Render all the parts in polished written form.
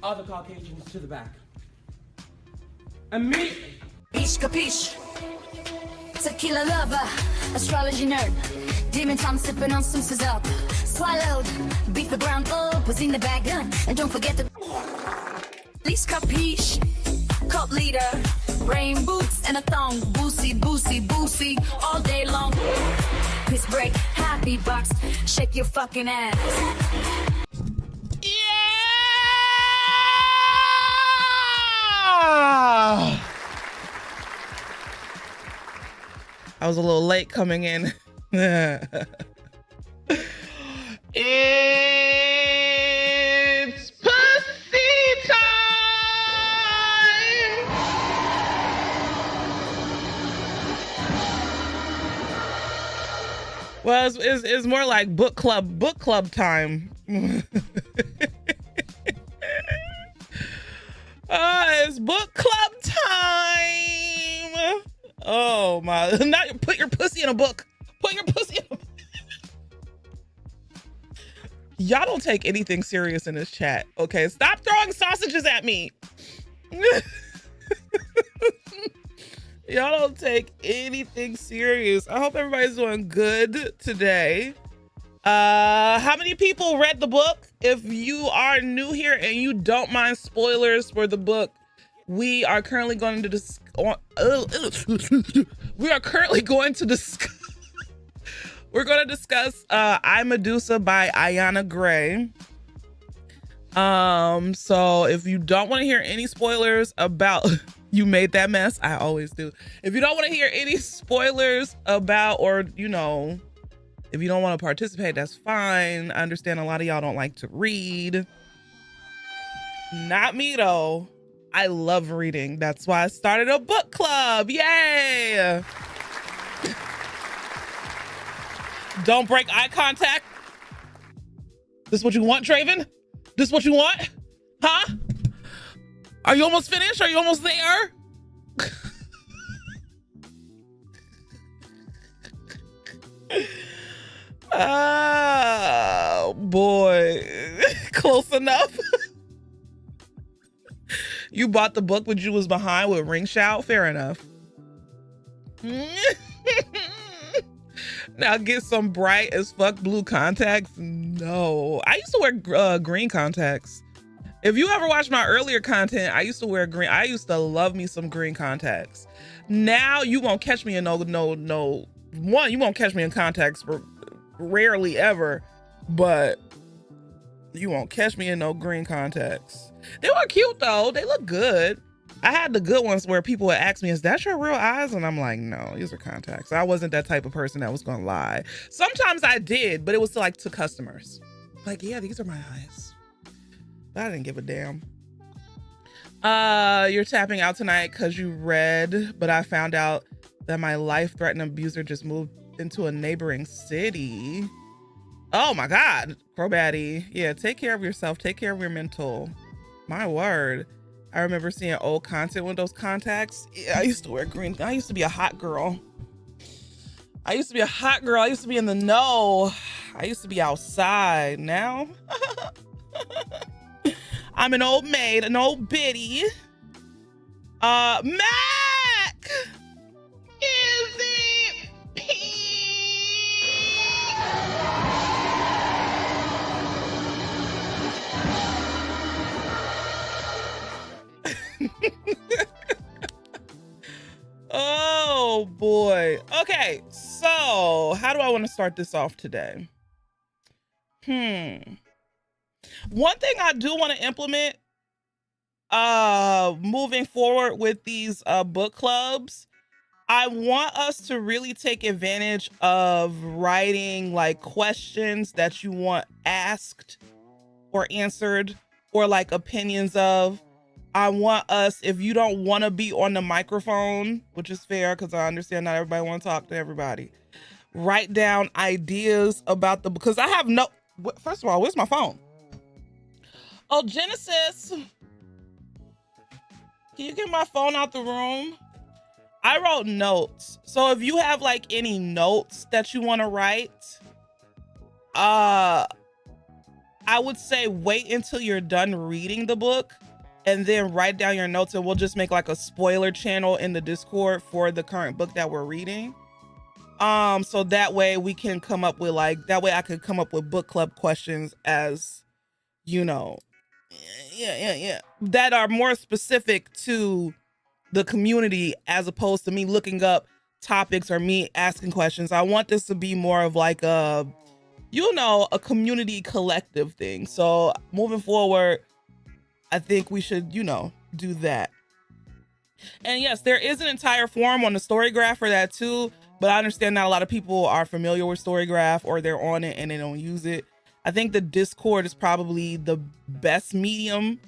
All the Caucasians to the back. Immediately. Capiche, capiche. Tequila lover, astrology nerd. Demon time sipping on some sizzle. Swallowed, beat the ground up, was in the bag, and don't forget the. Please capiche. Cult leader, rain boots and a thong. Boosie, boosie, boosie, all day long. Piss break, happy box, shake your fucking ass. I was a little late coming in. It's pussy time! Well, it's more like book club time. It's book club time. Oh my! Now put your pussy in a book. Put your pussy in a book. Y'all don't take anything serious in this chat, okay? Stop throwing sausages at me. Y'all don't take anything serious. I hope everybody's doing good today. How many people read the book? If you are new here and you don't mind spoilers for the book, we are currently going to discuss we're going to discuss I, Medusa by Ayana Gray. So if you don't want to hear any spoilers about you made that mess, I always do. If you don't want to hear any spoilers about, or you know, if you don't want to participate, that's fine. I understand a lot of y'all don't like to read. Not me though. I love reading. That's why I started a book club. Yay! Don't break eye contact. This what you want, Draven? This what you want? Huh? Are you almost finished? Are you almost there? Oh boy. Close enough. You bought the book when you was behind with ring shout. Fair enough. Now get some bright as fuck blue contacts. No, I used to wear green contacts. If you ever watched my earlier content, I used to wear green. I used to love me some green contacts. Now you won't catch me in you won't catch me in contacts for rarely ever, but you won't catch me in no green contacts. They were cute though. They look good. I had the good ones where people would ask me, is that your real eyes? And I'm like, no, these are contacts. I wasn't that type of person that was gonna lie. Sometimes I did, but it was like to customers. Like, yeah, these are my eyes. But I didn't give a damn. You're tapping out tonight because you read, but I found out that my life-threatening abuser just moved into a neighboring city. Oh my God, Crowbatty. Yeah, take care of yourself. Take care of your mental. My word. I remember seeing old content with those contacts. Yeah, I used to wear green. I used to be a hot girl. I used to be in the know. I used to be outside. Now, I'm an old maid, an old biddy. Mac! Is it pink? Oh boy. Okay, so how do I want to start this off today? One thing I do want to implement moving forward with these book clubs, I want us to really take advantage of writing like questions that you want asked or answered, or like opinions of. I want us, if you don't want to be on the microphone, which is fair because I understand not everybody want to talk to everybody, write down ideas about because I have no, first of all, where's my phone? Oh, Genesis, can you get my phone out the room? I wrote notes. So if you have like any notes that you want to write, I would say wait until you're done reading the book and then write down your notes, and we'll just make like a spoiler channel in the Discord for the current book that we're reading. So that way we can come up with that way I could come up with book club questions, as you know, that are more specific to the community as opposed to me looking up topics or me asking questions. I want this to be more of like a community collective thing. So moving forward, I think we should, do that. And yes, there is an entire forum on the Storygraph for that too, but I understand not a lot of people are familiar with Storygraph, or they're on it and they don't use it. I think the Discord is probably the best medium,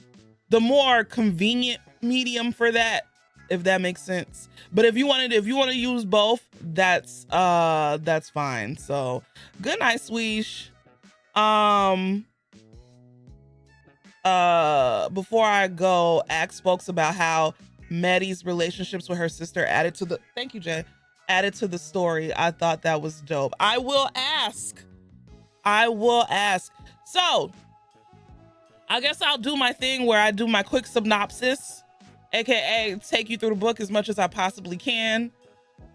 the more convenient medium for that, if that makes sense. But if you want to use both, that's fine. So good night, Sweesh. Before I go, ask folks about how Maddie's relationships with her sister added to the story. I thought that was dope. I will ask. So I guess I'll do my thing where I do my quick synopsis, aka take you through the book as much as I possibly can,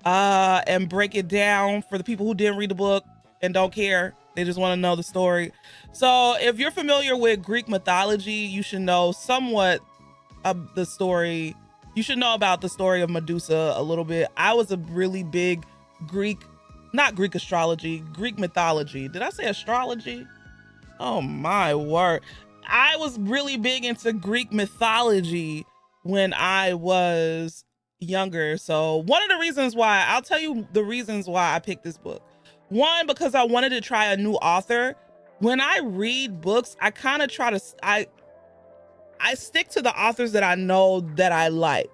and break it down for the people who didn't read the book and don't care. They just want to know the story. So if you're familiar with Greek mythology, you should know somewhat of the story. You should know about the story of Medusa a little bit. I was a really big Greek mythology. Did I say astrology? Oh my word. I was really big into Greek mythology when I was younger. So one of the reasons why, I'll tell you the reasons why I picked this book. One, because I wanted to try a new author. When I read books, I kind of try to, I stick to the authors that I know that I like.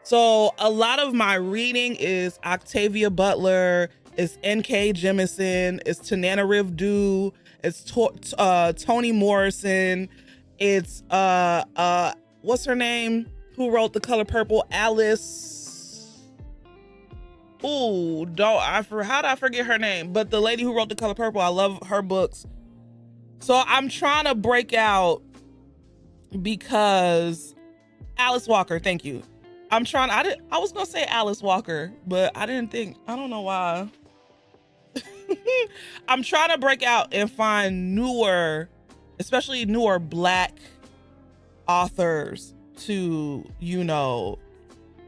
So a lot of my reading is Octavia Butler, it's N.K. Jemisin, it's Tananarive, it's Toni Morrison, it's what's her name? Who wrote The Color Purple? Alice. Ooh, how did I forget her name? But the lady who wrote The Color Purple, I love her books. So I'm trying to break out because Alice Walker, thank you. I was gonna say Alice Walker, but I don't know why. I'm trying to break out and find especially newer Black authors to,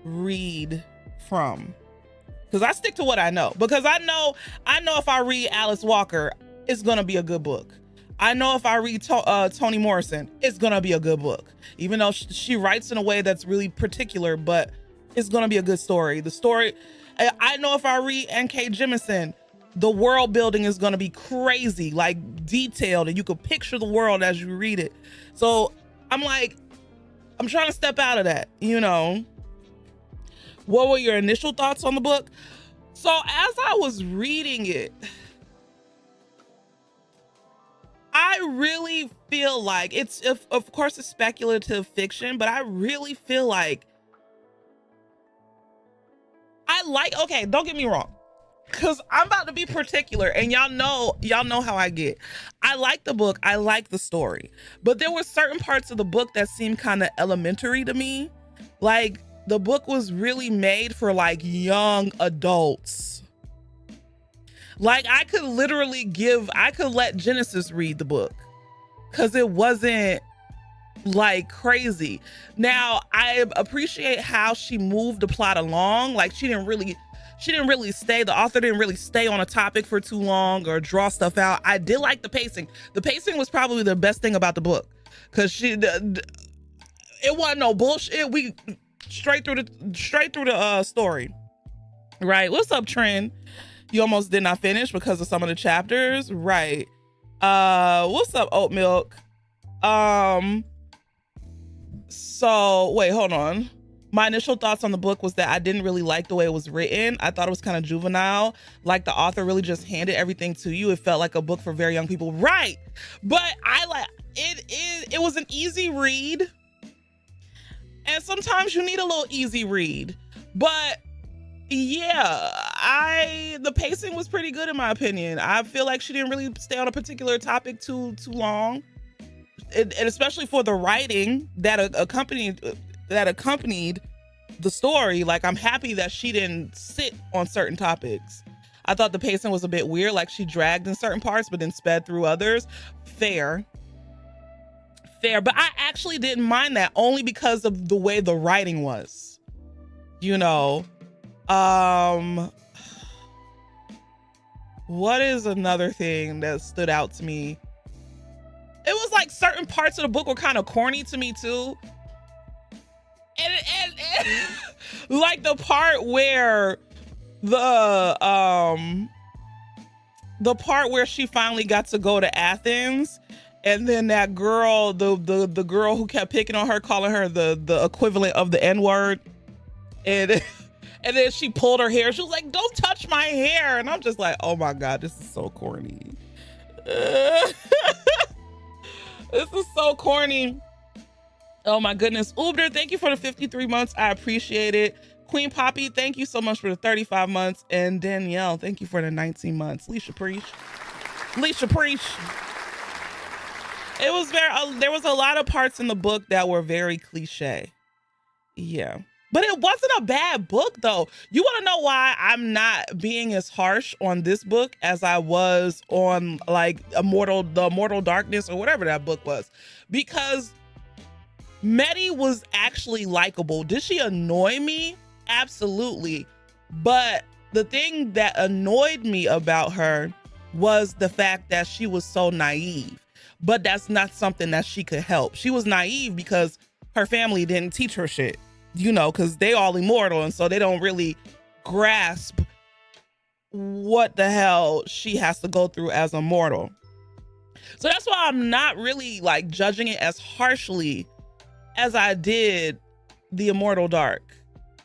read from. Because I stick to what I know. Because I know if I read Alice Walker, it's gonna be a good book. I know if I read Toni Morrison, it's gonna be a good book. Even though she writes in a way that's really particular, but it's gonna be a good story. I know if I read N.K. Jemisin, the world building is gonna be crazy, like detailed, and you could picture the world as you read it. So I'm trying to step out of that, What were your initial thoughts on the book? So as I was reading it, I really feel like of course it's speculative fiction, but I really feel like okay, don't get me wrong, because I'm about to be particular, and y'all know how I get. I like the book, I like the story, but there were certain parts of the book that seemed kind of elementary to me. Like, the book was really made for like young adults. Like, I could let Genesis read the book because it wasn't like crazy. Now, I appreciate how she moved the plot along. Like, the author didn't really stay on a topic for too long or draw stuff out. I did like the pacing. The pacing was probably the best thing about the book, because it wasn't no bullshit. We straight through the story. Right. What's up, Trend? You almost did not finish because of some of the chapters. Right. What's up, Oat Milk? So wait, hold on. My initial thoughts on the book was that I didn't really like the way it was written. I thought it was kind of juvenile. Like, the author really just handed everything to you. It felt like a book for very young people. Right. But it was an easy read. And sometimes you need a little easy read. But yeah, the pacing was pretty good in my opinion. I feel like she didn't really stay on a particular topic too long. And especially for the writing that accompanied the story. Like, I'm happy that she didn't sit on certain topics. I thought the pacing was a bit weird, like she dragged in certain parts but then sped through others. Fair, but I actually didn't mind that, only because of the way the writing was, you know. What is another thing that stood out to me? It was like certain parts of the book were kind of corny to me too. And like the part where the part where she finally got to go to Athens, and then that girl, the girl who kept picking on her, calling her the equivalent of the N-word, and then she pulled her hair. She was like, "Don't touch my hair," and I'm just like, "Oh my God, this is so corny." This is so corny. Oh my goodness. Ubder, thank you for the 53 months. I appreciate it. Queen Poppy, thank you so much for the 35 months. And Danielle, thank you for the 19 months. Leisha Preach. It was there was a lot of parts in the book that were very cliche. Yeah. But it wasn't a bad book though. You want to know why I'm not being as harsh on this book as I was on like the Immortal Darkness or whatever that book was? Because Medi was actually likable. Did she annoy me? Absolutely. But the thing that annoyed me about her was the fact that she was so naive. But that's not something that she could help. She was naive because her family didn't teach her shit, you know, because they all immortal, and so they don't really grasp what the hell she has to go through as a mortal. So that's why I'm not really like judging it as harshly as I did the Immortal Dark,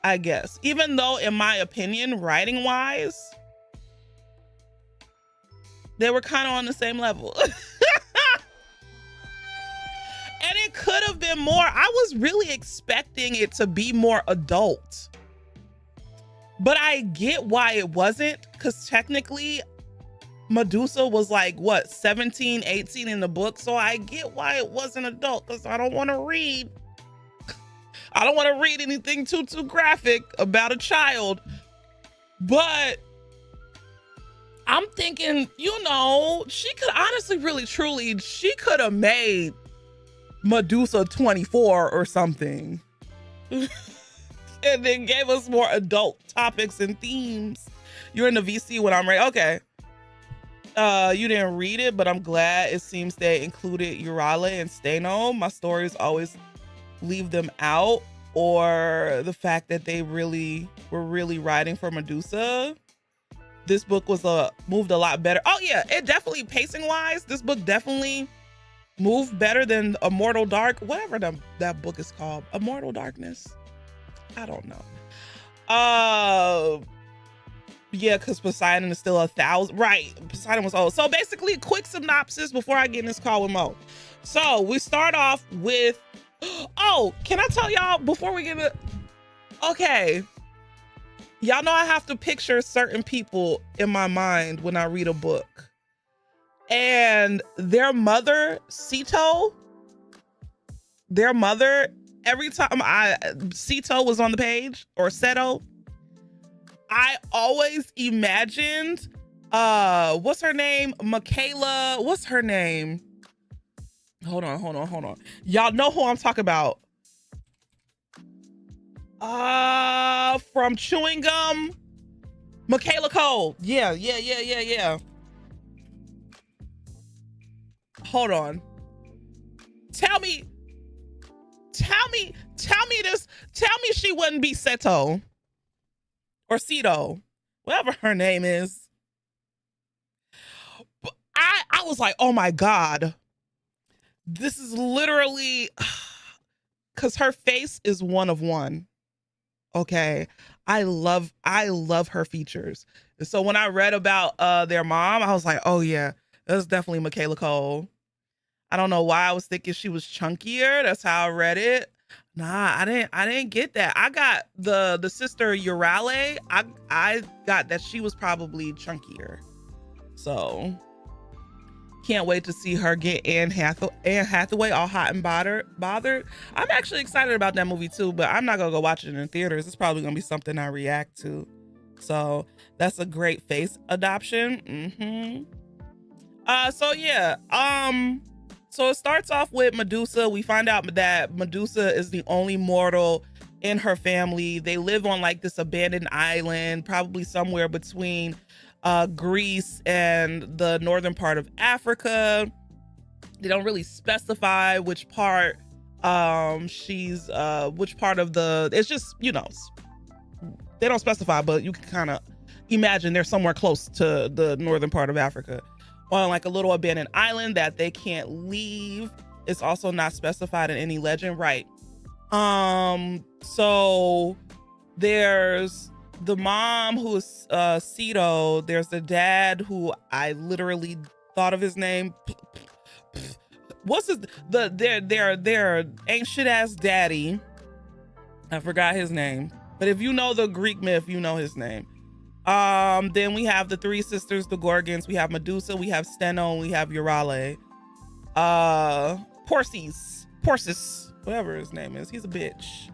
I guess. Even though, in my opinion, writing wise, they were kind of on the same level. And it could have been more. I was really expecting it to be more adult. But I get why it wasn't, because technically Medusa was like, what, 17, 18 in the book? So I get why it wasn't adult, because I don't want to read anything too graphic about a child. But I'm thinking, you know, she could honestly, really, truly, she could have made Medusa 24 or something. And then gave us more adult topics and themes. You're in the VC when I'm ready. Okay. You didn't read it, but I'm glad. It seems they included Urale and Steno. My stories always leave them out, or the fact that they were really writing for Medusa. This book was moved a lot better. Oh yeah, it definitely, pacing wise, this book definitely moved better than Immortal Dark, whatever that book is called. Immortal Darkness? I don't know. Yeah, because Poseidon is still 1,000. Right, Poseidon was old. So basically, quick synopsis before I get in this call with Mo. So we start off with, oh, can I tell y'all before we get it? Okay. Y'all know I have to picture certain people in my mind when I read a book. And their mother, Sito, every time Sito was on the page, or Seto, I always imagined, what's her name? Michaela, what's her name? Hold on. Y'all know who I'm talking about. From Chewing Gum, Michaela Cole. Yeah. Hold on. Tell me this. Tell me she wouldn't be Seto or Sito, whatever her name is. I was like, oh my God, this is literally, because her face is one of one. Okay, I love her features. So when I read about their mom, I was like, oh yeah, that's definitely Michaela Cole. I don't know why I was thinking she was chunkier. That's how I read it. Nah, I didn't get that. I got the sister Urale. I got that she was probably chunkier. So can't wait to see her get Anne Hathaway all hot and bothered. I'm actually excited about that movie too, but I'm not gonna go watch it in theaters. It's probably gonna be something I react to. So that's a great face adoption. So yeah, so it starts off with Medusa. We find out that Medusa is the only mortal in her family. They live on like this abandoned island, probably somewhere between Greece and the northern part of Africa. They don't really specify which part which part of the, it's just, you know, they don't specify, but you can kind of imagine they're somewhere close to the northern part of Africa on like a little abandoned island that they can't leave. It's also not specified in any legend, right? So there's the mom who is Ceto. There's the dad who I literally thought of his name. What's his their ancient ass daddy? I forgot his name. But if you know the Greek myth, you know his name. Then we have the three sisters, the Gorgons. We have Medusa, we have Steno, and we have Urale. Porcis, whatever his name is. He's a bitch.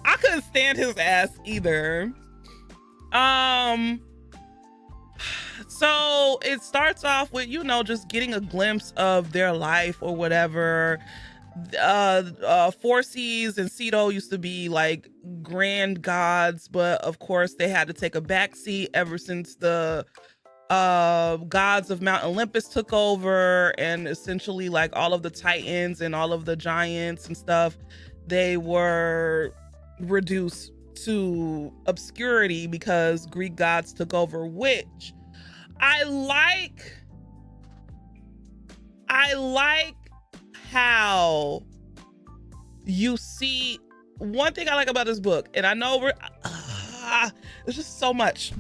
I couldn't stand his ass either. So it starts off with, you know, just getting a glimpse of their life or whatever. Forces and Ceto used to be like grand gods, but of course they had to take a backseat ever since the gods of Mount Olympus took over, and essentially like all of the titans and all of the giants and stuff, they were reduced to obscurity because Greek gods took over, which I like how you see. One thing I like about this book, and I know there's just so much.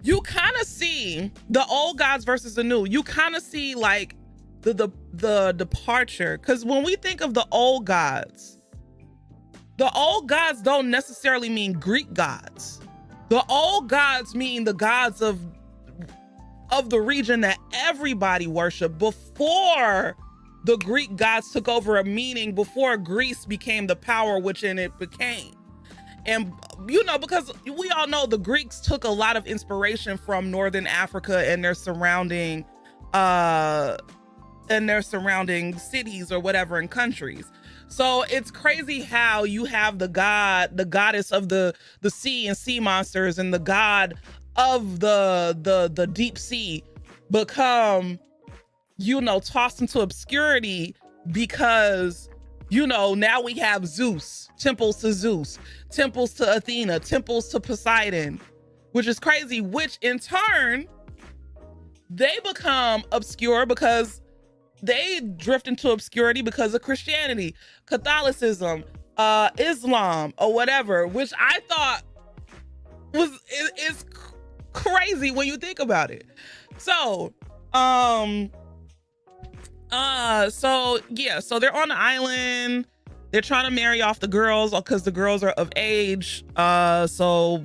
You kind of see the old gods versus the new. You kind of see like the departure, because when we think of the old gods don't necessarily mean Greek gods. The old gods mean the gods of the region that everybody worshiped before the Greek gods took over a meaning, before Greece became the power which in it became. And, you know, because we all know the Greeks took a lot of inspiration from Northern Africa and their surrounding cities or whatever, and countries. So it's crazy how you have the goddess of the sea and sea monsters, and the god of the deep sea become, you know, tossed into obscurity because, you know, now we have Zeus, temples to Zeus, temples to Athena, temples to Poseidon, which is crazy, which in turn, they become obscure because they drift into obscurity because of Christianity, Catholicism, Islam, or whatever, which I thought is crazy when you think about it. So, so they're on the island. They're trying to marry off the girls because the girls are of age. So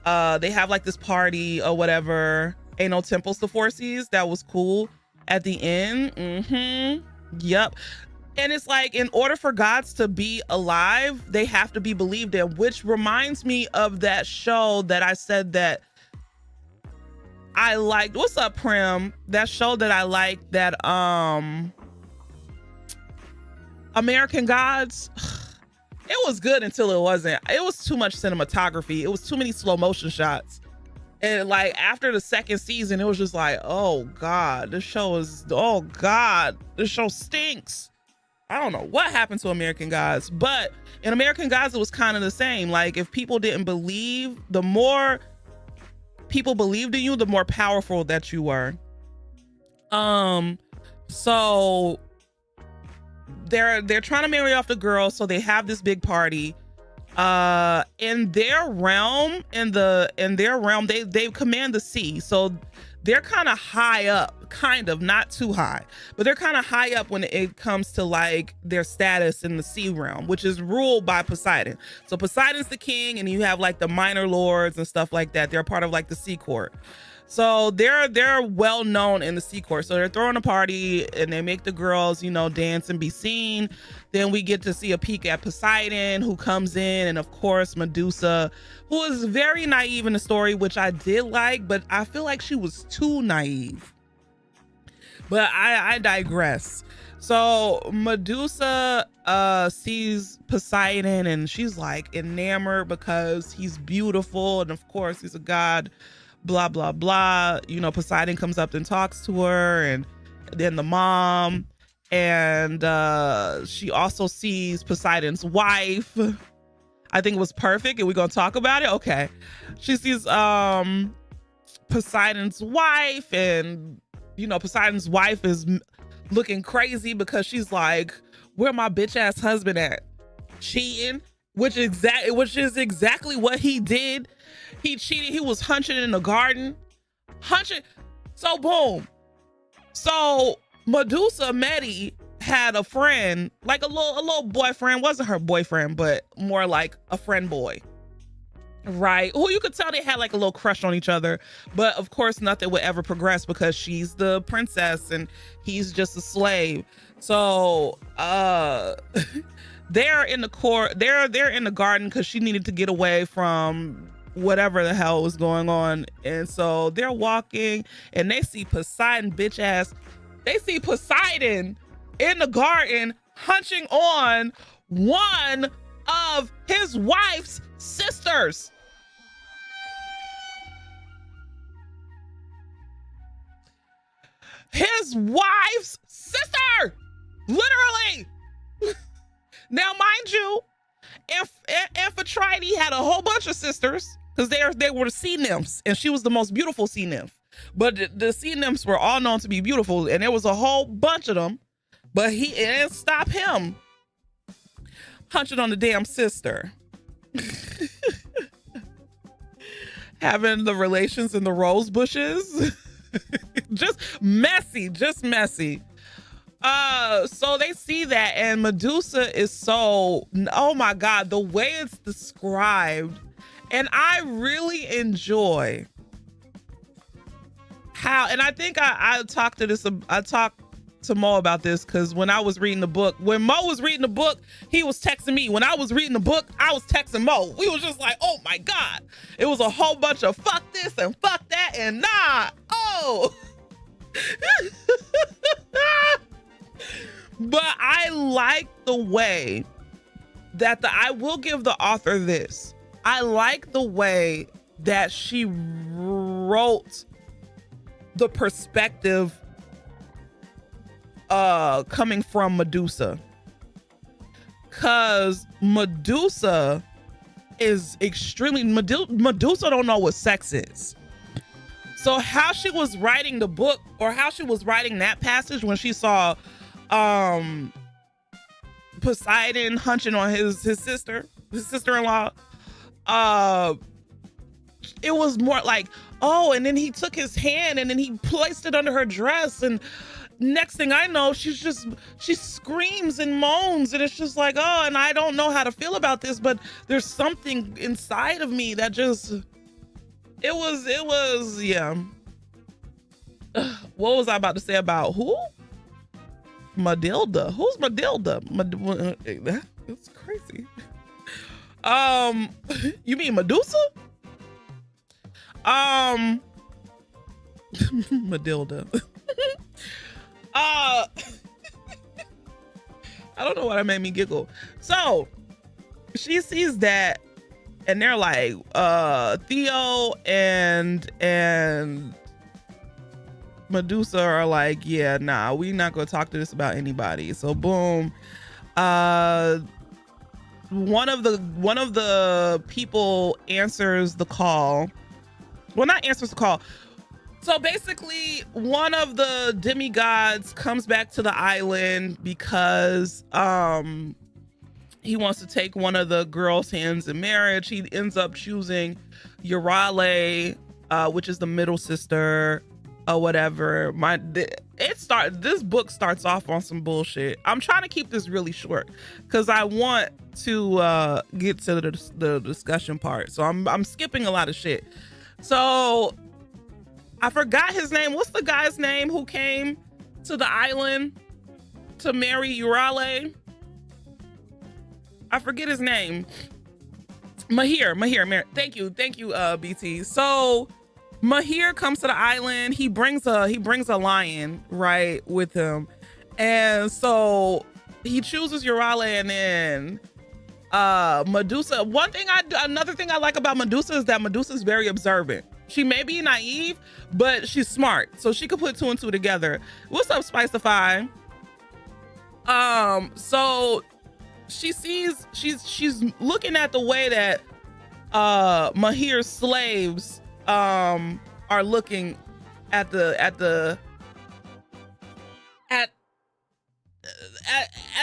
they have like this party or whatever. Ain't no temples to Forces. That was cool at the end. Yep. And it's like, in order for gods to be alive, they have to be believed in, which reminds me of that show that I said that I liked. What's up, Prim? That show that I liked, that American Gods. It was good until it wasn't. It was too much cinematography. It was too many slow motion shots. And like after the second season, it was just like, oh God, this show stinks. I don't know what happened to American Gods, but in American Gods, it was kind of the same. Like if people didn't believe, the more people believed in you, the more powerful that you were. So they're trying to marry off the girl, so they have this big party. In their realm, they command the sea. So they're kind of high up, kind of, not too high, but they're kind of high up when it comes to like their status in the sea realm, which is ruled by Poseidon. So Poseidon's the king, and you have like the minor lords and stuff like that. They're part of like the sea court. So they're well known in the sea court. So they're throwing a party and they make the girls, you know, dance and be seen. Then we get to see a peek at Poseidon, who comes in, and of course Medusa, who is very naive in the story, which I did like, but I feel like she was too naive. But I digress. So Medusa sees Poseidon and she's like enamored because he's beautiful, and of course he's a god. Blah blah blah. You know, Poseidon comes up and talks to her, and then the mom, and she also sees Poseidon's wife. I think it was perfect, and we're gonna talk about it. Okay, she sees Poseidon's wife, and you know, Poseidon's wife is looking crazy because she's like, where my bitch ass husband at? Cheating, which is exactly what he did. He cheated. He was hunching in the garden. Hunching. So boom. So Medusa Medi had a friend, like a little boyfriend. Wasn't her boyfriend, but more like a friend boy. Right. Who you could tell they had like a little crush on each other. But of course nothing would ever progress because she's the princess and he's just a slave. So they're in the court. They're in the garden because she needed to get away from whatever the hell was going on. And so they're walking and they see Poseidon, bitch ass. They see Poseidon in the garden hunching on one of his wife's sisters. His wife's sister, literally. Now, mind you, Amphitrite had a whole bunch of sisters, because they were the sea nymphs, and she was the most beautiful sea nymph. But the sea nymphs were all known to be beautiful, and there was a whole bunch of them. But it didn't stop him hunching on the damn sister. Having the relations in the rose bushes. just messy. So they see that, and Medusa is so, oh my God, the way it's described. And I really enjoy how, and I think I talked to Mo about this, because when I was reading the book, when Mo was reading the book, he was texting me. When I was reading the book, I was texting Mo. We was just like, oh my God. It was a whole bunch of fuck this and fuck that and nah. Oh. But I like the way that I will give the author this. I like the way that she wrote the perspective coming from Medusa. Cause Medusa is extremely, Medusa don't know what sex is. So how she was writing the book, or how she was writing that passage when she saw Poseidon hunching on his sister-in-law, it was more like, oh, and then he took his hand and then he placed it under her dress, and next thing I know, she screams and moans, and it's just like, oh, and I don't know how to feel about this, but there's something inside of me that just, it was, yeah. What was I about to say about who? Madilda. Who's Madilda? That's crazy. You mean Medusa? Madilda. I don't know why that made me giggle. So she sees that, and they're like, Theo and Medusa are like, yeah, nah, we not gonna talk to this about anybody. So boom, one of the people answers the call. Well, not answers the call. So basically, one of the demigods comes back to the island because he wants to take one of the girls' hands in marriage. He ends up choosing Eurale, which is the middle sister, or whatever. This book starts off on some bullshit. I'm trying to keep this really short because I want to get to the discussion part. So I'm skipping a lot of shit. So I forgot his name. What's the guy's name who came to the island to marry Urale? I forget his name. Mahir. Thank you, BT. So Mahir comes to the island. He brings a lion, right, with him, and so he chooses Urale, and then Medusa. Another thing I like about Medusa is that Medusa is very observant. She may be naive, but she's smart, so she could put two and two together. What's up, Spiceify? So she's looking at the way that Mahir's slaves are looking at the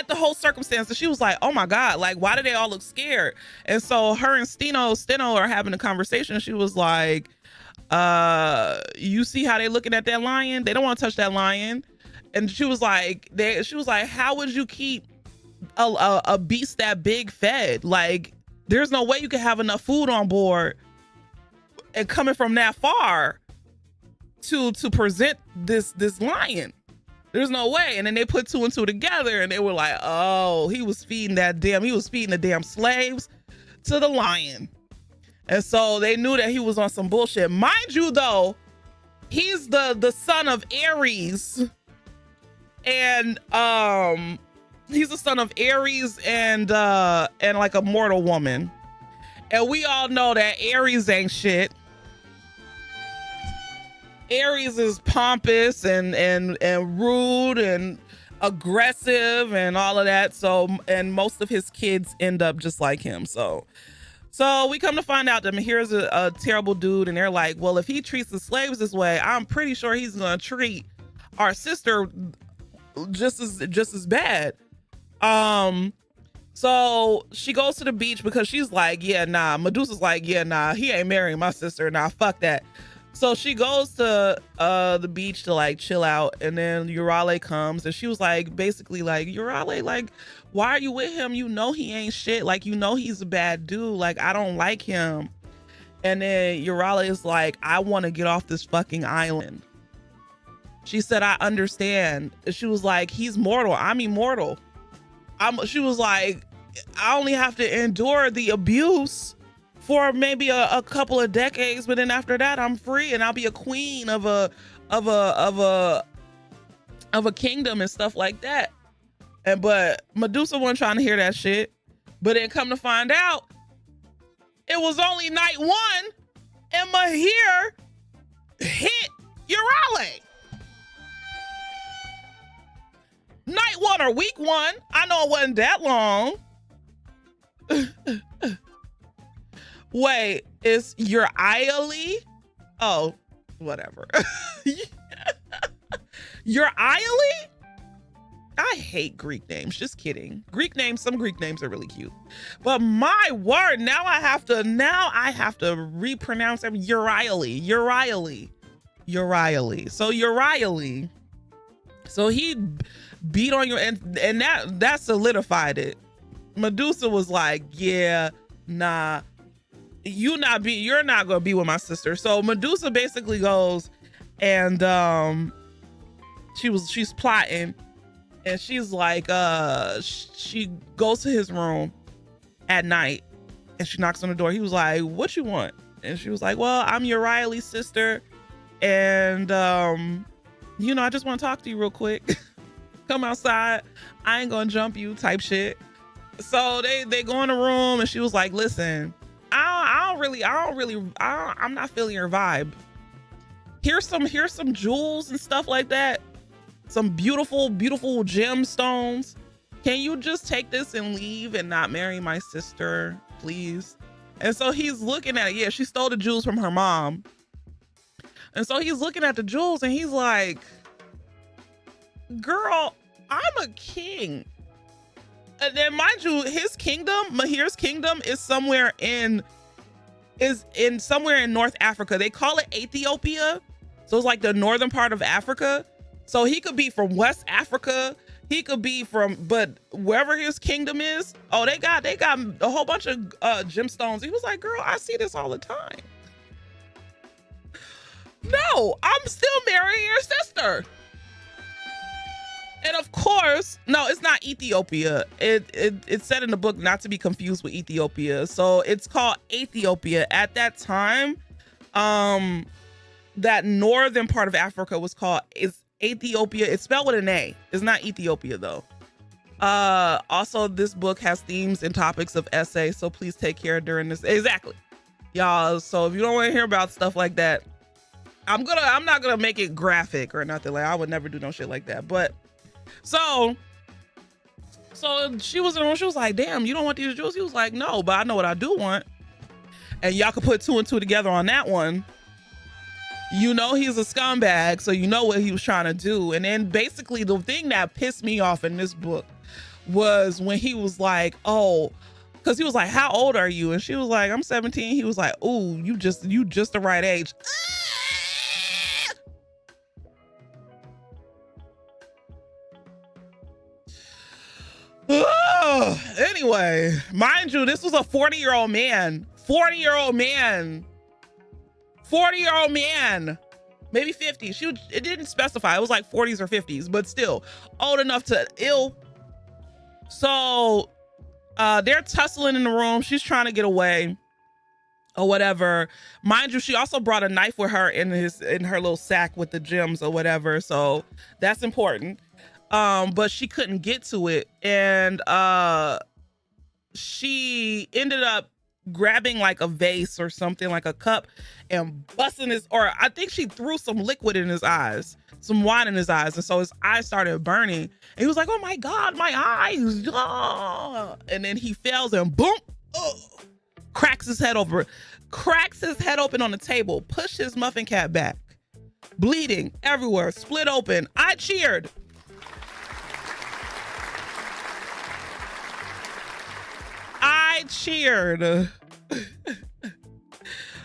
whole circumstance, and she was like, oh my god, like, why do they all look scared? And so her and Steno are having a conversation. She was like, you see how they looking at that lion? They don't want to touch that lion. And she was like, how would you keep a beast that big fed? Like, there's no way you can have enough food on board and coming from that far to present this lion. There's no way. And then they put two and two together, and they were like, oh, he was feeding the damn slaves to the lion. And so they knew that he was on some bullshit. Mind you, though, he's the son of Ares, and he's the son of Ares and like a mortal woman. And we all know that Ares ain't shit. Ares is pompous and rude and aggressive and all of that. So, and most of his kids end up just like him. So we come to find out that Mahir's a terrible dude, and they're like, well, if he treats the slaves this way, I'm pretty sure he's gonna treat our sister just as bad. So she goes to the beach because she's like, yeah, nah. Medusa's like, yeah, nah, he ain't marrying my sister. Nah, fuck that. So she goes to the beach to like chill out, and then Urale comes, and she was like, basically like, Urale, like, why are you with him? You know he ain't shit. Like, you know he's a bad dude. Like, I don't like him. And then Urale is like, I want to get off this fucking island. She said, I understand. She was like, he's mortal. I'm immortal. She was like, I only have to endure the abuse for maybe a couple of decades, but then after that, I'm free, and I'll be a queen of a kingdom and stuff like that. But Medusa wasn't trying to hear that shit. But then come to find out, it was only night one, and Mahir hit Urale. Night one or week one. I know it wasn't that long. Wait, is Urale? Oh, whatever. Urale? I hate Greek names. Just kidding. Some Greek names are really cute. But my word, now I have to repronounce them. Urale. So Urale. So he beat on you, and that solidified it. Medusa was like, yeah, nah, you're not gonna be with my sister. So Medusa basically goes and she's plotting, and she's like, she goes to his room at night, and she knocks on the door. He was like, what you want? And she was like, well, I'm Urale's sister, and I just want to talk to you real quick. Come outside, I ain't gonna jump you type shit. So they go in the room, and she was like, listen, I'm not feeling your vibe. Here's some jewels and stuff like that. Some beautiful gemstones. Can you just take this and leave and not marry my sister, please? And so he's looking at it. Yeah, she stole the jewels from her mom. And so he's looking at the jewels, and he's like, girl, I'm a king. And then mind you, his kingdom, Mahir's kingdom, is somewhere in North Africa. They call it Ethiopia. So it's like the northern part of Africa. So he could be from West Africa. He could be from, but wherever his kingdom is, oh, they got a whole bunch of gemstones. He was like, girl, I see this all the time. No, I'm still marrying your sister. And of course, no, it's not Ethiopia. It's said in the book not to be confused with Ethiopia. So it's called Ethiopia. At that time, that northern part of Africa was called Ethiopia. It's spelled with an A. It's not Ethiopia though. Also, this book has themes and topics of essay, so please take care during this. Exactly, y'all. So if you don't want to hear about stuff like that, I'm not gonna make it graphic or nothing. Like I would never do no shit like that. But so she was in the room. She was like, "Damn, you don't want these jewels?" He was like, "No, but I know what I do want." And y'all could put 2 and 2 together on that one. You know he's a scumbag, so you know what he was trying to do. And then basically the thing that pissed me off in this book was when he was like, oh, because he was like, how old are you? And she was like, I'm 17. He was like, ooh, you just the right age. Anyway, mind you, this was a 40-year-old man. 40-year-old man. 40-year-old man, maybe 50. It didn't specify. It was like 40s or 50s, but still old enough to ill. So they're tussling in the room. She's trying to get away or whatever. Mind you, she also brought a knife with her in her little sack with the gems or whatever. So that's important. But she couldn't get to it. And she ended up grabbing like a vase or something, like a cup, and busting or I think she threw some liquid in his eyes, some wine in his eyes. And so his eyes started burning. And he was like, oh my God, my eyes. Ah. And then he fails and boom, cracks his head open on the table, pushed his muffin cap back, bleeding everywhere, split open. I cheered.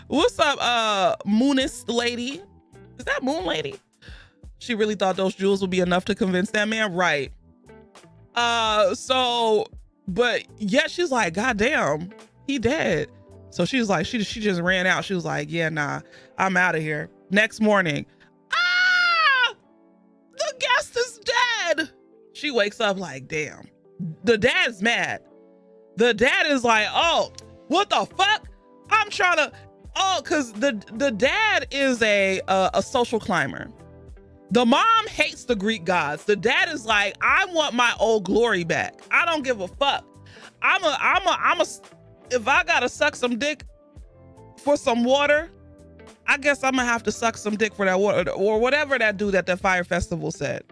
What's up, Moonist lady? Is that Moon lady? She really thought those jewels would be enough to convince that man, right? But yeah, she's like, God damn, he dead. So she was like, she just ran out. She was like, yeah, nah, I'm out of here. Next morning, the guest is dead. She wakes up like, damn. The dad's mad. The dad is like, oh, what the fuck? I'm trying to, cause the dad is a social climber. The mom hates the Greek gods. The dad is like, I want my old glory back. I don't give a fuck. If I gotta suck some dick for some water, I guess I'm gonna have to suck some dick for that water, or whatever that dude at the fire festival said.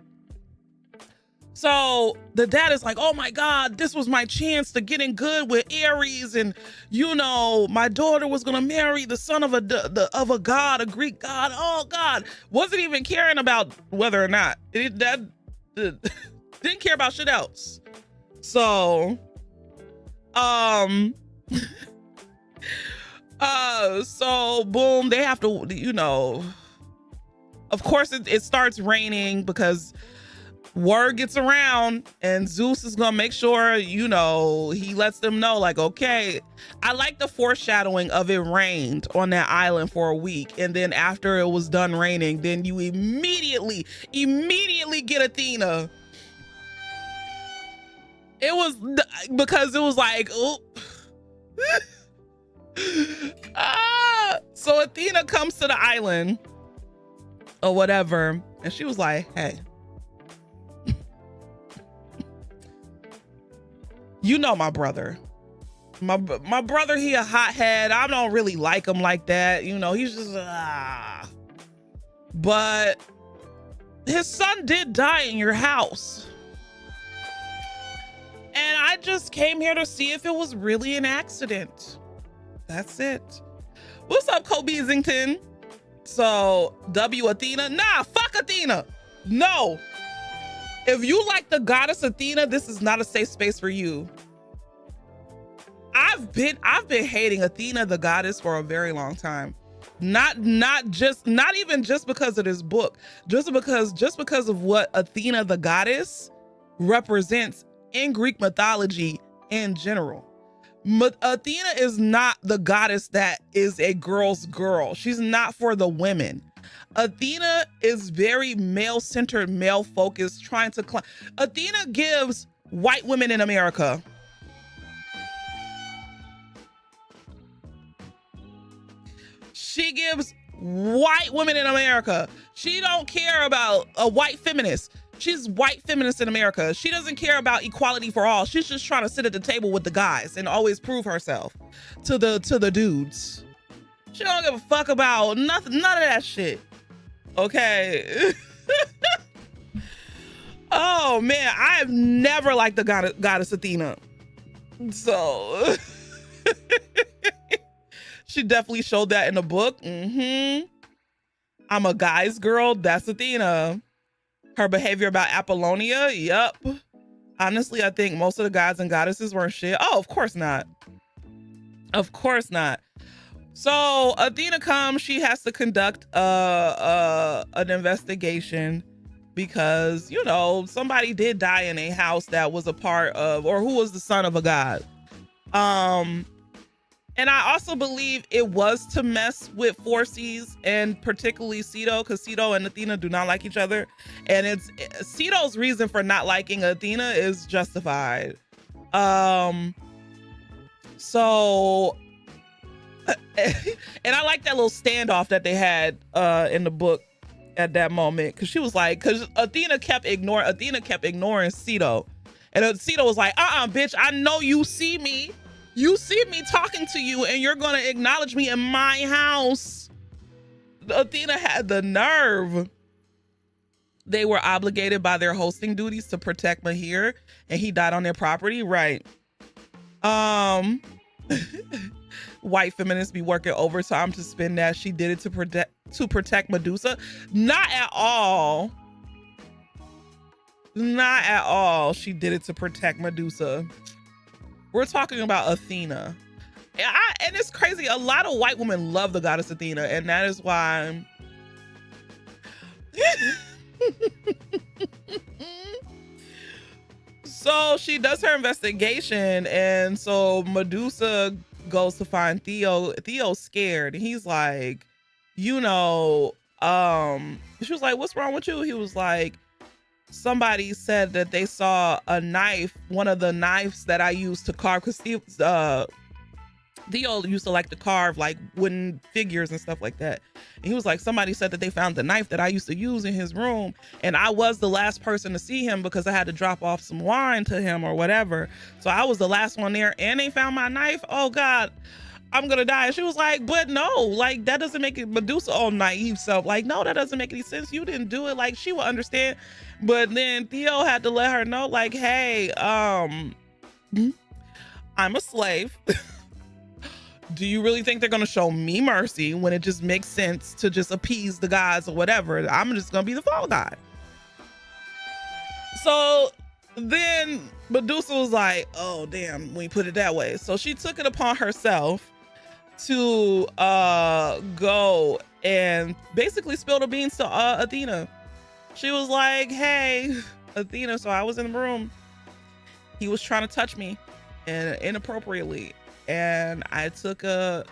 So the dad is like, oh my God, this was my chance to get in good with Ares. And, you know, my daughter was going to marry the son of a god, a Greek god. Oh God. Wasn't even caring about whether or not. Didn't care about shit else. So, so boom, they have to, you know, of course it starts raining because word gets around and Zeus is gonna make sure, you know, he lets them know, like, okay. I like the foreshadowing of it rained on that island for a week, and then after it was done raining, then you immediately get Athena. It was because it was like, oh. So Athena comes to the island or whatever, and she was like, hey, you know my brother. My brother, he a hothead. I don't really like him like that. You know, he's just, But his son did die in your house. And I just came here to see if it was really an accident. That's it. What's up, Kobe-zington? So, W Athena? Nah, fuck Athena. No. If you like the goddess Athena, this is not a safe space for you. I've been hating Athena the goddess for a very long time. Not even just because of this book, just because of what Athena the goddess represents in Greek mythology in general. Athena is not the goddess that is a girl's girl. She's not for the women. Athena is very male-centered, male-focused, trying to climb. Athena gives white women in America she gives white women in America. She don't care about a white feminist. She's white feminist in America. She doesn't care about equality for all. She's just trying to sit at the table with the guys and always prove herself to the dudes. She don't give a fuck about nothing, none of that shit. Okay. Oh man, I've never liked the goddess Athena. So she definitely showed that in the book. I'm a guy's girl. That's Athena. Her behavior about Apollonia. Yep. Honestly, I think most of the gods and goddesses weren't shit. Oh, of course not. Of course not. So Athena comes. She has to conduct an investigation because, you know, somebody did die in a house that was a part of, or who was the son of a god. And I also believe it was to mess with Forces and particularly Ceto, because Ceto and Athena do not like each other. And it's Ceto's reason for not liking Athena is justified. So, and I like that little standoff that they had in the book at that moment, because she was like, because Athena kept ignoring Ceto, and Ceto was like, bitch, I know you see me. You see me talking to you and you're gonna acknowledge me in my house. Athena had the nerve. They were obligated by their hosting duties to protect Mahir, and he died on their property, right? White feminists be working overtime to spin that she did it to protect Medusa. Not at all. Not at all. She did it to protect Medusa. We're talking about Athena. And it's crazy. A lot of white women love the goddess Athena, and that is why. So she does her investigation, and so Medusa goes to find Theo. Theo's scared, and he's like, you know, she was like, what's wrong with you? He was like, somebody said that they saw a knife, one of the knives that I used to carve, because Theo used to like to carve like wooden figures and stuff like that. And he was like, somebody said that they found the knife that I used to use in his room, and I was the last person to see him because I had to drop off some wine to him or whatever. So I was the last one there, and they found my knife. Oh God, I'm gonna die. And she was like, but no, like that doesn't make it. Medusa, all naive self, like, no, that doesn't make any sense. You didn't do it. Like, she will understand. But then Theo had to let her know, like, hey, I'm a slave. Do you really think they're gonna show me mercy when it just makes sense to just appease the gods or whatever? I'm just gonna be the fall guy. So then Medusa was like, oh damn, when you put it that way. So she took it upon herself to go and basically spill the beans to Athena. She was like, hey, Athena, so I was in the room. He was trying to touch me and inappropriately. And I took some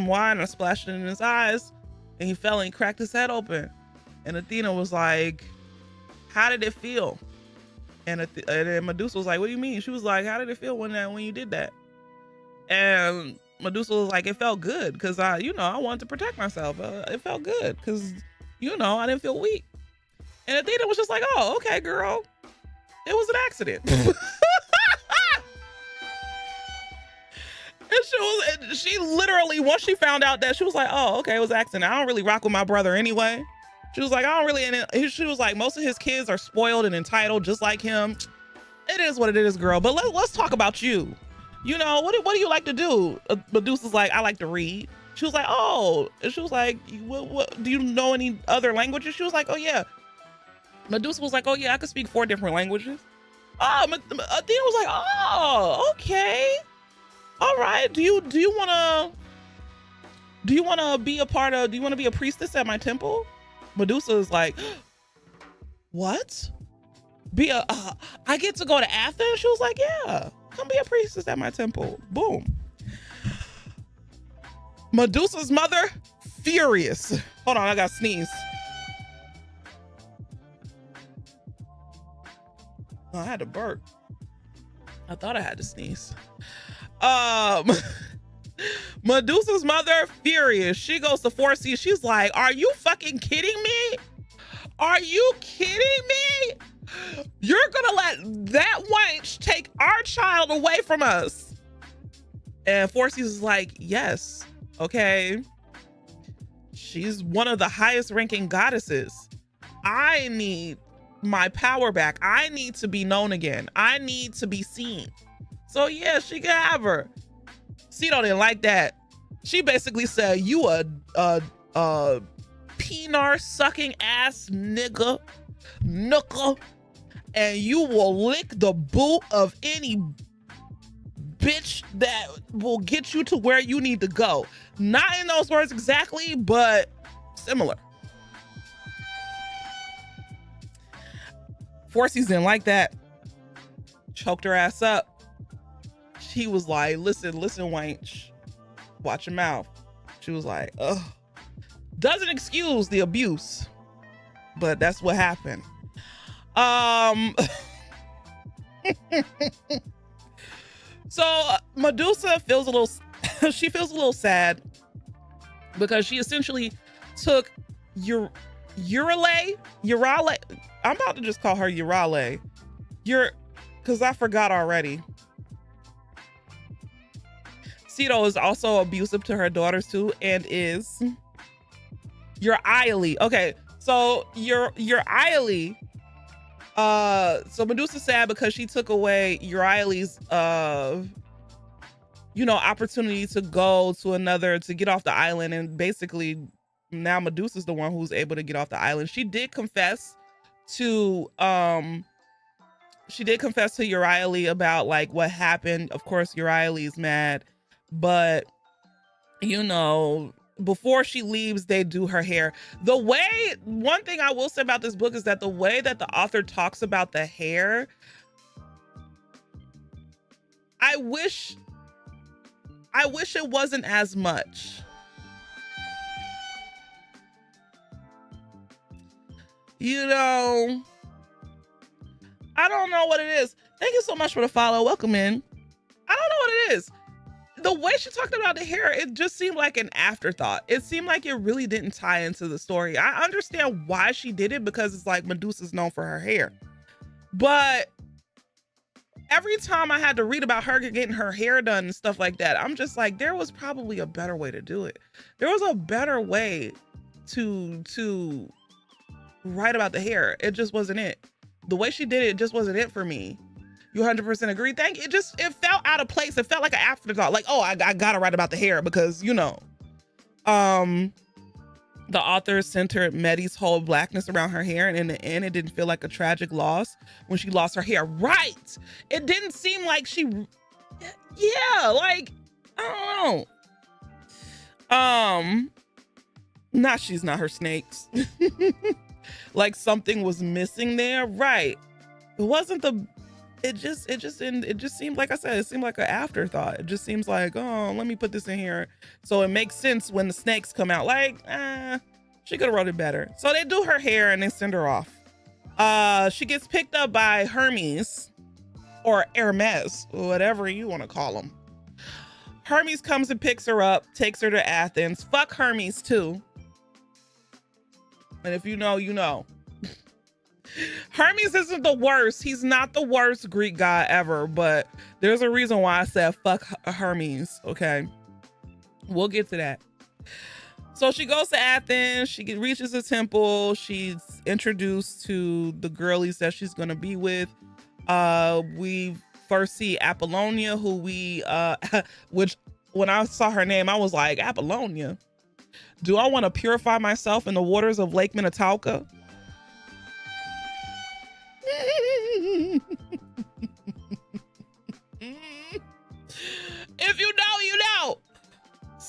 wine and I splashed it in his eyes, and he fell and he cracked his head open. And Athena was like, how did it feel? And then Medusa was like, what do you mean? She was like, how did it feel when you did that? And Medusa was like, it felt good because I wanted to protect myself. It felt good because, I didn't feel weak. And Athena was just like, oh, okay, girl. It was an accident. And she literally, once she found out that, she was like, oh, okay, it was an accident. I don't really rock with my brother anyway. She was like, I don't really, and she was like, most of his kids are spoiled and entitled just like him. It is what it is, girl. But let's talk about you. What do you like to do? Medusa's like, I like to read. She was like, oh. And she was like, what do you know any other languages? She was like, oh yeah. Medusa was like, oh yeah, I could speak 4 different languages. Athena was like, oh, okay. All right. Do you want to Do you want to be a part of, do you want to be a priestess at my temple? Medusa is like, what? I get to go to Athens? She was like, yeah, come be a priestess at my temple. Boom. Medusa's mother, furious. Hold on, I got to sneeze. Oh, I had to burp. I thought I had to sneeze. Medusa's mother, furious. She goes to 4C. She's like, are you fucking kidding me? Are you kidding me? You're gonna let that wench take our child away from us? And 4C is like, yes, okay. She's one of the highest ranking goddesses. I need my power back. I need to be known again. I need to be seen. So yeah, she can have her. Cito didn't like that. She basically said, you a penar sucking ass nigga, and you will lick the boot of any bitch that will get you to where you need to go. Not in those words exactly, but similar. 4C's didn't like that. Choked her ass up. She was like, listen, wench, watch your mouth. She was like, ugh. Doesn't excuse the abuse, but that's what happened. So Medusa feels a little, she feels a little sad because she essentially took Eurale. I'm about to just call her Eurale. Because I forgot already. Cito is also abusive to her daughters too, and is Euryale. Okay, so Euryale. So Medusa's sad because she took away Euryale's opportunity to go to get off the island, and basically now Medusa's the one who's able to get off the island. She did confess to Euryale about like what happened. Of course, Euryale is mad, but before she leaves, they do her hair. One thing I will say about this book is that the way that the author talks about the hair, I wish it wasn't as much. I don't know what it is. Thank you so much for the follow. Welcome in. I don't know what it is. The way she talked about the hair, it just seemed like an afterthought. It seemed like it really didn't tie into the story. I understand why she did it, because it's like Medusa's known for her hair. But every time I had to read about her getting her hair done and stuff like that, I'm just like, there was probably a better way to do it. There was a better way to write about the hair. It just wasn't it. The way she did it just wasn't it for me. You 100% agree? It felt out of place. It felt like an afterthought. Like, oh, I gotta write about the hair because, the author centered Medi's whole blackness around her hair. And in the end, it didn't feel like a tragic loss when she lost her hair. Right. It didn't seem like she's not her snakes. Like something was missing there. Right. It wasn't it just seemed, like I said, it seemed like an afterthought. It just seems like, oh, let me put this in here so it makes sense when the snakes come out. Like, she could have wrote it better. So they do her hair and they send her off. She gets picked up by Hermes or Hermes, whatever you want to call him. Hermes comes and picks her up, takes her to Athens. Fuck Hermes too. And if you know, you know. Hermes isn't the worst. He's not the worst Greek god ever, but there's a reason why I said fuck Hermes, okay? We'll get to that. So she goes to Athens. She reaches the temple. She's introduced to the girlies that she's going to be with. We first see Apollonia, who which when I saw her name, I was like, Apollonia? Do I want to purify myself in the waters of Lake Minnetonka? If you know, you know.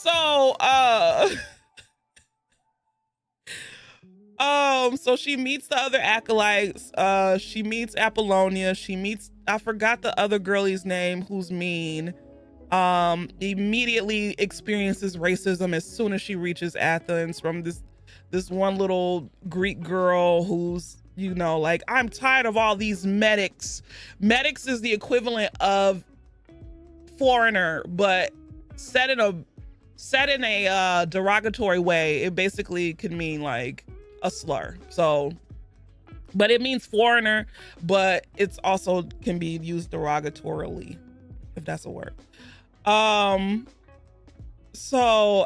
So so she meets the other acolytes. She meets Apollonia. She meets, I forgot the other girlie's name who's mean. Immediately experiences racism as soon as she reaches Athens from this one little Greek girl who's, you know, like, I'm tired of all these medics. Medics is the equivalent of foreigner, but said in a derogatory way. It basically could mean like a slur. So, but it means foreigner, but it's also can be used derogatorily, if that's a word. So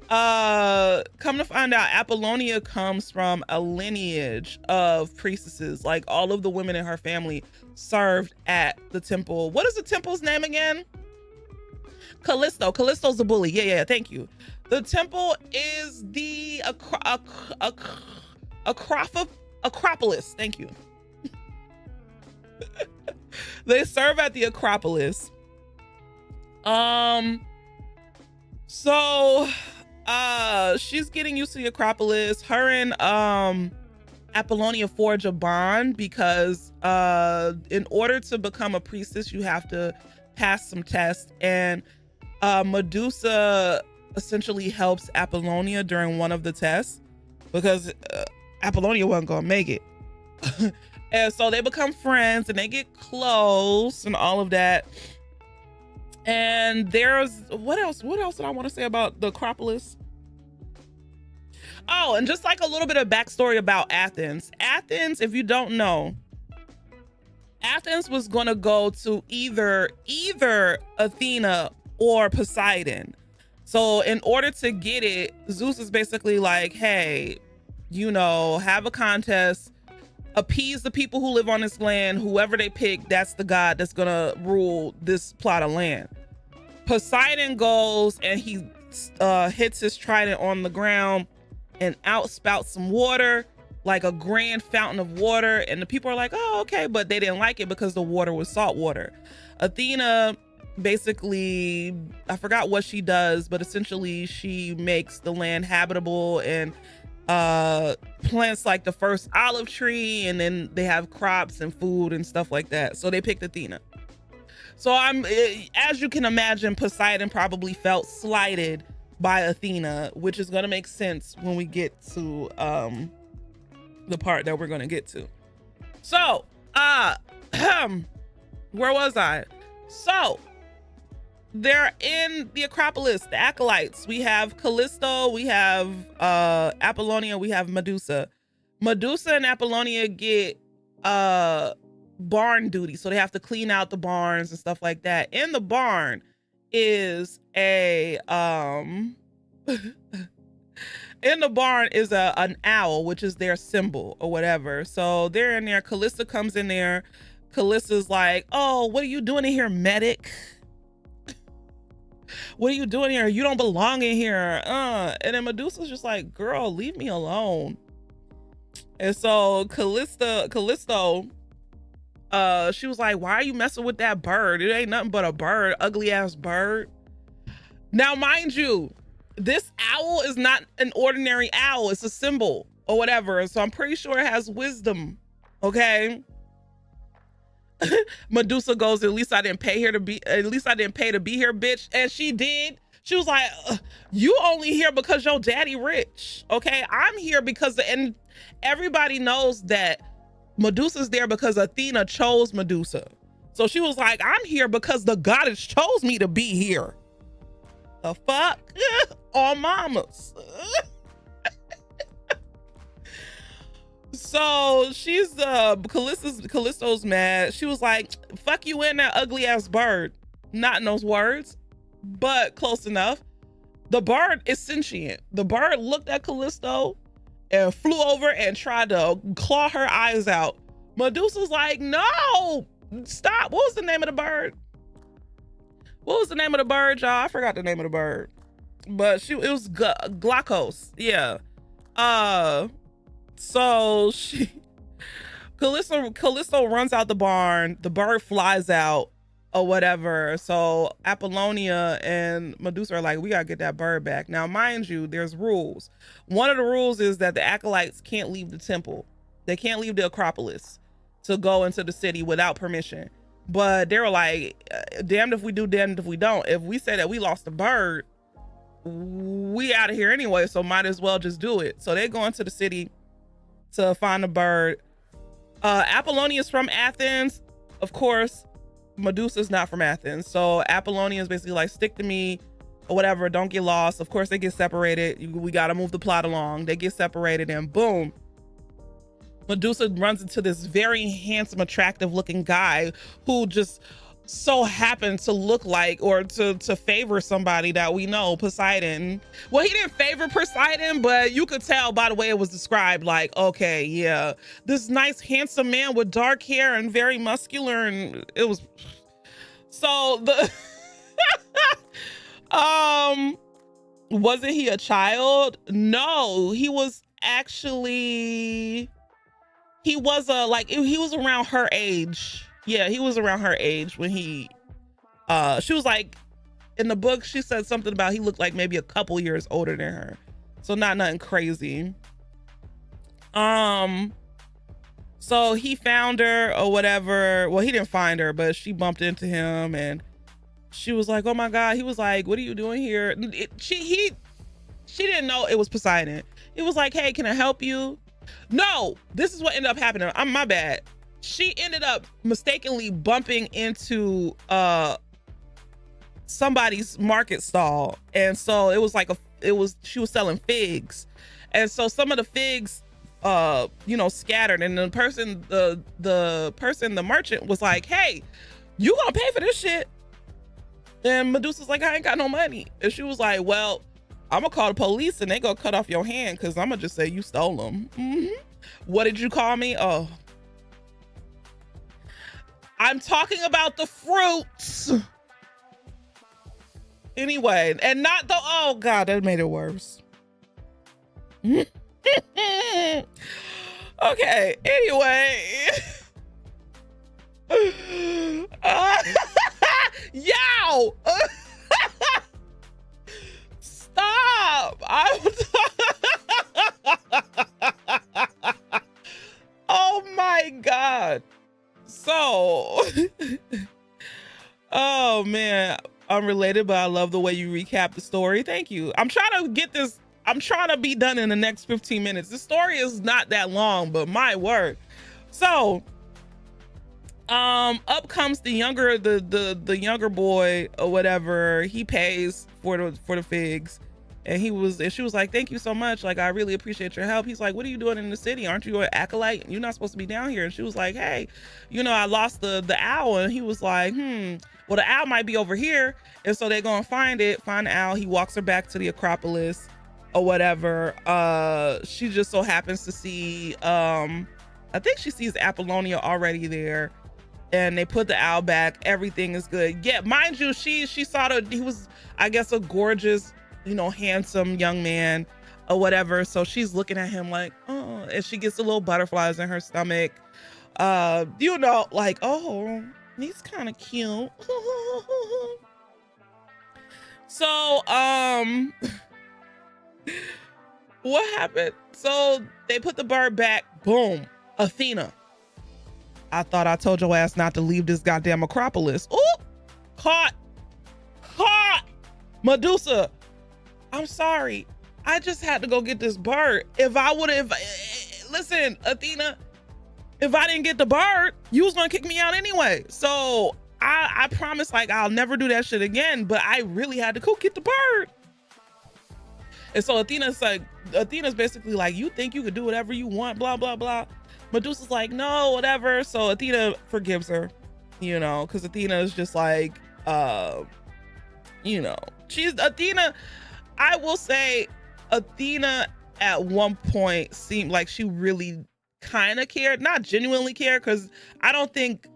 come to find out, Apollonia comes from a lineage of priestesses. Like, all of the women in her family served at the temple. What is the temple's name again? Callisto. Callisto's the bully. Yeah, thank you. The temple is the Acropolis. Thank you. They serve at the Acropolis. So she's getting used to the Acropolis. Her and Apollonia forge a bond because in order to become a priestess, you have to pass some tests, and Medusa essentially helps Apollonia during one of the tests because Apollonia wasn't gonna make it. And so they become friends and they get close and all of that. And there's what else did I want to say about the Acropolis? Oh, and just like a little bit of backstory about Athens. Athens, if you don't know, Athens was gonna go to either Athena or Poseidon. So in order to get it, Zeus is basically like, hey, you know, have a contest, appease the people who live on this land. Whoever they pick, that's the god that's gonna rule this plot of land. Poseidon goes and he hits his trident on the ground and out spouts some water, like a grand fountain of water. And the people are like, oh, okay. But they didn't like it because the water was salt water. Athena basically, I forgot what she does, but essentially she makes the land habitable and plants like the first olive tree, and then they have crops and food and stuff like that. So they picked Athena. So as you can imagine, Poseidon probably felt slighted by Athena, which is going to make sense when we get to the part that we're going to get to. So where was I? So they're in the Acropolis, the acolytes. We have Callisto, we have Apollonia, we have Medusa. Medusa and Apollonia get barn duty, so they have to clean out the barns and stuff like that. In the barn is a in the barn is an owl, which is their symbol or whatever. So they're in there. Callisto comes in there. Callisto's like, oh, what are you doing in here, medic? What are you doing here? You don't belong in here. And then Medusa's just like, girl, leave me alone. And so Callisto, she was like, why are you messing with that bird? It ain't nothing but a bird, ugly ass bird. Now, mind you, this owl is not an ordinary owl. It's a symbol or whatever. So I'm pretty sure it has wisdom. Okay. Medusa goes, at least I didn't pay to be here, bitch. And she did. She was like, you only here because your daddy rich. Okay. I'm here because, and everybody knows that Medusa's there because Athena chose Medusa. So she was like, I'm here because the goddess chose me to be here. The fuck? On mamas. So she's Callisto's mad. She was like, fuck you in that ugly ass bird. Not in those words, but close enough. The bird is sentient. The bird looked at Callisto and flew over and tried to claw her eyes out. Medusa's like, no, stop. What was the name of the bird? What was the name of the bird, y'all? I forgot the name of the bird, but it was Glaucos. Yeah. So Callisto runs out the barn. The bird flies out. or whatever. So Apollonia and Medusa are like, we gotta get that bird back. Now, mind you, there's rules. One of the rules is that the acolytes can't leave the temple. They can't leave the Acropolis to go into the city without permission. But they were like, damned if we do, damned if we don't. If we say that we lost the bird, we out of here anyway, so might as well just do it. So they go into the city to find the bird. Apollonia is from Athens. Of course, Medusa's not from Athens. So Apollonia is basically like, stick to me or whatever, don't get lost. Of course, they get separated. We got to move the plot along. They get separated and boom, Medusa runs into this very handsome, attractive looking guy who just so happens to look like, or to favor somebody that we know, Poseidon. Well, he didn't favor Poseidon, but you could tell by the way it was described, like, okay, yeah, this nice handsome man with dark hair and very muscular, and it was, so the wasn't he a child? No, he was actually, he was he was around her age. Yeah, he was around her age when he, she was like, in the book, she said something about he looked like maybe a couple years older than her. So not nothing crazy. So he found her or whatever. Well, he didn't find her, but she bumped into him and she was like, oh my God. He was like, what are you doing here? She didn't know it was Poseidon. He was like, hey, can I help you? No, this is what ended up happening. My bad. She ended up mistakenly bumping into somebody's market stall. And so it was like she was selling figs. And so some of the figs, scattered. And the merchant was like, hey, you gonna pay for this shit? And Medusa's like, I ain't got no money. And she was like, well, I'm gonna call the police and they gonna cut off your hand because I'm gonna just say you stole them. What did you call me? Oh, I'm talking about the fruits. Anyway, and not the, oh God, that made it worse. Okay, anyway. Yow! Stop! Oh my God. So, oh man, unrelated, but I love the way you recap the story. Thank you. I'm trying to get this, I'm trying to be done in the next 15 minutes. The story is not that long, but my word. So, up comes the younger boy or whatever. He pays for the figs. And she was like, thank you so much. Like, I really appreciate your help. He's like, what are you doing in the city? Aren't you an acolyte? You're not supposed to be down here. And she was like, hey, I lost the owl. And he was like, well, the owl might be over here. And so they're going to find the owl. He walks her back to the Acropolis or whatever. She just so happens to see, I think she sees Apollonia already there. And they put the owl back. Everything is good. Yeah, mind you, she saw he was, I guess, a gorgeous, handsome young man or whatever. So she's looking at him like, oh, and she gets the little butterflies in her stomach. Like, oh, he's kind of cute. So, what happened? So they put the bird back. Boom. Athena. I thought I told your ass not to leave this goddamn Acropolis. Ooh, caught. Medusa. I'm sorry. I just had to go get this bird. Listen, Athena, if I didn't get the bird, you was gonna kick me out anyway. So I promise, like, I'll never do that shit again, but I really had to go get the bird. And so Athena's basically like, you think you could do whatever you want, blah, blah, blah. Medusa's like, no, whatever. So Athena forgives her, because Athena is just like, she's Athena. I will say Athena at one point seemed like she really kind of cared, not genuinely cared, because I don't think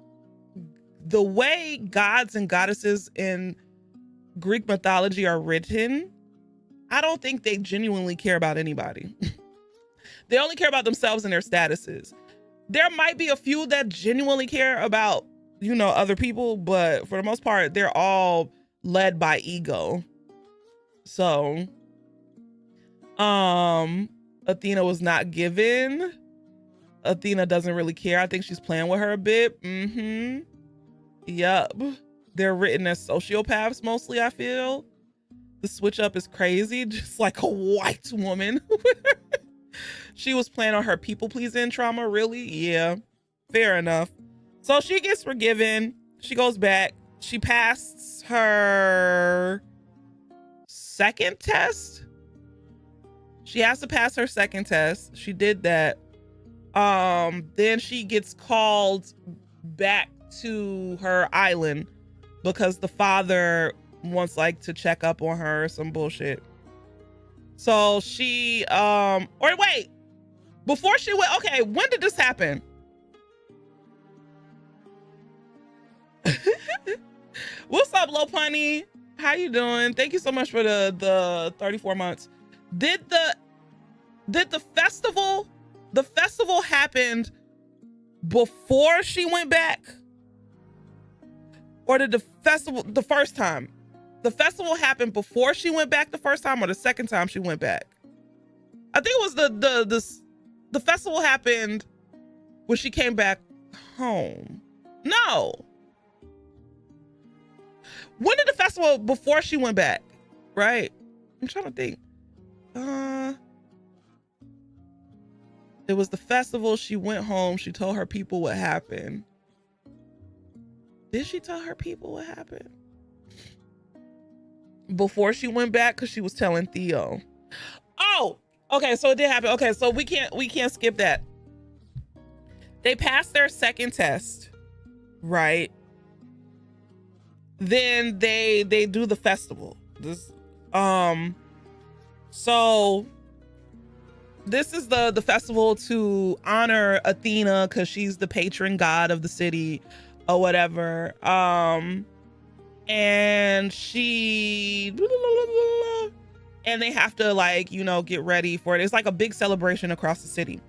the way gods and goddesses in Greek mythology are written, I don't think they genuinely care about anybody. They only care about themselves and their statuses. There might be a few that genuinely care about, you know, other people, but for the most part, they're all led by ego. So, Athena was not given. Athena doesn't really care. I think she's playing with her a bit. Yup. They're written as sociopaths mostly, I feel. The switch up is crazy, just like a white woman. She was playing on her people-pleasing trauma, really? Yeah, fair enough. So she gets forgiven. She goes back. She passed her second test. She has to pass her second test. She did that. Then she gets called back to her island because the father wants like to check up on her or some bullshit. So she or wait, before she went, okay, when did this happen? What's up, Lo Punny? How you doing? Thank you so much for the 34 months. Did the festival happened before she went back? Or did the festival the festival happened before she went back the first time, or the second time she went back? I think it was the festival happened when she came back home. No. When did the festival before she went back? Right? I'm trying to think. It was the festival. She went home. She told her people what happened. Did she tell her people what happened? Before she went back, because she was telling Theo. Oh, okay, so it did happen. Okay, so we can't skip that. They passed their second test, right? Then they do the festival. So this is the festival to honor Athena because she's the patron god of the city or whatever. And and they have to, like, you know, get ready for it. It's like a big celebration across the city.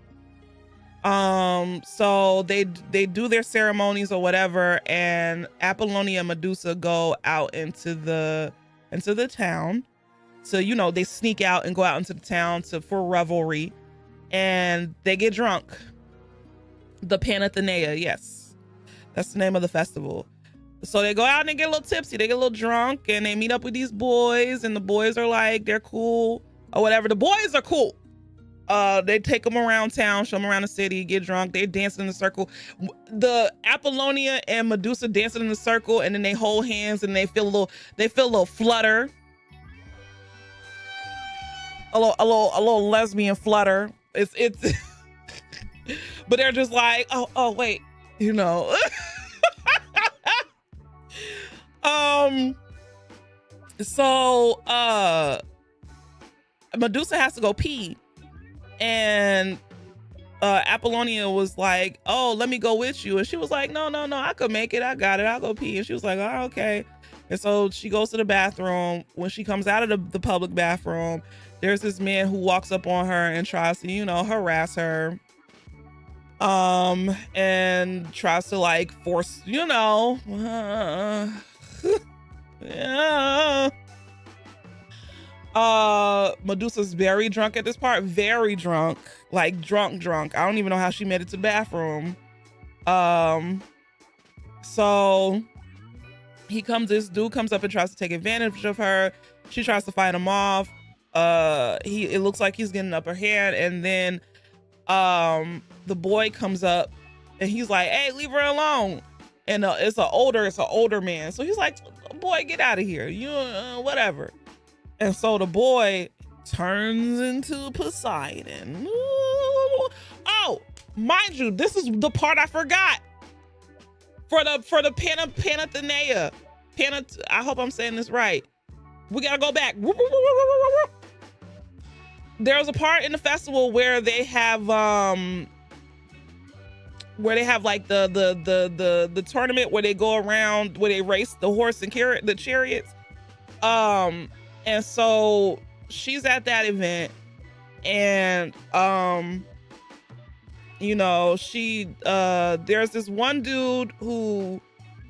So they do their ceremonies or whatever, and Apollonia and Medusa go out into the town. So, you know, they sneak out and go out into the town for revelry, and they get drunk. The Panathenea, yes, that's the name of the festival. So they go out and they get a little tipsy, they get a little drunk, and they meet up with these boys, and the boys are like, they're cool or whatever. The boys are cool. They take them around town, show them around the city, get drunk. They dancing in a circle. The Apollonia and Medusa dancing in a circle, and then they hold hands and they feel a little flutter. A little lesbian flutter. It's but they're just like, oh wait, you know. So Medusa has to go pee, and Apollonia was like, oh, let me go with you. And she was like, no, I could make it, I got it, I'll go pee. And she was like, oh, okay. And so she goes to the bathroom. When she comes out of the public bathroom, there's this man who walks up on her and tries to, you know, harass her, and tries to, like, force, you know, yeah. Medusa's very drunk at this part, very drunk, like drunk. I don't even know how she made it to the bathroom. So this dude comes up and tries to take advantage of her. She tries to fight him off. It looks like he's getting upper hand, and then the boy comes up and he's like, hey, leave her alone. And it's an older man. So he's like, boy, get out of here. You whatever. And so the boy turns into Poseidon. Ooh. Oh, mind you, this is the part I forgot. For the Panathenea. I hope I'm saying this right. We gotta go back. There's a part in the festival where they have like the tournament where they go around, where they race the horse and the chariots. And so she's at that event, and you know, there's this one dude who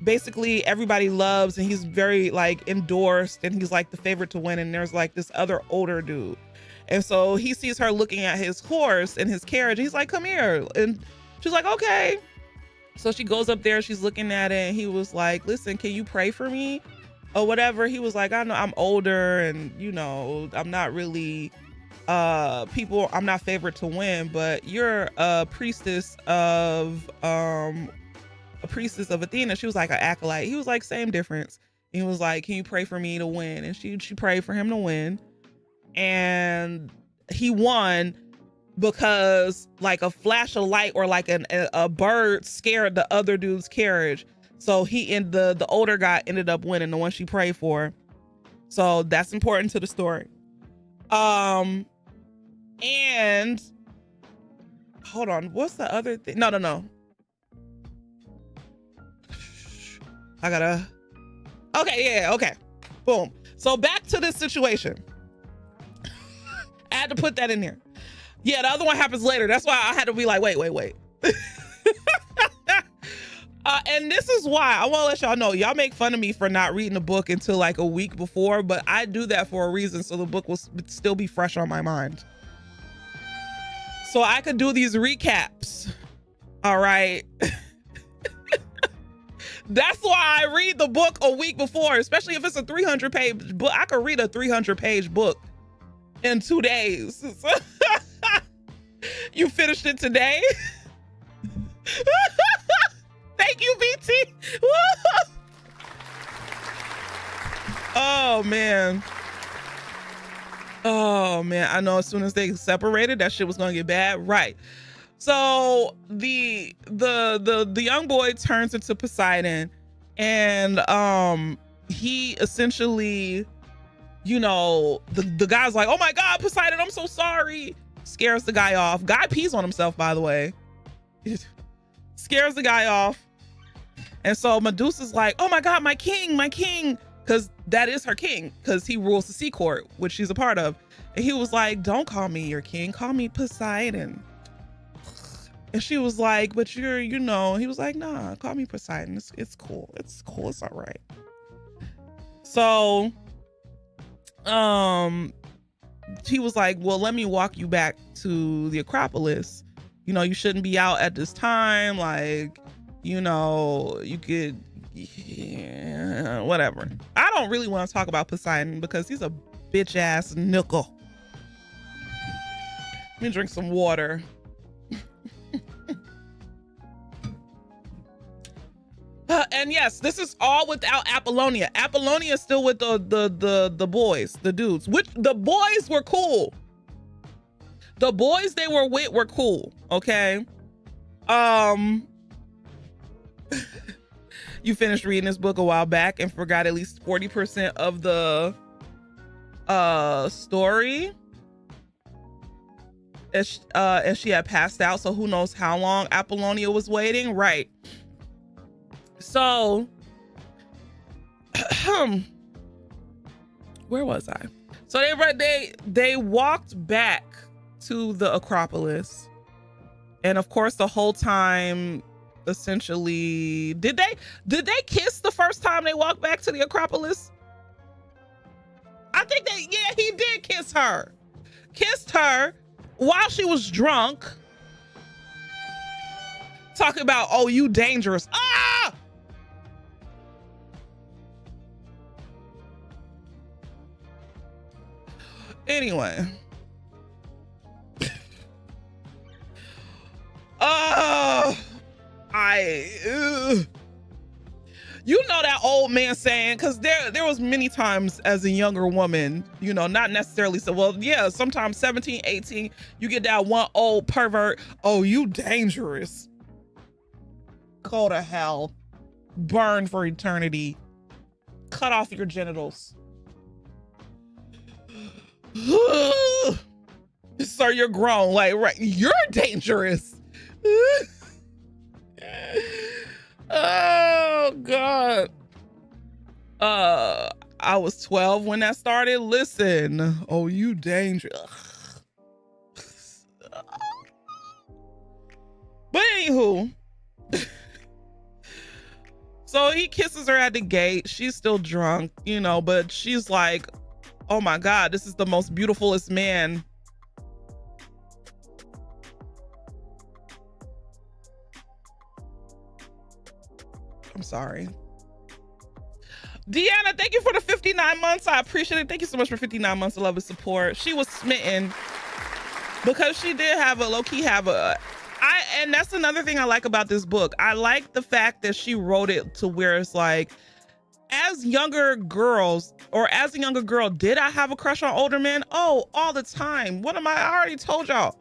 basically everybody loves, and he's very like endorsed, and he's like the favorite to win. And there's like this other older dude, and so he sees her looking at his horse and his carriage. He's like, come here. And she's like, okay. So she goes up there, she's looking at it, and he was like, listen, can you pray for me or whatever? He was like, I know I'm older, and you know, I'm not really I'm not favorite to win, but you're a priestess of Athena. She was like an acolyte. He was like, same difference. He was like, can you pray for me to win? And she prayed for him to win, and he won because like a flash of light or like a bird scared the other dude's carriage. So the older guy ended up winning, the one she prayed for. So that's important to the story. And hold on, what's the other thing? No. Okay. Boom. So back to this situation. I had to put that in there. Yeah, the other one happens later. That's why I had to be like, wait. And this is why I want to let y'all know, y'all make fun of me for not reading the book until like a week before, but I do that for a reason, so the book will still be fresh on my mind. So I could do these recaps. All right. That's why I read the book a week before, especially if it's a 300-page book. I could read a 300-page book in 2 days. You finished it today? Thank you, BT. Oh man. I know as soon as they separated, that shit was gonna get bad. Right. So the young boy turns into Poseidon, and he essentially, you know, the guy's like, oh my God, Poseidon, I'm so sorry. Scares the guy off. Guy pees on himself, by the way. Scares the guy off. And so Medusa's like, oh my God, my king, because that is her king, because he rules the sea court, which she's a part of. And he was like, don't call me your king, call me Poseidon. And she was like, but you're, you know, he was like, nah, call me Poseidon. It's cool. It's cool. It's all right. So, he was like, well, let me walk you back to the Acropolis. You know, you shouldn't be out at this time. Like, you know, you could, yeah, whatever. I don't really want to talk about Poseidon because he's a bitch ass nickel. Let me drink some water. And yes, this is all without Apollonia. Apollonia is still with the boys, the dudes, which the boys were cool. The boys they were with were cool. Okay. You finished reading this book a while back and forgot at least 40% of the story. As she had passed out, so who knows how long Apollonia was waiting, right? So, where was I? So they walked back to the Acropolis, and of course, the whole time, essentially, did they kiss the first time they walked back to the Acropolis? I think he did kiss her. Kissed her while she was drunk. Talking about, oh, you dangerous. Ah! Anyway. You know that old man saying, because there was many times as a younger woman, you know, not necessarily so, well, yeah, sometimes 17, 18, you get that one old pervert, oh, you dangerous. Go to hell. Burn for eternity. Cut off your genitals. Sir, you're grown. Like, right, you're dangerous. Oh God. I was 12 when that started. Listen, oh, you dangerous. But anywho, So he kisses her at the gate. She's still drunk, you know, but she's like, oh my God, this is the most beautifulest man. I'm sorry. Deanna, thank you for the 59 months. I appreciate it. Thank you so much for 59 months of love and support. She was smitten because she did have a low-key have a, and that's another thing I like about this book. I like the fact that she wrote it to where it's like, as younger girls, or as a younger girl, did I have a crush on older men? Oh, all the time. What am I already told y'all.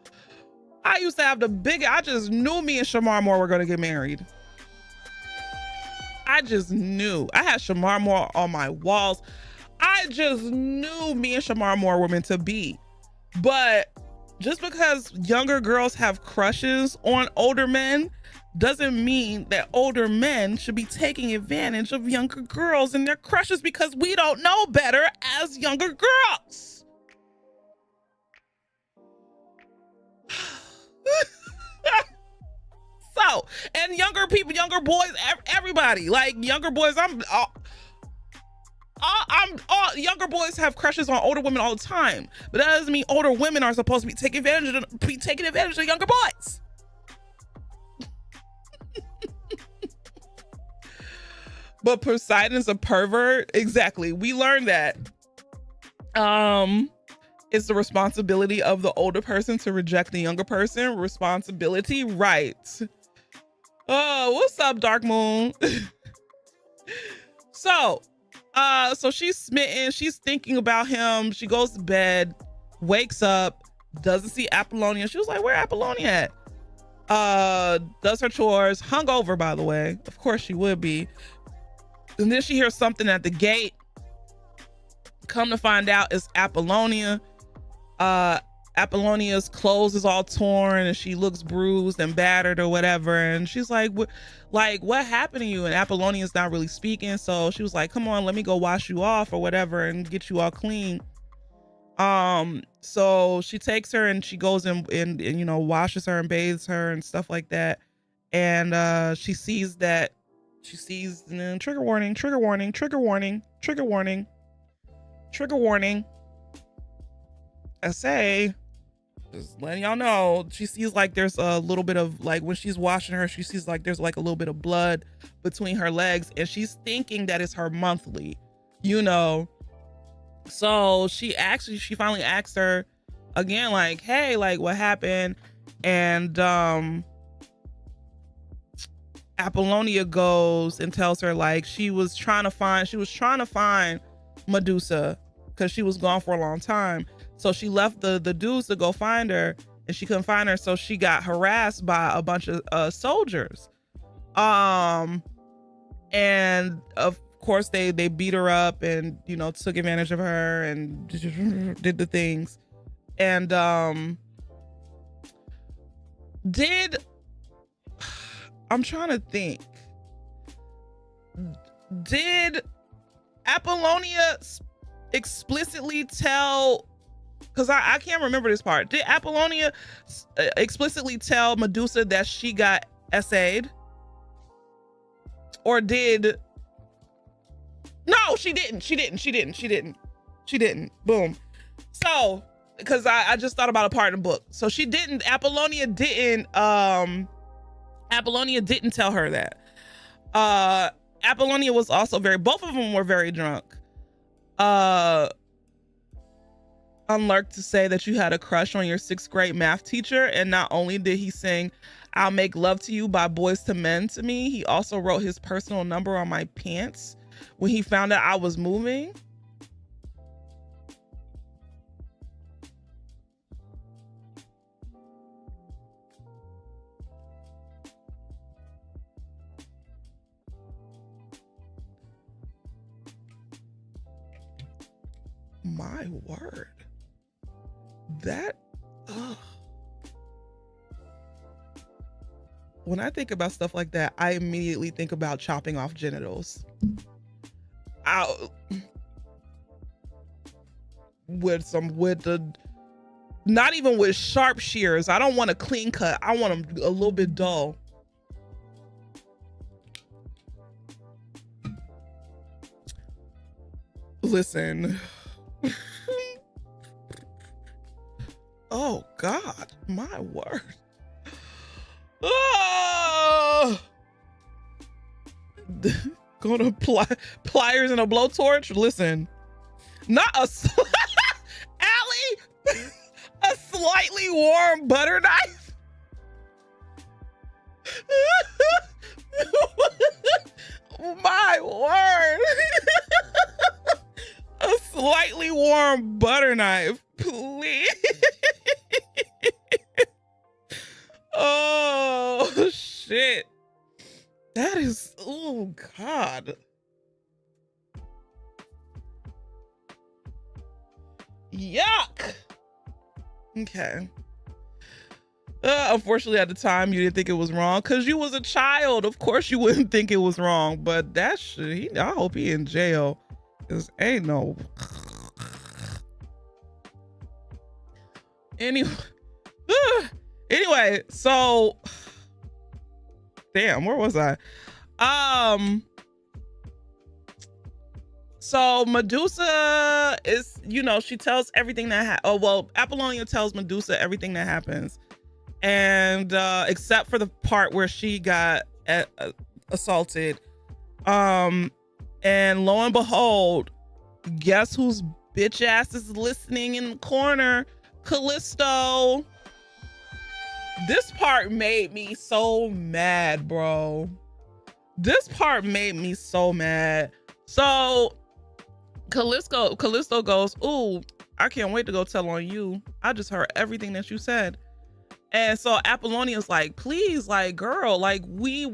I used to have I just knew me and Shamar Moore were gonna get married. I just knew. I had Shamar Moore on my walls. I just knew me and Shamar Moore were meant to be. But just because younger girls have crushes on older men doesn't mean that older men should be taking advantage of younger girls and their crushes, because we don't know better as younger girls. So, and younger people, younger boys, everybody, like younger boys, younger boys have crushes on older women all the time, but that doesn't mean older women are supposed to be taking advantage of younger boys. But Poseidon's a pervert. Exactly. We learned that. It's the responsibility of the older person to reject the younger person. Responsibility, right. Oh, what's up, Dark Moon? So she's smitten. She's thinking about him. She goes to bed, wakes up, doesn't see Apollonia. She was like, where Apollonia at? Does her chores, hungover, by the way. Of course she would be. And then she hears something at the gate. Come to find out, it's Apollonia. Apollonia's clothes is all torn and she looks bruised and battered or whatever. And she's like, what happened to you? And Apollonia's not really speaking. So she was like, come on, let me go wash you off or whatever and get you all clean. So she takes her and she goes and you know, washes her and bathes her and stuff like that. And she sees, and then trigger warning. I say, just letting y'all know, she sees like there's a little bit of, like, when she's washing her, she sees like there's like a little bit of blood between her legs, and she's thinking that it's her monthly, you know. So she finally asks her again, like, hey, like, what happened? And Apollonia goes and tells her, like, she was trying to find Medusa because she was gone for a long time. So she left the dudes to go find her, and she couldn't find her. So she got harassed by a bunch of soldiers. And of course they beat her up and, you know, took advantage of her and did the things. And I'm trying to think. Did Apollonia explicitly tell, because I can't remember this part. Did Apollonia explicitly tell Medusa that she got essayed? Or did... No, she didn't. Boom. So, because I just thought about a part in the book. So she didn't, Apollonia didn't tell her that. Apollonia was also both of them were very drunk. Unlurked to say that you had a crush on your 6th grade math teacher, and not only did he sing "I'll Make Love to You" by Boys to Men to me, he also wrote his personal number on my pants when he found out I was moving. My word. That, when I think about stuff like that, I immediately think about chopping off genitals. Not even with sharp shears. I don't want a clean cut. I want them a little bit dull. Listen. Oh God, my word. Oh! Going to pliers and a blowtorch. Listen, not a Allie, a slightly warm butter knife. My word. A slightly warm butter knife, please. Oh shit. That is, oh God. Yuck. Okay. Unfortunately, at the time, you didn't think it was wrong because you was a child. Of course, you wouldn't think it was wrong. But that shit, I hope he in jail. Cause ain't no. Anyway, anyway, so damn, where was I? So Medusa is, you know, she tells everything that Apollonia tells Medusa everything that happens, and except for the part where she got assaulted. And lo and behold, guess whose bitch ass is listening in the corner? Callisto. This part made me so mad, bro. This part made me so mad. So Callisto goes, "Ooh, I can't wait to go tell on you. I just heard everything that you said." And so Apollonia's like, "Please, like, girl, like we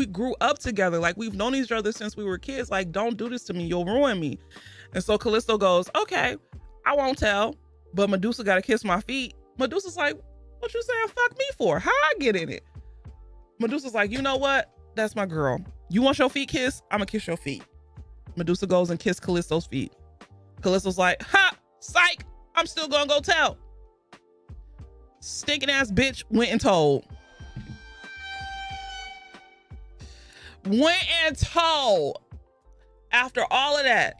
grew up together. Like, we've known each other since we were kids. Like, don't do this to me. You'll ruin me." And so Callisto goes, "Okay, I won't tell, but Medusa got to kiss my feet." Medusa's like, "What you saying fuck me for? How I get in it?" Medusa's like, "You know what? That's my girl. You want your feet kissed? I'm gonna kiss your feet." Medusa goes and kisses Callisto's feet. Callisto's like, "Ha, psych, I'm still gonna go tell." Stinking ass bitch went and told. After all of that,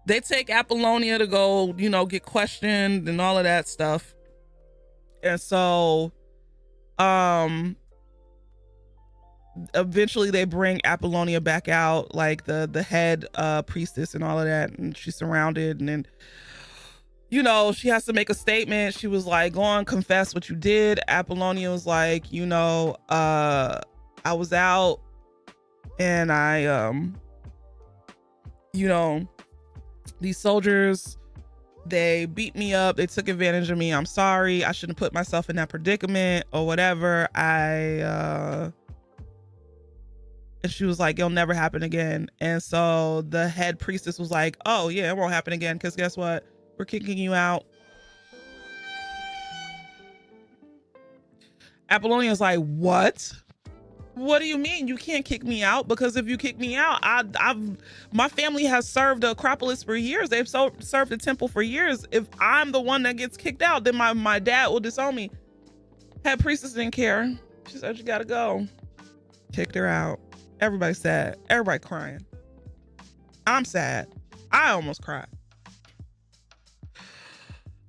they take Apollonia to go, you know, get questioned and all of that stuff. And so, eventually they bring Apollonia back out, like the head priestess and all of that, and she's surrounded, and then, you know, she has to make a statement. She was like, "Go on, confess what you did." Apollonia was like, "You know, I was out and I you know, these soldiers, they beat me up, they took advantage of me. I'm sorry, I shouldn't put myself in that predicament or whatever. And she was like, "It'll never happen again." And so the head priestess was like, "Oh yeah, it won't happen again, because guess what? We're kicking you out." Apollonia's like, "What? What do you mean you can't kick me out? Because if you kick me out, my family has served the Acropolis for years. They've served the temple for years. If I'm the one that gets kicked out, then my dad will disown me." Head priestess didn't care. She said, "You gotta go." Kicked her out. Everybody sad. Everybody crying. I'm sad. I almost cried.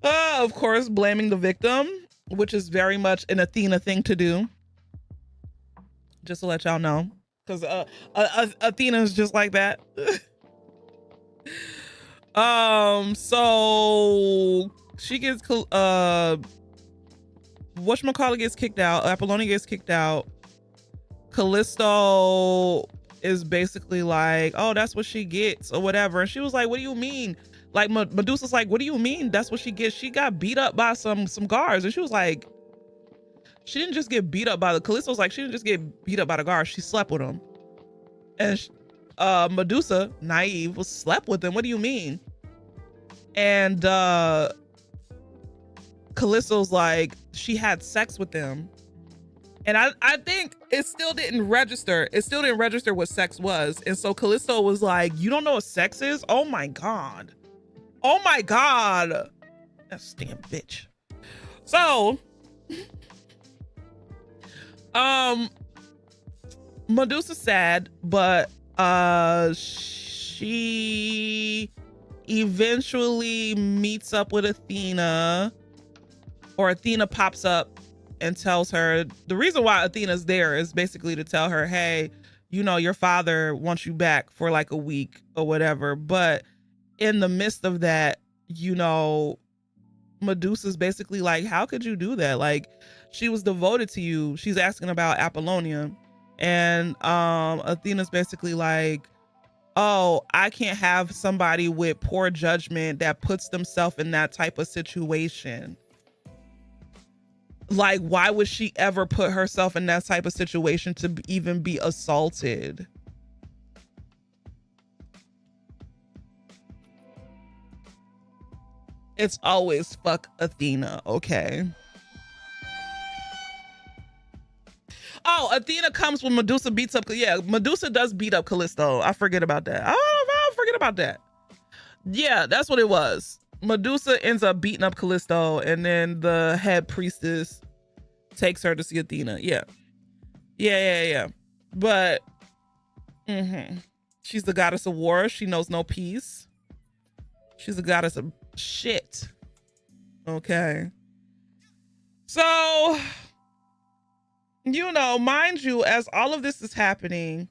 Of course, blaming the victim, which is very much an Athena thing to do. Just to let y'all know, because Athena is just like that. So she gets whatchamacallit gets kicked out. Apollonia gets kicked out. Callisto is basically like, "Oh, that's what she gets," or whatever. And she was like, "What do you mean?" Like, Medusa's like, "What do you mean that's what she gets? She got beat up by some guards." And she was like, "She didn't just get beat up by the..." Callisto's like, "She didn't just get beat up by the guards. She slept with them." And Medusa, naive, was slept with them. "What do you mean?" And Callisto's like, "She had sex with them." And I think it still didn't register. It still didn't register what sex was. And so Callisto was like, "You don't know what sex is? Oh my God. Oh my God." That damn bitch. So, Medusa's sad, but she eventually meets up with Athena, or Athena pops up and tells her, the reason why Athena's there is basically to tell her, hey, you know, your father wants you back for like a week or whatever. But in the midst of that, you know, Medusa's basically like, how could you do that? Like, she was devoted to you. She's asking about Apollonia. And Athena's basically like, oh, I can't have somebody with poor judgment that puts themselves in that type of situation. Like, why would she ever put herself in that type of situation to even be assaulted? It's always fuck Athena, okay? Oh, Athena comes when Medusa beats up. Yeah, Medusa does beat up Callisto. I forget about that. I forget about that. Yeah, that's what it was. Medusa ends up beating up Callisto, and then the head priestess takes her to see Athena. Yeah. But she's the goddess of war. She knows no peace. She's the goddess of shit. Okay. So, you know, mind you, as all of this is happening,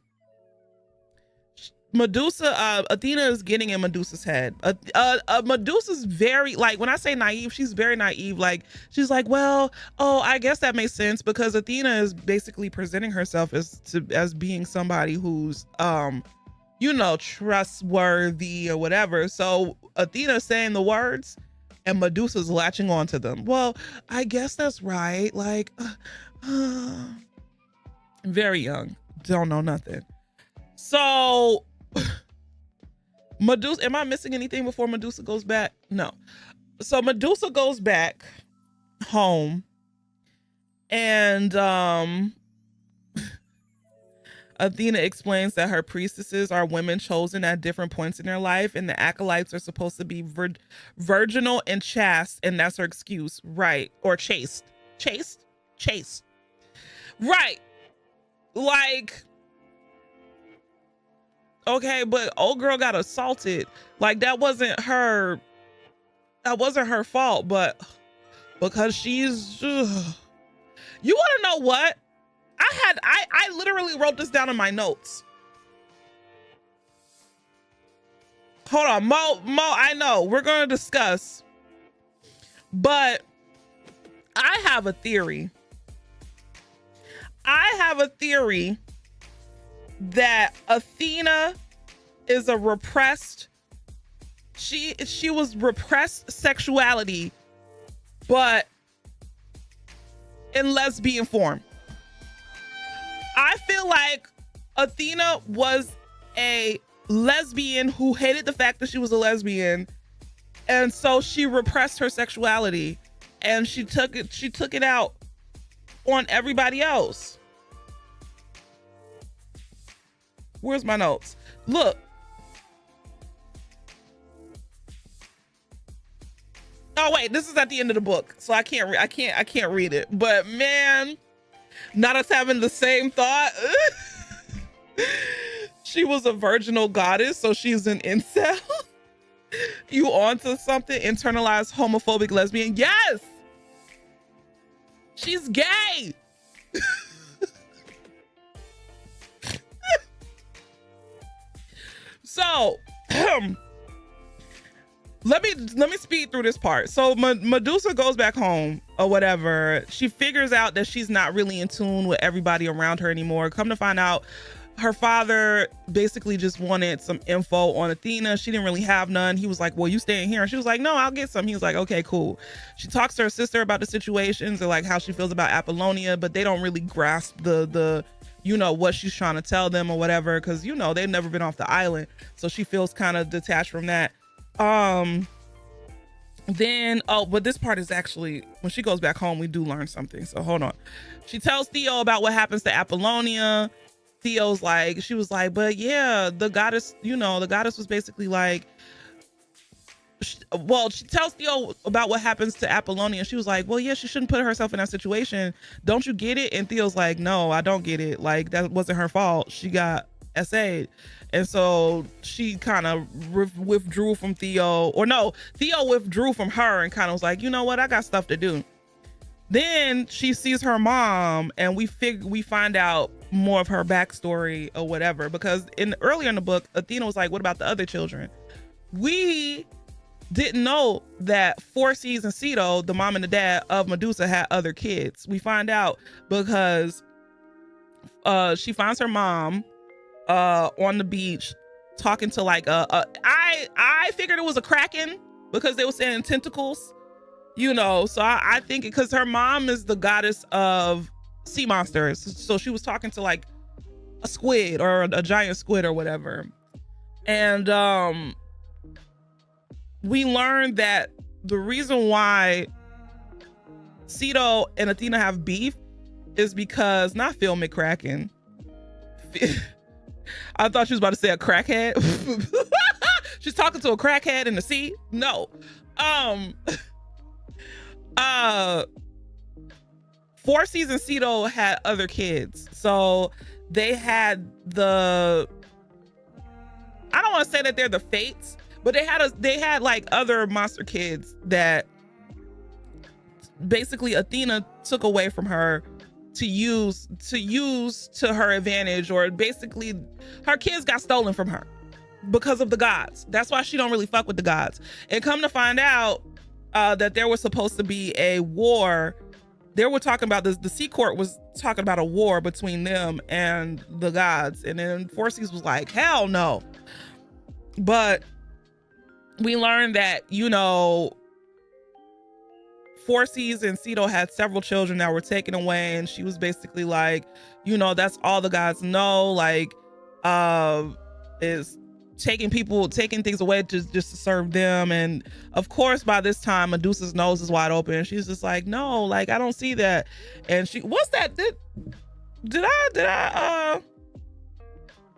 Athena is getting in Medusa's head. Medusa's very, like, when I say naive, she's very naive. Like, she's like, well, oh, I guess that makes sense, because Athena is basically presenting herself as being somebody who's, you know, trustworthy or whatever. So Athena's saying the words and Medusa's latching onto them. Well, I guess that's right. Like, very young, don't know nothing. So Medusa, am I missing anything before Medusa goes back? No. So Medusa goes back home, and Athena explains that her priestesses are women chosen at different points in their life, and the acolytes are supposed to be virginal and chaste, and that's her excuse, right? Or chaste. Right. Like, okay, but old girl got assaulted. Like, that wasn't her fault, but because she's you want to know what? I literally wrote this down in my notes. Hold on, Mo, I know we're going to discuss, but I have a theory. That Athena is a repressed, she was repressed sexuality, but in lesbian form. I feel like Athena was a lesbian who hated the fact that she was a lesbian, and so she repressed her sexuality, and she took it out on everybody else. Where's my notes? Look. Oh wait, this is at the end of the book, so I can't read it. But man, not us having the same thought. She was a virginal goddess, so she's an incel. You onto something? Internalized homophobic lesbian? Yes, she's gay. So let me speed through this part. So Medusa goes back home or whatever. She figures out that she's not really in tune with everybody around her anymore. Come to find out, her father basically just wanted some info on Athena. She didn't really have none. He was like, well, you staying here? And she was like, no, I'll get some. He was like, okay, cool. She talks to her sister about the situations and like how she feels about Apollonia, but they don't really grasp the you know, what she's trying to tell them or whatever, because, you know, they've never been off the island. So she feels kind of detached from that. Then, oh, but this part is actually, when she goes back home, we do learn something. So hold on. She tells Theo about what happens to Apollonia. Theo's like, she was like, but yeah, the goddess, you know, the goddess was basically like, well, she tells Theo about what happens to Apollonia. She was like, well, yeah, she shouldn't put herself in that situation. Don't you get it? And Theo's like, no, I don't get it. Like, that wasn't her fault. She got essayed. And so she kind of withdrew from Theo, or no, Theo withdrew from her and kind of was like, you know what, I got stuff to do. Then she sees her mom, and we find out more of her backstory or whatever, because earlier in the book, Athena was like, what about the other children? We didn't know that Phorcys and Ceto, the mom and the dad of Medusa, had other kids. We find out because she finds her mom on the beach talking to like I figured it was a kraken because they were saying tentacles, you know. So I think because her mom is the goddess of sea monsters, so she was talking to like a squid or a giant squid or whatever. And we learned that the reason why Ceto and Athena have beef is because, not Phil McCracken. I thought she was about to say a crackhead. She's talking to a crackhead in the sea. No. Phorcys and Ceto had other kids. So they had I don't want to say that they're the Fates, but they had like other monster kids that basically Athena took away from her to use to her advantage, or basically her kids got stolen from her because of the gods. That's why she don't really fuck with the gods. And come to find out that there was supposed to be a war. They were talking about this. The Sea Court was talking about a war between them and the gods. And then Phorcys was like, hell no. But we learned that, you know, Phorcys and Ceto had several children that were taken away, and she was basically like, you know, that's all the gods know, like, is taking things away just to serve them. And of course, by this time, Medusa's nose is wide open. She's just like, no, like, I don't see that. And what's that? Did I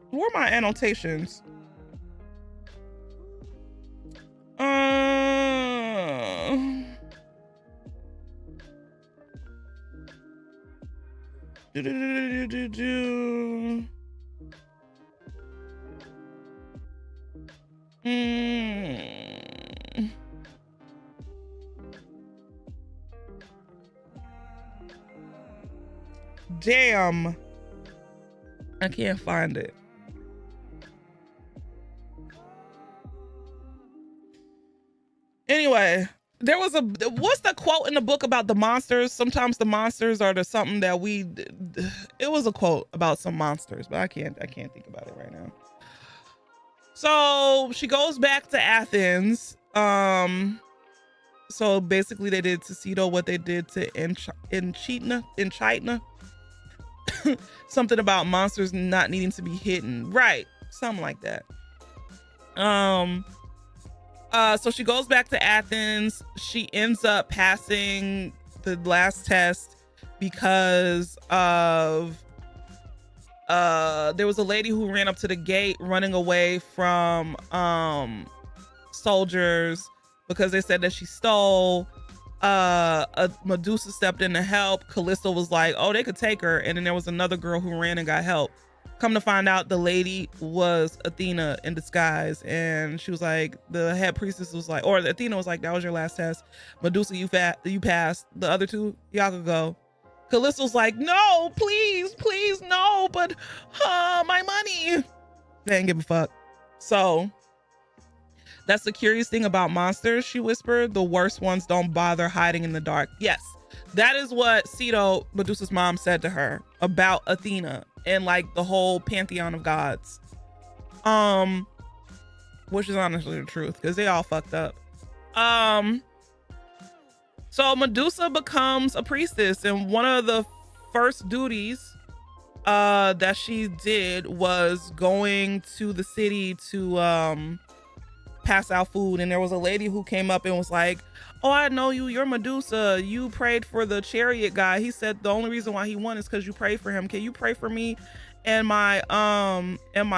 where are my annotations? Damn, I can't find it. Anyway, there was what's the quote in the book about the monsters? Sometimes the monsters are something that it was a quote about some monsters, but I can't think about it right now. So she goes back to Athens. So basically they did to Ceto what they did to Enchitna. Something about monsters not needing to be hidden. Right. Something like that. So she goes back to Athens. She ends up passing the last test because of there was a lady who ran up to the gate running away from soldiers because they said that she stole. Medusa stepped in to help. Callisto was like, oh, they could take her. And then there was another girl who ran and got help. Come to find out, the lady was Athena in disguise, and she was like, the head priestess was like, or Athena was like, that was your last test. Medusa, you passed. The other two, y'all could go. Callisto's like, no, please, no, but my money. They didn't give a fuck. So that's the curious thing about monsters, she whispered. The worst ones don't bother hiding in the dark. Yes, that is what Ceto, Medusa's mom, said to her about Athena and like the whole pantheon of gods. Which is honestly the truth, because they all fucked up. So Medusa becomes a priestess, and one of the first duties that she did was going to the city to pass out food. And there was a lady who came up and was like, oh, I know you're Medusa, you prayed for the chariot guy. He said the only reason why he won is because you prayed for him. Can you pray for me and my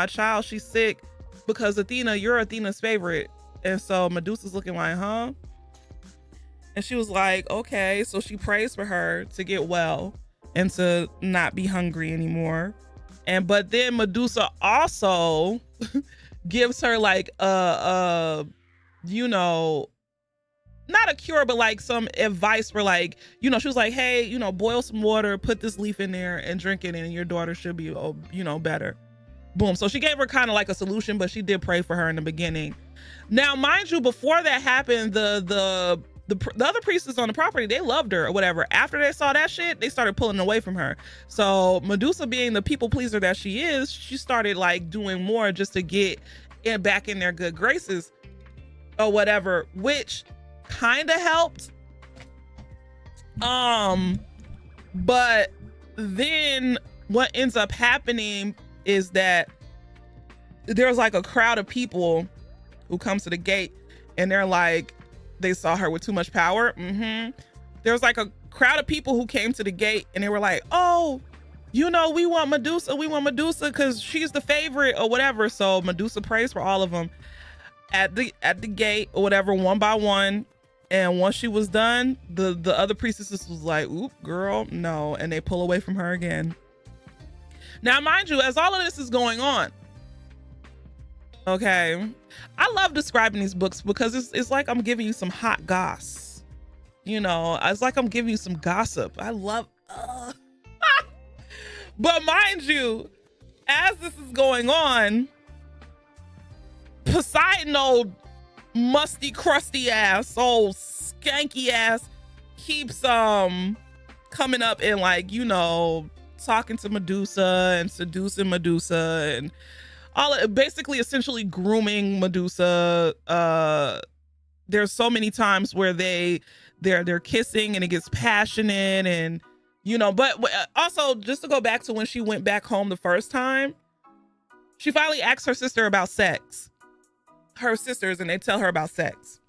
child? She's sick. Because Athena, you're Athena's favorite. And so Medusa's looking like, huh? And she was like, okay. So she prays for her to get well and to not be hungry anymore. But then Medusa also gives her like you know, not a cure, but like some advice for like, you know, she was like, hey, you know, boil some water, put this leaf in there and drink it, and your daughter should be, you know, better. Boom. So she gave her kind of like a solution, but she did pray for her in the beginning. Now, mind you, before that happened, the other priestess on the property, they loved her or whatever. After they saw that shit, they started pulling away from her. So Medusa, being the people pleaser that she is, she started like doing more just to get back in their good graces or whatever, which kind of helped. But then what ends up happening is that there's like a crowd of people who comes to the gate, and they're like, they saw her with too much power. There's like a crowd of people who came to the gate, and they were like, oh, you know, we want Medusa because she's the favorite or whatever. So Medusa prays for all of them at the gate or whatever, one by one. And once she was done, the other priestesses was like, oop, girl, no. And they pull away from her again. Now, mind you, as all of this is going on, okay, I love describing these books because it's like I'm giving you some hot goss. You know, it's like I'm giving you some gossip. I love, but mind you, as this is going on, Poseidon, old musty, crusty ass, old skanky ass, keeps coming up and like, you know, talking to Medusa and seducing Medusa and basically essentially grooming Medusa. There's so many times where they're kissing and it gets passionate, and you know, but also just to go back to when she went back home the first time, she finally asked her sister about sex. Her sisters, and they tell her about sex.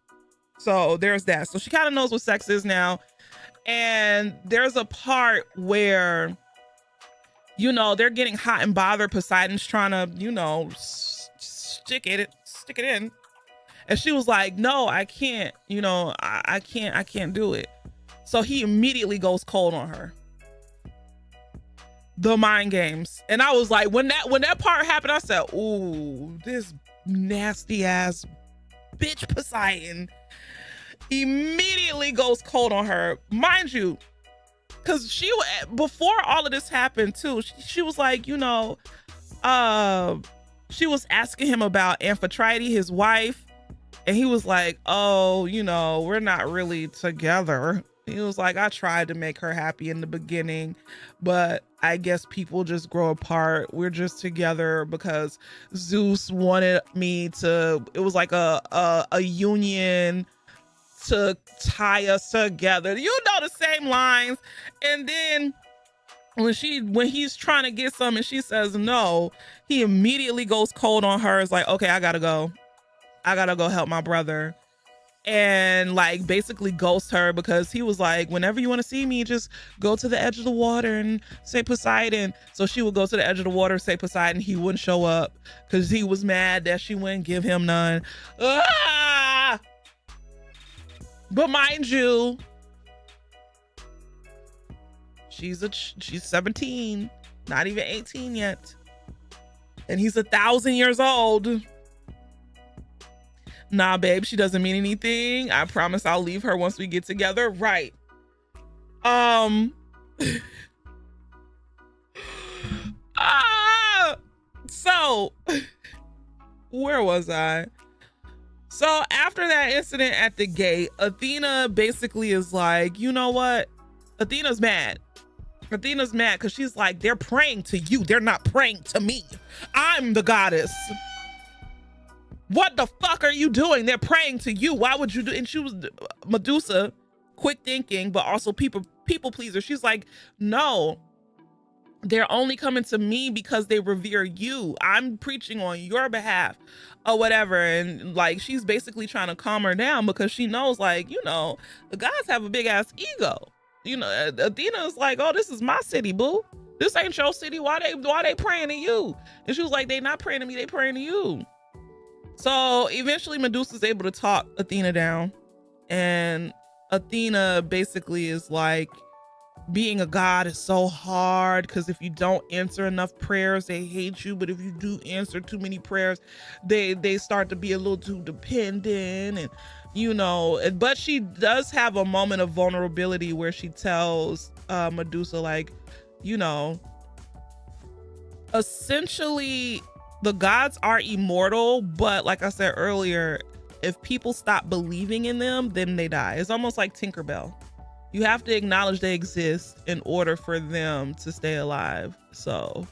So there's that. So she kind of knows what sex is now. And there's a part where, you know, they're getting hot and bothered. Poseidon's trying to, you know, stick it in. And she was like, no, I can't, you know, I can't do it. So he immediately goes cold on her. The mind games. And I was like, when that part happened, I said, ooh, this nasty ass bitch Poseidon immediately goes cold on her. Mind you, because she, before all of this happened too, she was like, you know, she was asking him about Amphitrite, his wife, and he was like, oh, you know, we're not really together. He was like, I tried to make her happy in the beginning, but I guess people just grow apart. We're just together because Zeus wanted me to, it was like a union to tie us together. You know, the same lines. And then when he's trying to get some and she says no, he immediately goes cold on her. It's like, okay, I gotta go help my brother. And like basically ghost her, because he was like, whenever you want to see me, just go to the edge of the water and say Poseidon. So she would go to the edge of the water, say Poseidon. He wouldn't show up because he was mad that she wouldn't give him none. Ah! But mind you, she's 17, not even 18 yet, and he's 1,000 years old. Nah, babe, she doesn't mean anything. I promise I'll leave her once we get together. Right. So where was I? So after that incident at the gate, Athena basically is like, you know what? Athena's mad. Athena's mad because she's like, they're praying to you. They're not praying to me. I'm the goddess. What the fuck are you doing? They're praying to you. Why would you do? And she was Medusa, quick thinking, but also people pleaser. She's like, no, they're only coming to me because they revere you. I'm preaching on your behalf or whatever. And like, she's basically trying to calm her down because she knows, like, you know, the gods have a big ass ego. You know, Athena's like, oh, this is my city, boo. This ain't your city. Why they praying to you? And she was like, they not praying to me. They praying to you. So eventually Medusa's able to talk Athena down, and Athena basically is like, being a god is so hard because if you don't answer enough prayers, they hate you. But if you do answer too many prayers, they start to be a little too dependent, and you know. But she does have a moment of vulnerability where she tells Medusa, like, you know, essentially the gods are immortal, but like I said earlier, if people stop believing in them, then they die. It's almost like Tinkerbell. You have to acknowledge they exist in order for them to stay alive. So,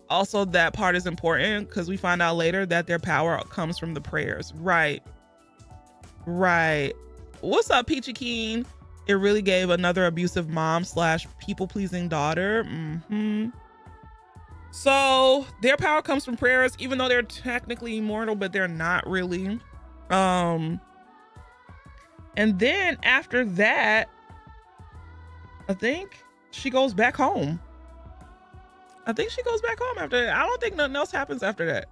also that part is important because we find out later that their power comes from the prayers. Right. What's up, Peachy Keen? It really gave another abusive mom / people-pleasing daughter. So their power comes from prayers, even though they're technically immortal, but they're not really. And then after that, I think she goes back home. After that. I don't think nothing else happens after that.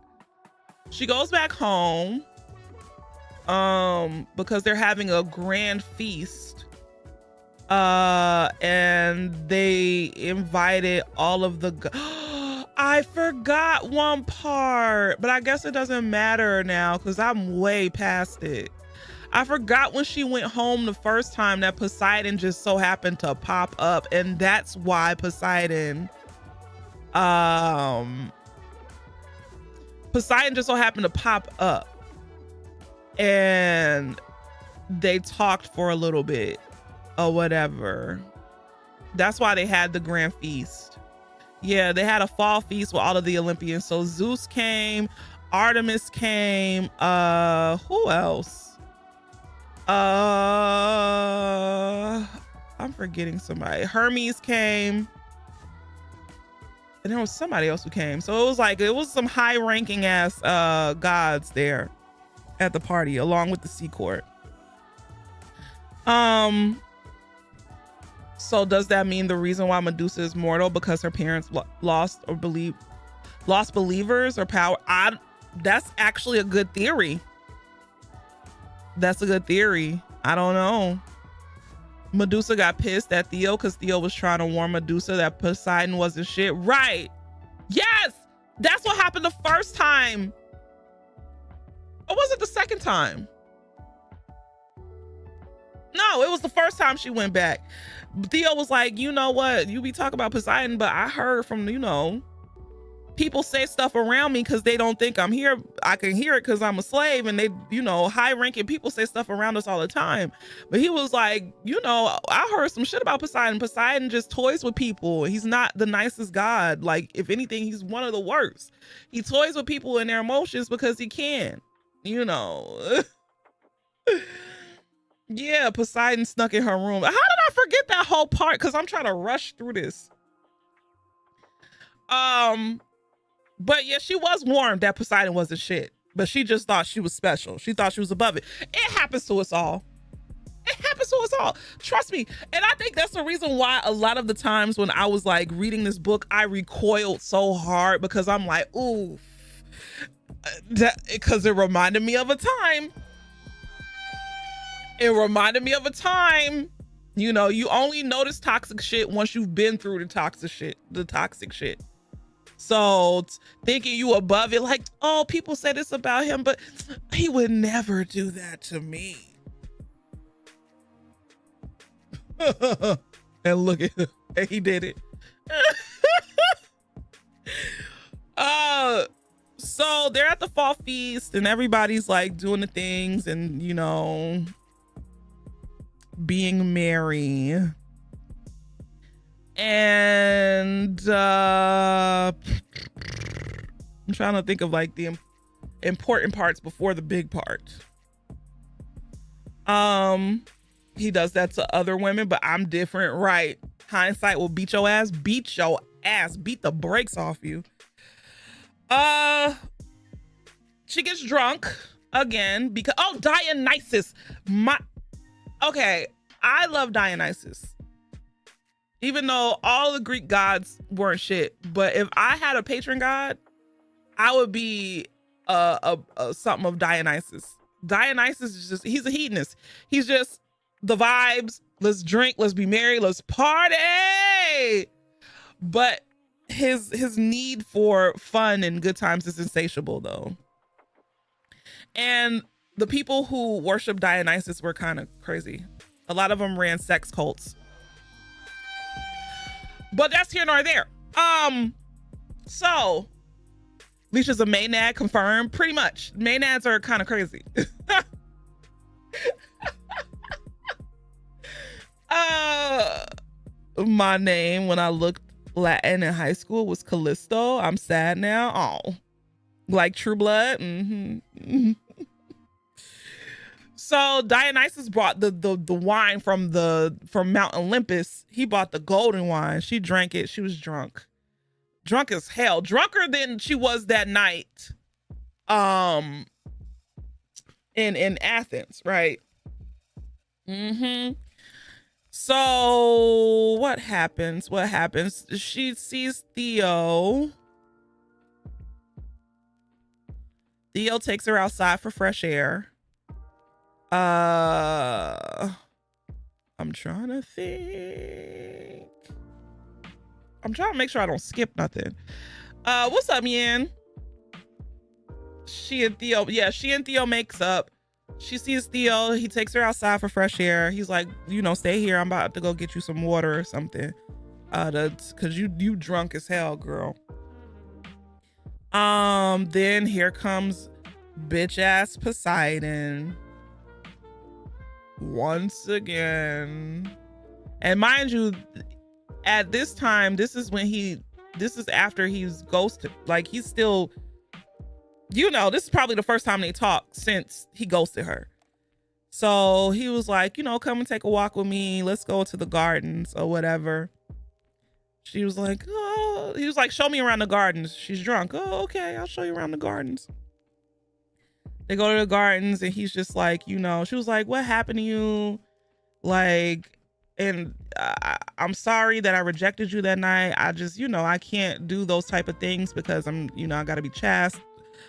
She goes back home because they're having a grand feast. And they invited all of the I forgot one part, but I guess it doesn't matter now because I'm way past it. I forgot when she went home the first time that Poseidon just so happened to pop up, and that's why Poseidon just so happened to pop up, and they talked for a little bit or whatever. That's why they had the grand feast. Yeah, they had a fall feast with all of the Olympians. So Zeus came, Artemis came, who else? I'm forgetting somebody. Hermes came. And there was somebody else who came. So it was some high ranking ass gods there at the party along with the sea court. So does that mean the reason why Medusa is mortal because her parents lost believers or power? That's actually a good theory. I don't know. Medusa got pissed at Theo because Theo was trying to warn Medusa that Poseidon wasn't shit. Right. Yes. That's what happened the first time. Or was it the second time? No, it was the first time she went back. Theo was like, you know what? You be talking about Poseidon, but I heard from, you know, people say stuff around me because they don't think I'm here. I can hear it because I'm a slave, and they, you know, high ranking people say stuff around us all the time. But he was like, you know, I heard some shit about Poseidon. Poseidon just toys with people. He's not the nicest god. Like, if anything, he's one of the worst. He toys with people and their emotions because he can, you know. Yeah, Poseidon snuck in her room. How did I forget that whole part? Because I'm trying to rush through this. But yeah, she was warned that Poseidon wasn't shit, but she just thought she was special. She thought she was above it. It happens to us all. Trust me. And I think that's the reason why a lot of the times when I was like reading this book, I recoiled so hard because I'm like, ooh, because it reminded me of a time. You know, you only notice toxic shit once you've been through the toxic shit. So thinking you above it, like, oh, people say this about him, but he would never do that to me. And look at him. And he did it. So they're at the fall feast and everybody's like doing the things and, you know, being merry. And I'm trying to think of like the important parts before the big part. He does that to other women, but I'm different, right? Hindsight will beat your ass, beat the brakes off you. She gets drunk again because Dionysus. Okay, I love Dionysus. Even though all the Greek gods weren't shit, but if I had a patron god, I would be something of Dionysus. Dionysus is he's a hedonist. He's just the vibes. Let's drink. Let's be merry. Let's party. But his need for fun and good times is insatiable, though. And the people who worship Dionysus were kind of crazy. A lot of them ran sex cults. But that's here nor there. So Leisha's a Maynad, confirmed. Pretty much. Maynads are kind of crazy. My name when I looked Latin in high school was Callisto. I'm sad now. Oh, like True Blood. So Dionysus brought the wine from Mount Olympus. He bought the golden wine. She drank it. She was drunk as hell, drunker than she was that night in Athens, right? So what happens? She sees Theo takes her outside for fresh air. I'm trying to think. I'm trying to make sure I don't skip nothing. What's up, Yan? She and Theo makes up. She sees Theo. He takes her outside for fresh air. He's like, stay here. I'm about to go get you some water or something. Cause you drunk as hell, girl. Then here comes bitch ass Poseidon. Once again. And mind you, at this time, this is after he's ghosted. Like, he's still, this is probably the first time they talked since he ghosted her. So he was like, come and take a walk with me. Let's go to the gardens or whatever. She was like, oh, he was like, show me around the gardens. She's drunk. Oh, okay, I'll show you around the gardens. They go to the gardens and he's just like, she was like, what happened to you? Like, and I'm sorry that I rejected you that night. I just, I can't do those type of things because I'm, I gotta be chaste.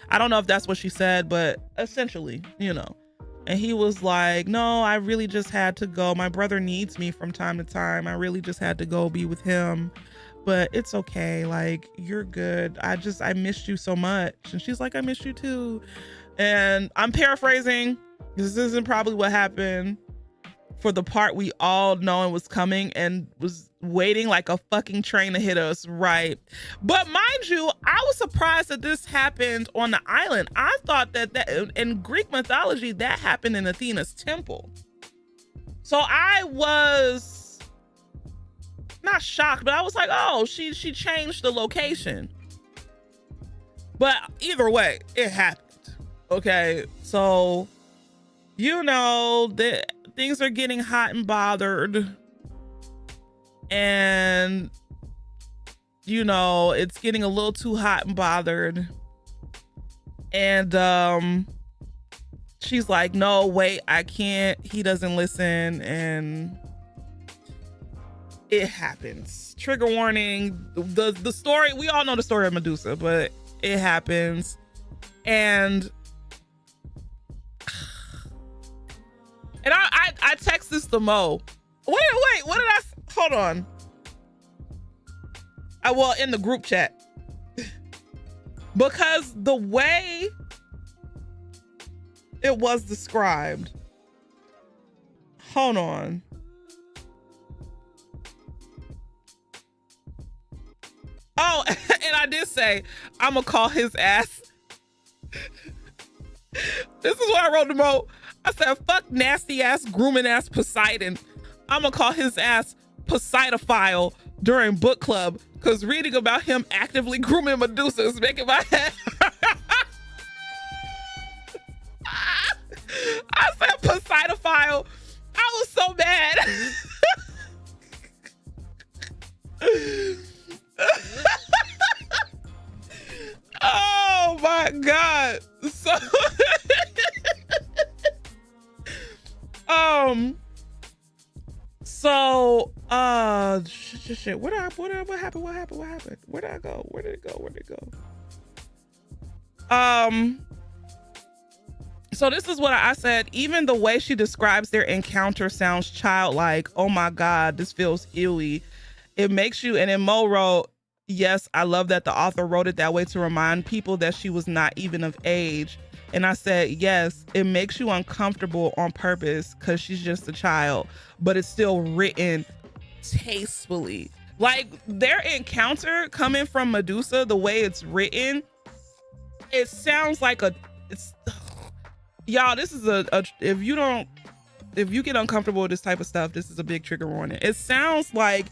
I don't know if that's what she said, but essentially, And he was like, no, I really just had to go. My brother needs me from time to time. I really just had to go be with him. But it's okay. Like, you're good. I missed you so much. And she's like, I missed you too. And I'm paraphrasing. This isn't probably what happened for the part we all know and was coming and was waiting like a fucking train to hit us, right? But mind you, I was surprised that this happened on the island. I thought that in Greek mythology, that happened in Athena's temple. So I was not shocked, but I was like, oh, she changed the location. But either way, it happened. Okay, so that things are getting hot and bothered, and it's getting a little too hot and bothered, and she's like, no, wait, I can't. He doesn't listen, and it happens. Trigger warning. The story, we all know the story of Medusa, but it happens. And I text this to Mo. Wait, what did I, hold on. In the group chat. Because the way it was described. Hold on. Oh, and I did say, I'm gonna call his ass. This is what I wrote to Mo. I said, fuck nasty ass, grooming ass Poseidon. I'm gonna call his ass Poseidophile during book club, because reading about him actively grooming Medusa is making my head. I said Poseidophile. I was so mad. Oh my God. Shit. What happened? Where did I go? Where did it go? So this is what I said. Even the way she describes their encounter sounds childlike. Oh my God, this feels eerie. It makes you, and then Mo wrote, yes, I love that the author wrote it that way to remind people that she was not even of age. And I said, yes, it makes you uncomfortable on purpose because she's just a child, but it's still written tastefully. Like their encounter coming from Medusa, the way it's written, it sounds like y'all, this is if you get uncomfortable with this type of stuff, this is a big trigger warning. It sounds like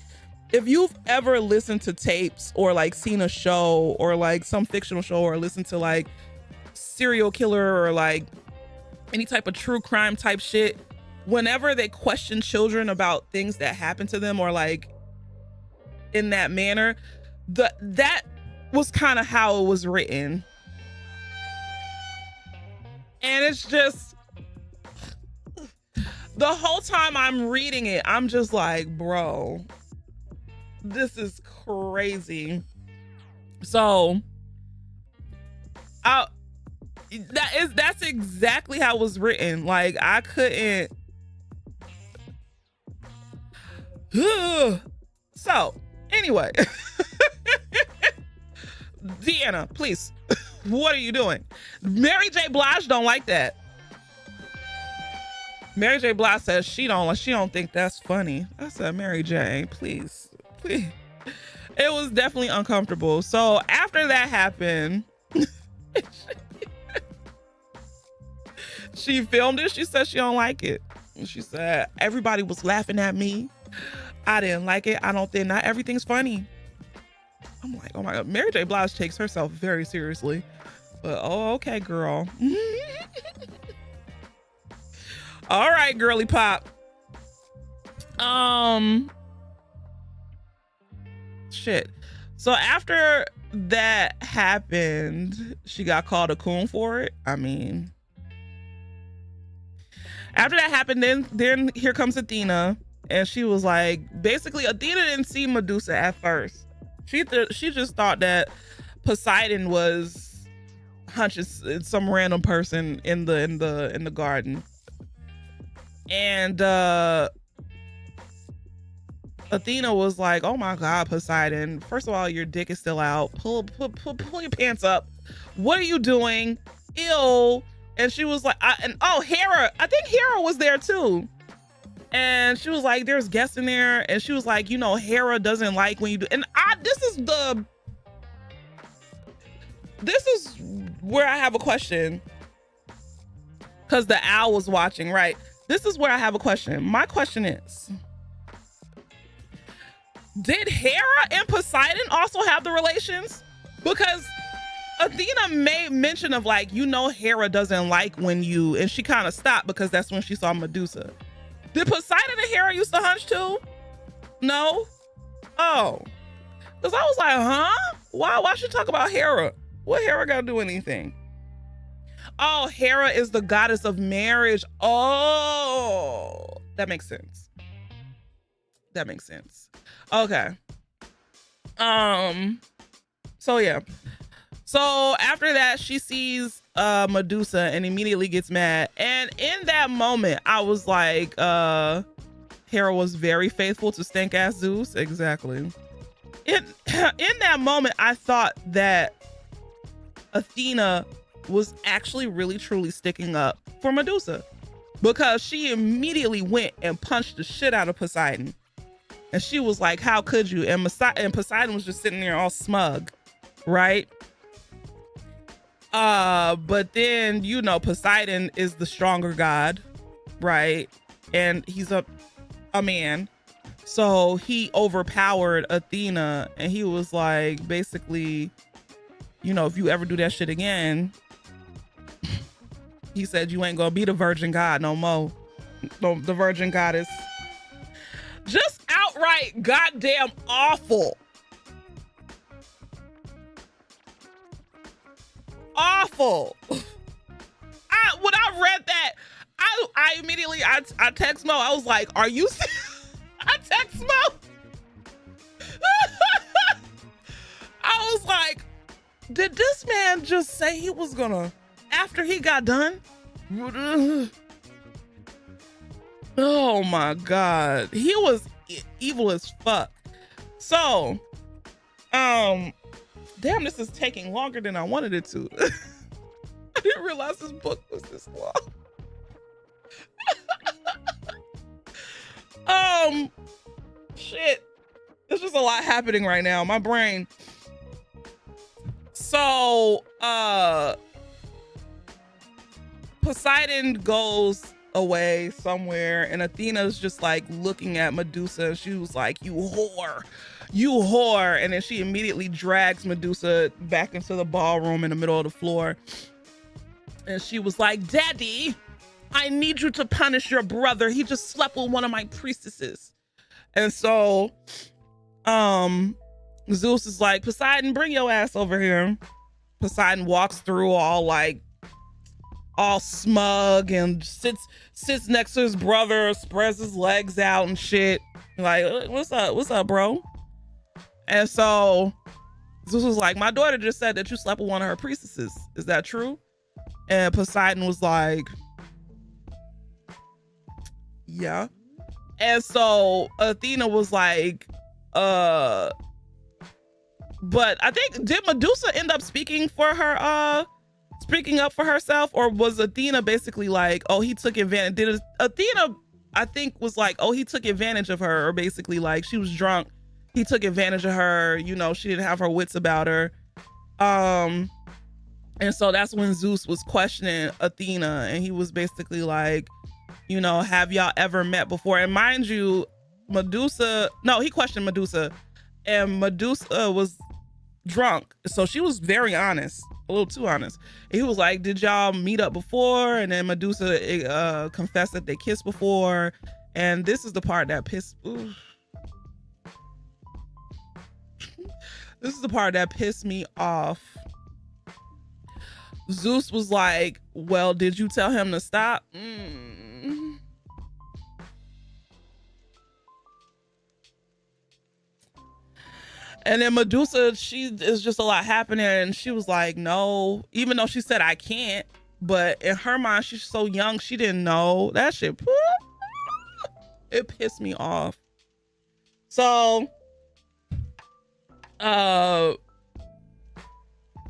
if you've ever listened to tapes or like seen a show or like some fictional show or listened to like serial killer or like any type of true crime type shit, whenever they question children about things that happen to them or like in that manner, that was kind of how it was written. And it's just, the whole time I'm reading it, I'm just like, bro, this is crazy. So that's exactly how it was written. Like I couldn't. So anyway, Deanna, please, what are you doing? Mary J. Blige don't like that. Mary J. Blige says she don't think that's funny. I said, Mary J, please. It was definitely uncomfortable. So after that happened, she filmed it. She said she don't like it. And she said, everybody was laughing at me. I didn't like it. I don't think not everything's funny. I'm like, oh my God. Mary J. Blige takes herself very seriously. But oh, okay, girl. All right, girly pop. Shit. So after that happened, she got called a coon for it. I mean, after that happened, then here comes Athena, and she was like, basically, Athena didn't see Medusa at first. She just thought that Poseidon was hunching some random person in the garden, and Athena was like, oh my God, Poseidon, first of all, your dick is still out. Pull your pants up. What are you doing? Ew. And she was like, Hera, I think Hera was there too. And she was like, there's guests in there. And she was like, Hera doesn't like when you do. And this is where I have a question. Because the owl was watching, right? This is where I have a question. My question is, did Hera and Poseidon also have the relations? Because Athena made mention of like, Hera doesn't like when you, and she kind of stopped because that's when she saw Medusa. Did Poseidon and Hera used to hunch too? No? Oh. Because I was like, huh? Why should talk about Hera? What Hera got to do anything? Oh, Hera is the goddess of marriage. Oh, that makes sense. That makes sense. Okay. So yeah. So after that, she sees Medusa and immediately gets mad. And in that moment, I was like, Hera was very faithful to stank ass Zeus. Exactly. In that moment, I thought that Athena was actually really truly sticking up for Medusa, because she immediately went and punched the shit out of Poseidon. And she was like, how could you? And Poseidon was just sitting there all smug, right? But then, Poseidon is the stronger god, right? And he's a man. So he overpowered Athena, and he was like, basically, if you ever do that shit again, he said, you ain't gonna be the virgin god no more. No, the virgin goddess. Just outright goddamn awful. Awful. When I read that, I immediately I text Mo. I was like, are you I text Mo. I was like, did this man just say he was gonna, after he got done, Oh my God. He was evil as fuck. So, damn, this is taking longer than I wanted it to. I didn't realize this book was this long. Shit. There's just a lot happening right now. My brain. So, Poseidon goes away somewhere, and Athena's just like looking at Medusa. She was like, "You whore, you whore," and then she immediately drags Medusa back into the ballroom in the middle of the floor, and she was like, "Daddy, I need you to punish your brother. He just slept with one of my priestesses." And so Zeus is like, "Poseidon, bring your ass over here." Poseidon walks through all smug and sits next to his brother, spreads his legs out and shit. Like, what's up, bro? And so Zeus was like, "My daughter just said that you slept with one of her priestesses. Is that true?" And Poseidon was like, "Yeah." And so Athena was like, but I think, did Medusa end up speaking up for herself, or was Athena basically like, "Oh, he took advantage"? Did Athena, I think, was like, "Oh, he took advantage of her," or basically like she was drunk, he took advantage of her, you know, she didn't have her wits about her. And so that's when Zeus was questioning Athena, and he was basically like, you know, "Have y'all ever met before?" And mind you, he questioned Medusa, and Medusa was drunk, so she was very honest, a little too honest. And he was like, "Did y'all meet up before?" And then Medusa confessed that they kissed before. And this is the part that pissed this is the part that pissed me off. Zeus was like, "Well, did you tell him to stop?" And then Medusa, she is just a lot happening, and she was like, "No," even though she said, "I can't." But in her mind, she's so young, she didn't know that shit. It pissed me off. So,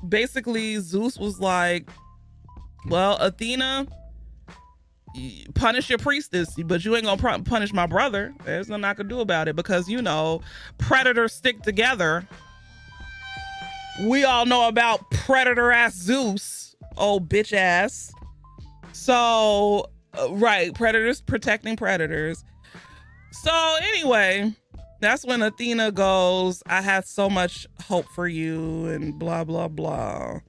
basically Zeus was like, "Well, Athena, punish your priestess, but you ain't gonna punish my brother. There's nothing I could do about it, because, you know, predators stick together. We all know about predator ass Zeus, old bitch ass." So, right, predators protecting predators. So anyway, that's when Athena goes, "I had so much hope for you," and blah, blah, blah.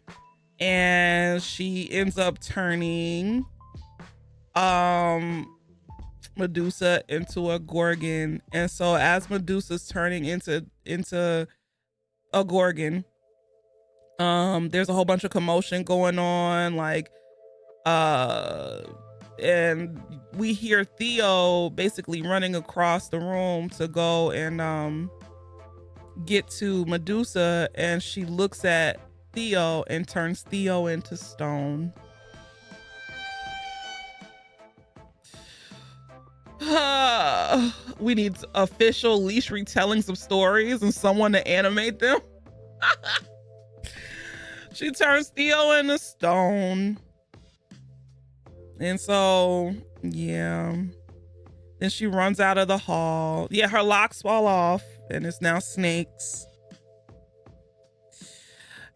And she ends up turning Medusa into a Gorgon. And so as Medusa's turning into a Gorgon, there's a whole bunch of commotion going on, like, and we hear Theo basically running across the room to go and get to Medusa, and she looks at Theo and turns Theo into stone. We need official leash retellings of stories and someone to animate them. She turns Theo into stone. And so, yeah. Then she runs out of the hall. Yeah, her locks fall off, and it's now snakes.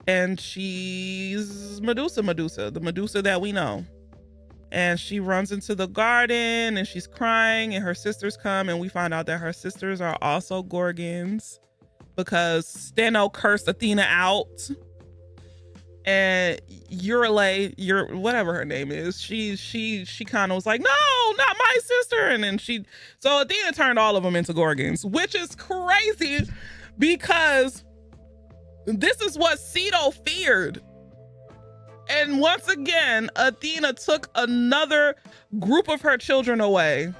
And she's Medusa, the Medusa that we know. And she runs into the garden, and she's crying, and her sisters come, and we find out that her sisters are also Gorgons because Steno cursed Athena out. And Euryale, whatever her name is, she kind of was like, "No, not my sister." And then so Athena turned all of them into Gorgons, which is crazy because this is what Ceto feared. And once again, Athena took another group of her children away.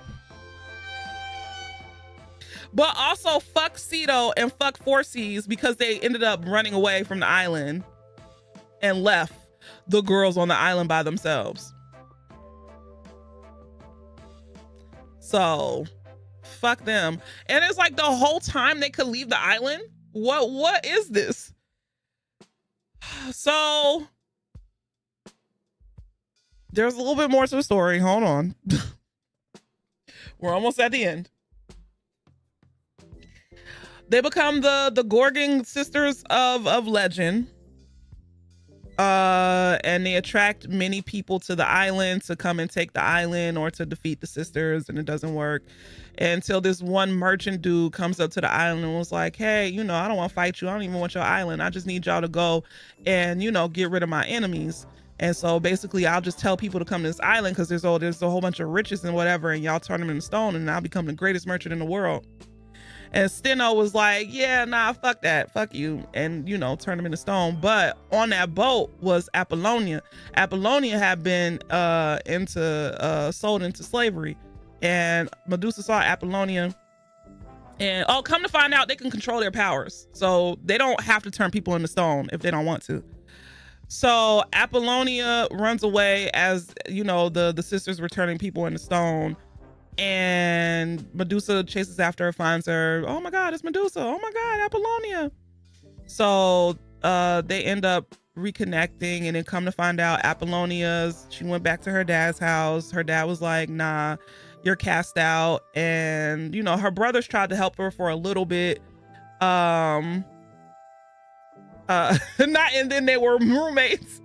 But also fuck Ceto and fuck Phorcys, because they ended up running away from the island and left the girls on the island by themselves. So fuck them. And it's like the whole time they could leave the island. What is this? So there's a little bit more to the story. Hold on. We're almost at the end. They become the Gorgon sisters of legend. And they attract many people to the island to come and take the island or to defeat the sisters, and it doesn't work until this one merchant dude comes up to the island and was like, hey, you know, I don't want to fight you. I don't even want your island. I just need y'all to go and, you know, get rid of my enemies. And so basically I'll just tell people to come to this island because there's a whole bunch of riches and whatever, and y'all turn them into stone and I'll become the greatest merchant in the world. And Steno was like, yeah, nah, fuck that, fuck you, and, you know, turn them into stone. But on that boat was Apollonia. Apollonia had been sold into slavery, and Medusa saw Apollonia, and come to find out, they can control their powers, so they don't have to turn people into stone if they don't want to. So Apollonia runs away as, you know, the sisters were turning people into stone. And Medusa chases after her, finds her. Oh my God, it's Medusa. Oh my God, Apollonia. So they end up reconnecting, and then come to find out she went back to her dad's house. Her dad was like, nah, you're cast out. And, you know, her brothers tried to help her for a little bit. And then they were roommates.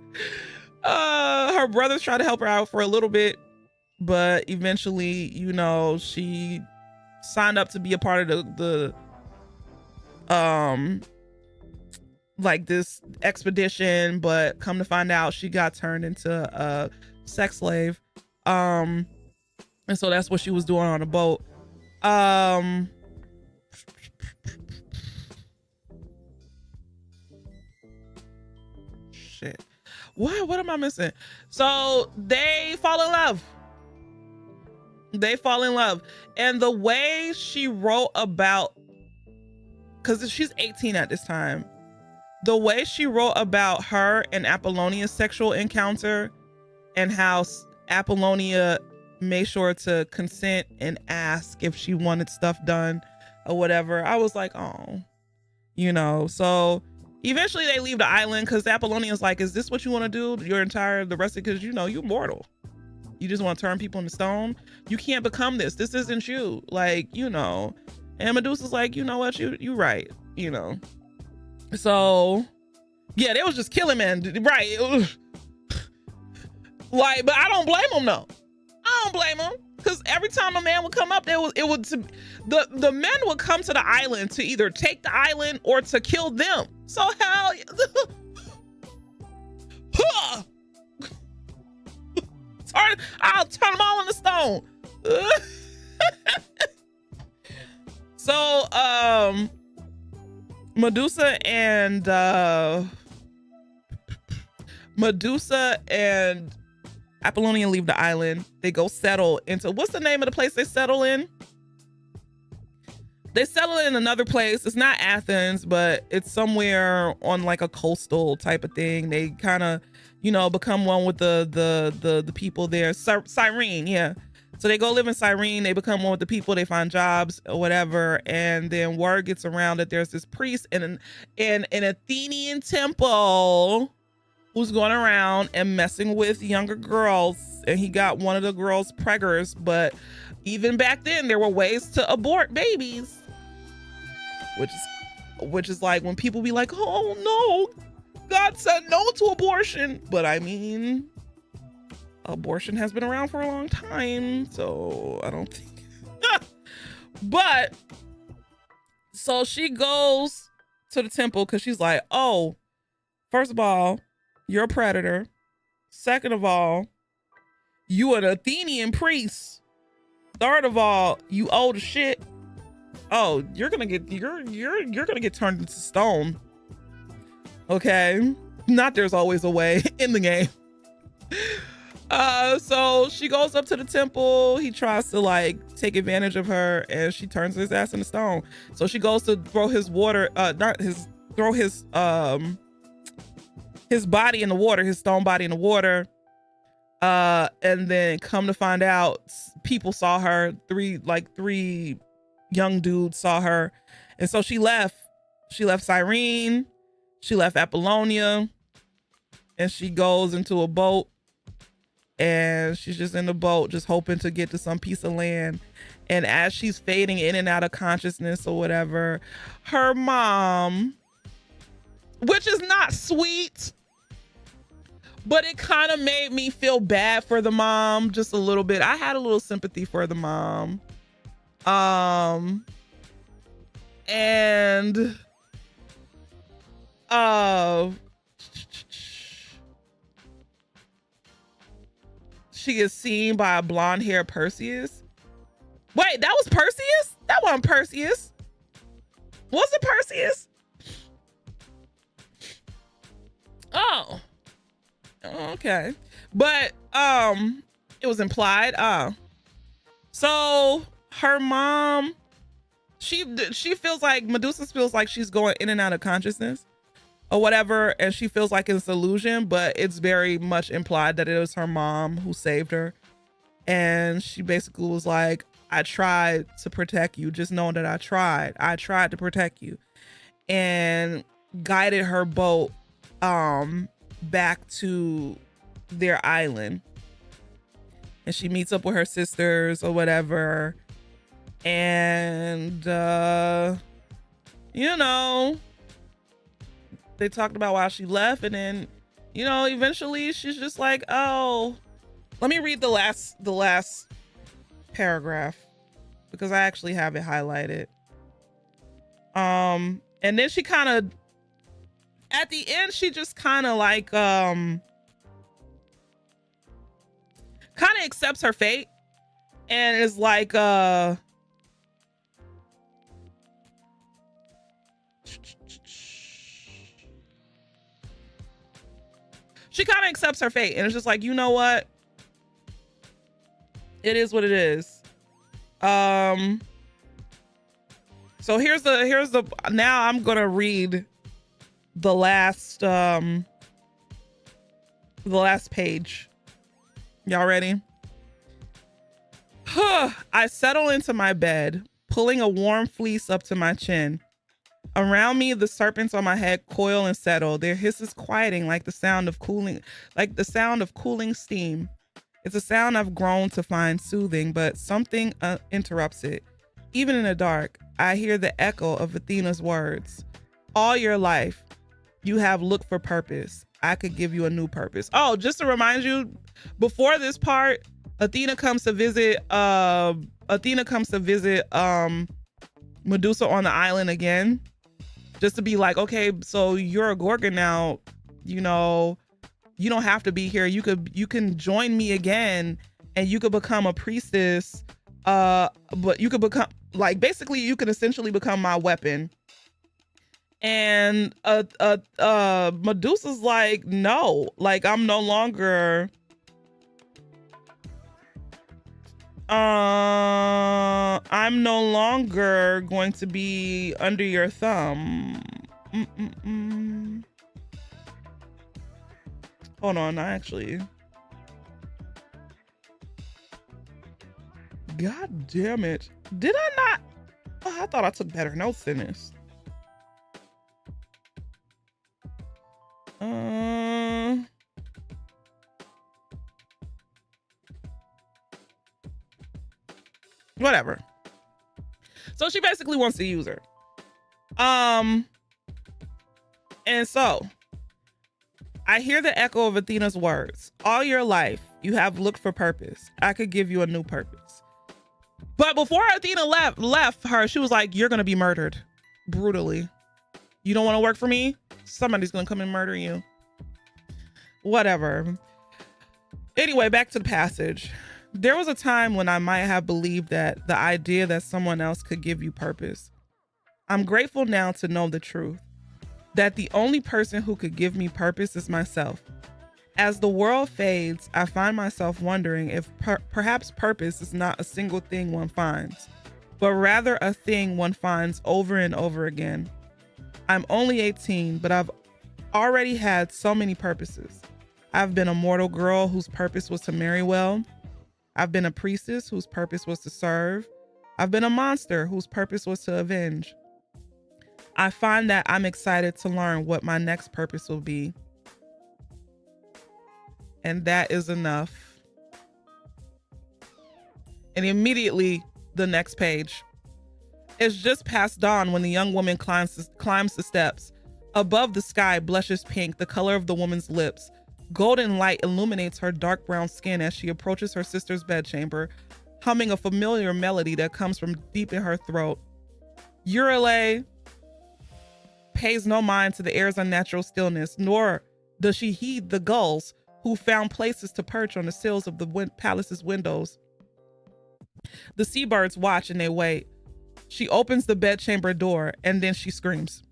Her brothers tried to help her out for a little bit, but eventually, you know, she signed up to be a part of the like this expedition, but come to find out, she got turned into a sex slave. And so that's what she was doing on a boat. Shit. What am I missing? So they fall in love. And the way she wrote about, because she's 18 at this time, the way she wrote about her and Apollonia's sexual encounter, and how Apollonia made sure to consent and ask if she wanted stuff done or whatever, I was like, oh, you know. So eventually they leave the island because Apollonia's like, is this what you want to do the rest of it? Because, you know, you're mortal. You just want to turn people into stone. You can't become this. This isn't you. Like, you know. And Medusa's like, you know what? You right. You know. So, yeah, they was just killing men. Right. Like, but I don't blame them, though. I don't blame them. Because every time a man would come up, the men would come to the island to either take the island or to kill them. So hell, I'll turn them all into stone. So Medusa and Apollonia leave the island. They go settle into, what's the name of the place they settle in? They settle in another place. It's not Athens, but it's somewhere on like a coastal type of thing. They kind of, you know, become one with the people there. Cyrene, yeah. So they go live in Cyrene. They become one with the people. They find jobs or whatever. And then word gets around that there's this priest in an Athenian temple who's going around and messing with younger girls. And he got one of the girls preggers. But even back then, there were ways to abort babies. Which is like when people be like, oh no, God said no to abortion. But I mean, abortion has been around for a long time, so I don't think. But so she goes to the temple because she's like, oh, first of all, you're a predator. Second of all, you an Athenian priest. Third of all, you old as shit. Oh, you're gonna get turned into stone. Okay, not there's always a way in the game. So she goes up to the temple. He tries to like take advantage of her, and she turns his ass into stone. So she goes to throw his body in the water, his stone body in the water. And then come to find out, people saw her. Three young dudes saw her, and so she left. She left Cyrene. She left Apollonia, and she goes into a boat, and she's just in the boat, just hoping to get to some piece of land. And as she's fading in and out of consciousness or whatever, her mom, which is not sweet, but it kind of made me feel bad for the mom just a little bit. I had a little sympathy for the mom. And she is seen by a blonde-haired Perseus. Wait, that was Perseus? That wasn't Perseus. Was it Perseus? Oh. Okay. But it was implied. So her mom, she feels like, Medusa feels like she's going in and out of consciousness or whatever, and she feels like it's illusion, but it's very much implied that it was her mom who saved her. And she basically was like, I tried to protect you, just know that I tried to protect you, and guided her boat back to their island. And she meets up with her sisters or whatever, and you know, they talked about why she left, and then, you know, eventually she's just like, oh, let me read the last paragraph, because I actually have it highlighted. And then she kind of, at the end, she just kind of like kind of accepts her fate, and is like she kind of accepts her fate, and it's just like, you know what, it is what it is. So here's the now I'm gonna read the last page. Y'all ready? I settle into my bed, pulling a warm fleece up to my chin. Around me, the serpents on my head coil and settle, their hisses quieting like the sound of cooling steam. It's a sound I've grown to find soothing, but something interrupts it. Even in the dark, I hear the echo of Athena's words. All your life, you have looked for purpose. I could give you a new purpose. Oh, just to remind you, before this part, Athena comes to visit Medusa on the island again, just to be like, okay, so you're a Gorgon now, you know, you don't have to be here. You can join me again, and you could become a priestess. But you could become, like, basically you could essentially become my weapon. And Medusa's like, no, like, I'm no longer going to be under your thumb. Hold on, God damn it. Did I not? Oh, I thought I took better notes than this. Whatever. So she basically wants to use her. And so I hear the echo of Athena's words. All your life, you have looked for purpose. I could give you a new purpose. But before Athena left her, she was like, you're going to be murdered brutally. You don't want to work for me? Somebody's going to come and murder you. Whatever. Anyway, back to the passage. There was a time when I might have believed that the idea that someone else could give you purpose. I'm grateful now to know the truth, that the only person who could give me purpose is myself. As the world fades, I find myself wondering if perhaps purpose is not a single thing one finds, but rather a thing one finds over and over again. I'm only 18, but I've already had so many purposes. I've been a mortal girl whose purpose was to marry well. I've been a priestess whose purpose was to serve. I've been a monster whose purpose was to avenge. I find that I'm excited to learn what my next purpose will be. And that is enough. And immediately, the next page. It's just past dawn when the young woman climbs the steps. Above, the sky blushes pink, the color of the woman's lips. Golden light illuminates her dark brown skin as she approaches her sister's bedchamber, humming a familiar melody that comes from deep in her throat. Urele pays no mind to the air's unnatural stillness, nor does she heed the gulls who found places to perch on the sills of the palace's windows. The seabirds watch and they wait. She opens the bedchamber door and then she screams.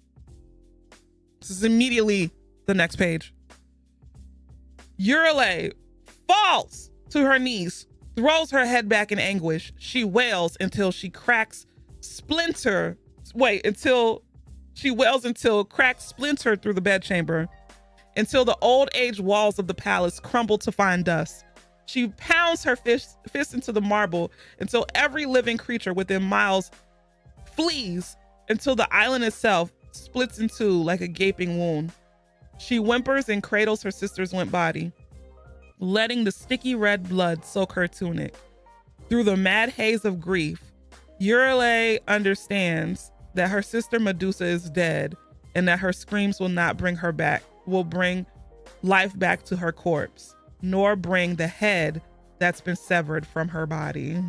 This is immediately the next page. Urele falls to her knees, throws her head back in anguish. She wails until cracks splinter through the bedchamber, until the old age walls of the palace crumble to fine dust. She pounds her fist into the marble until every living creature within miles flees, until the island itself splits in two like a gaping wound. She whimpers and cradles her sister's limp body, letting the sticky red blood soak her tunic. Through the mad haze of grief, Urele understands that her sister Medusa is dead and that her screams will bring life back to her corpse, nor bring the head that's been severed from her body.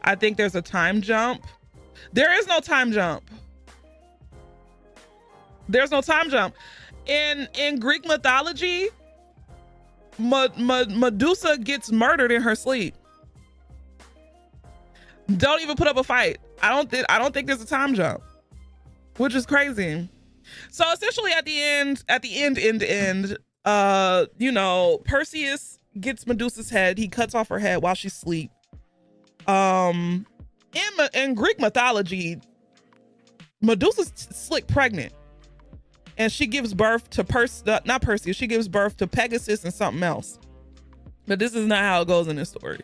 I think there's a time jump. There is no time jump. There's no time jump. In Greek mythology, Medusa gets murdered in her sleep. Don't even put up a fight. I don't think there's a time jump, which is crazy. So essentially at the end, Perseus gets Medusa's head. He cuts off her head while she's asleep. In Greek mythology, Medusa's slick pregnant, and she gives birth to Perseus. She gives birth to Pegasus and something else. But this is not how it goes in this story.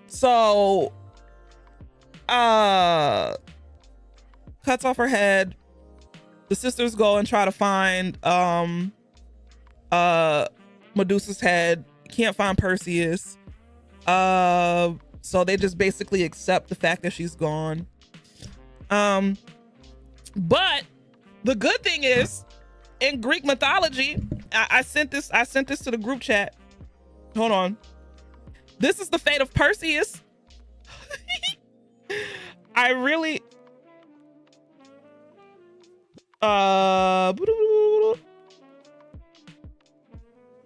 So cuts off her head. The sisters go and try to find Medusa's head. Can't find Perseus. So they just basically accept the fact that she's gone. But the good thing is, in Greek mythology, I sent this to the group chat. Hold on. This is the fate of Perseus.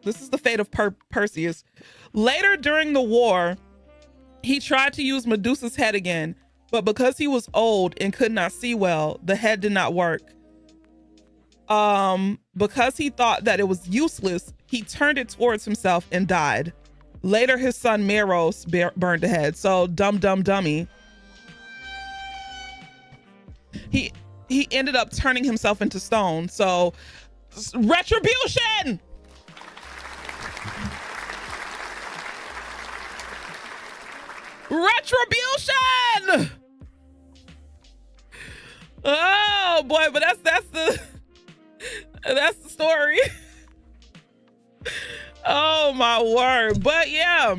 This is the fate of Perseus. Later during the war, he tried to use Medusa's head again, but because he was old and could not see well, the head did not work. Because he thought that it was useless, he turned it towards himself and died. Later, his son Meros burned the head. So dummy. He ended up turning himself into stone. So retribution. Retribution. Oh boy, but that's the story. Oh my word. But yeah,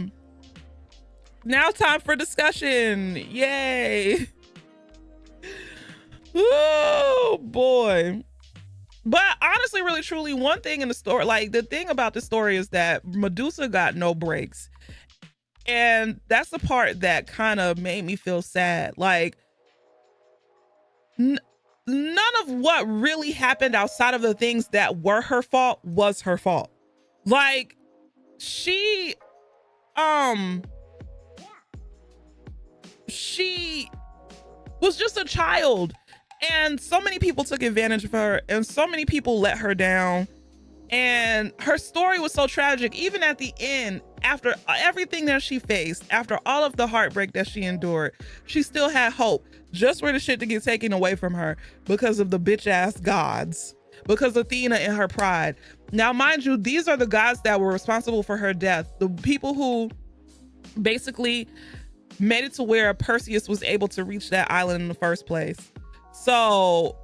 now time for discussion. Yay. Oh boy. But honestly, really truly, one thing in the story, like the thing about the story is that Medusa got no breaks, and that's the part that kind of made me feel sad. Like none of what really happened outside of the things that were her fault was her fault. Like she was just a child, and so many people took advantage of her, and so many people let her down, and her story was so tragic. Even at the end, after everything that she faced, after all of the heartbreak that she endured, she still had hope, just for the shit to get taken away from her because of the bitch ass gods. because Athena in her pride. Now, mind you, these are the gods that were responsible for her death. The people who basically made it to where Perseus was able to reach that island in the first place. So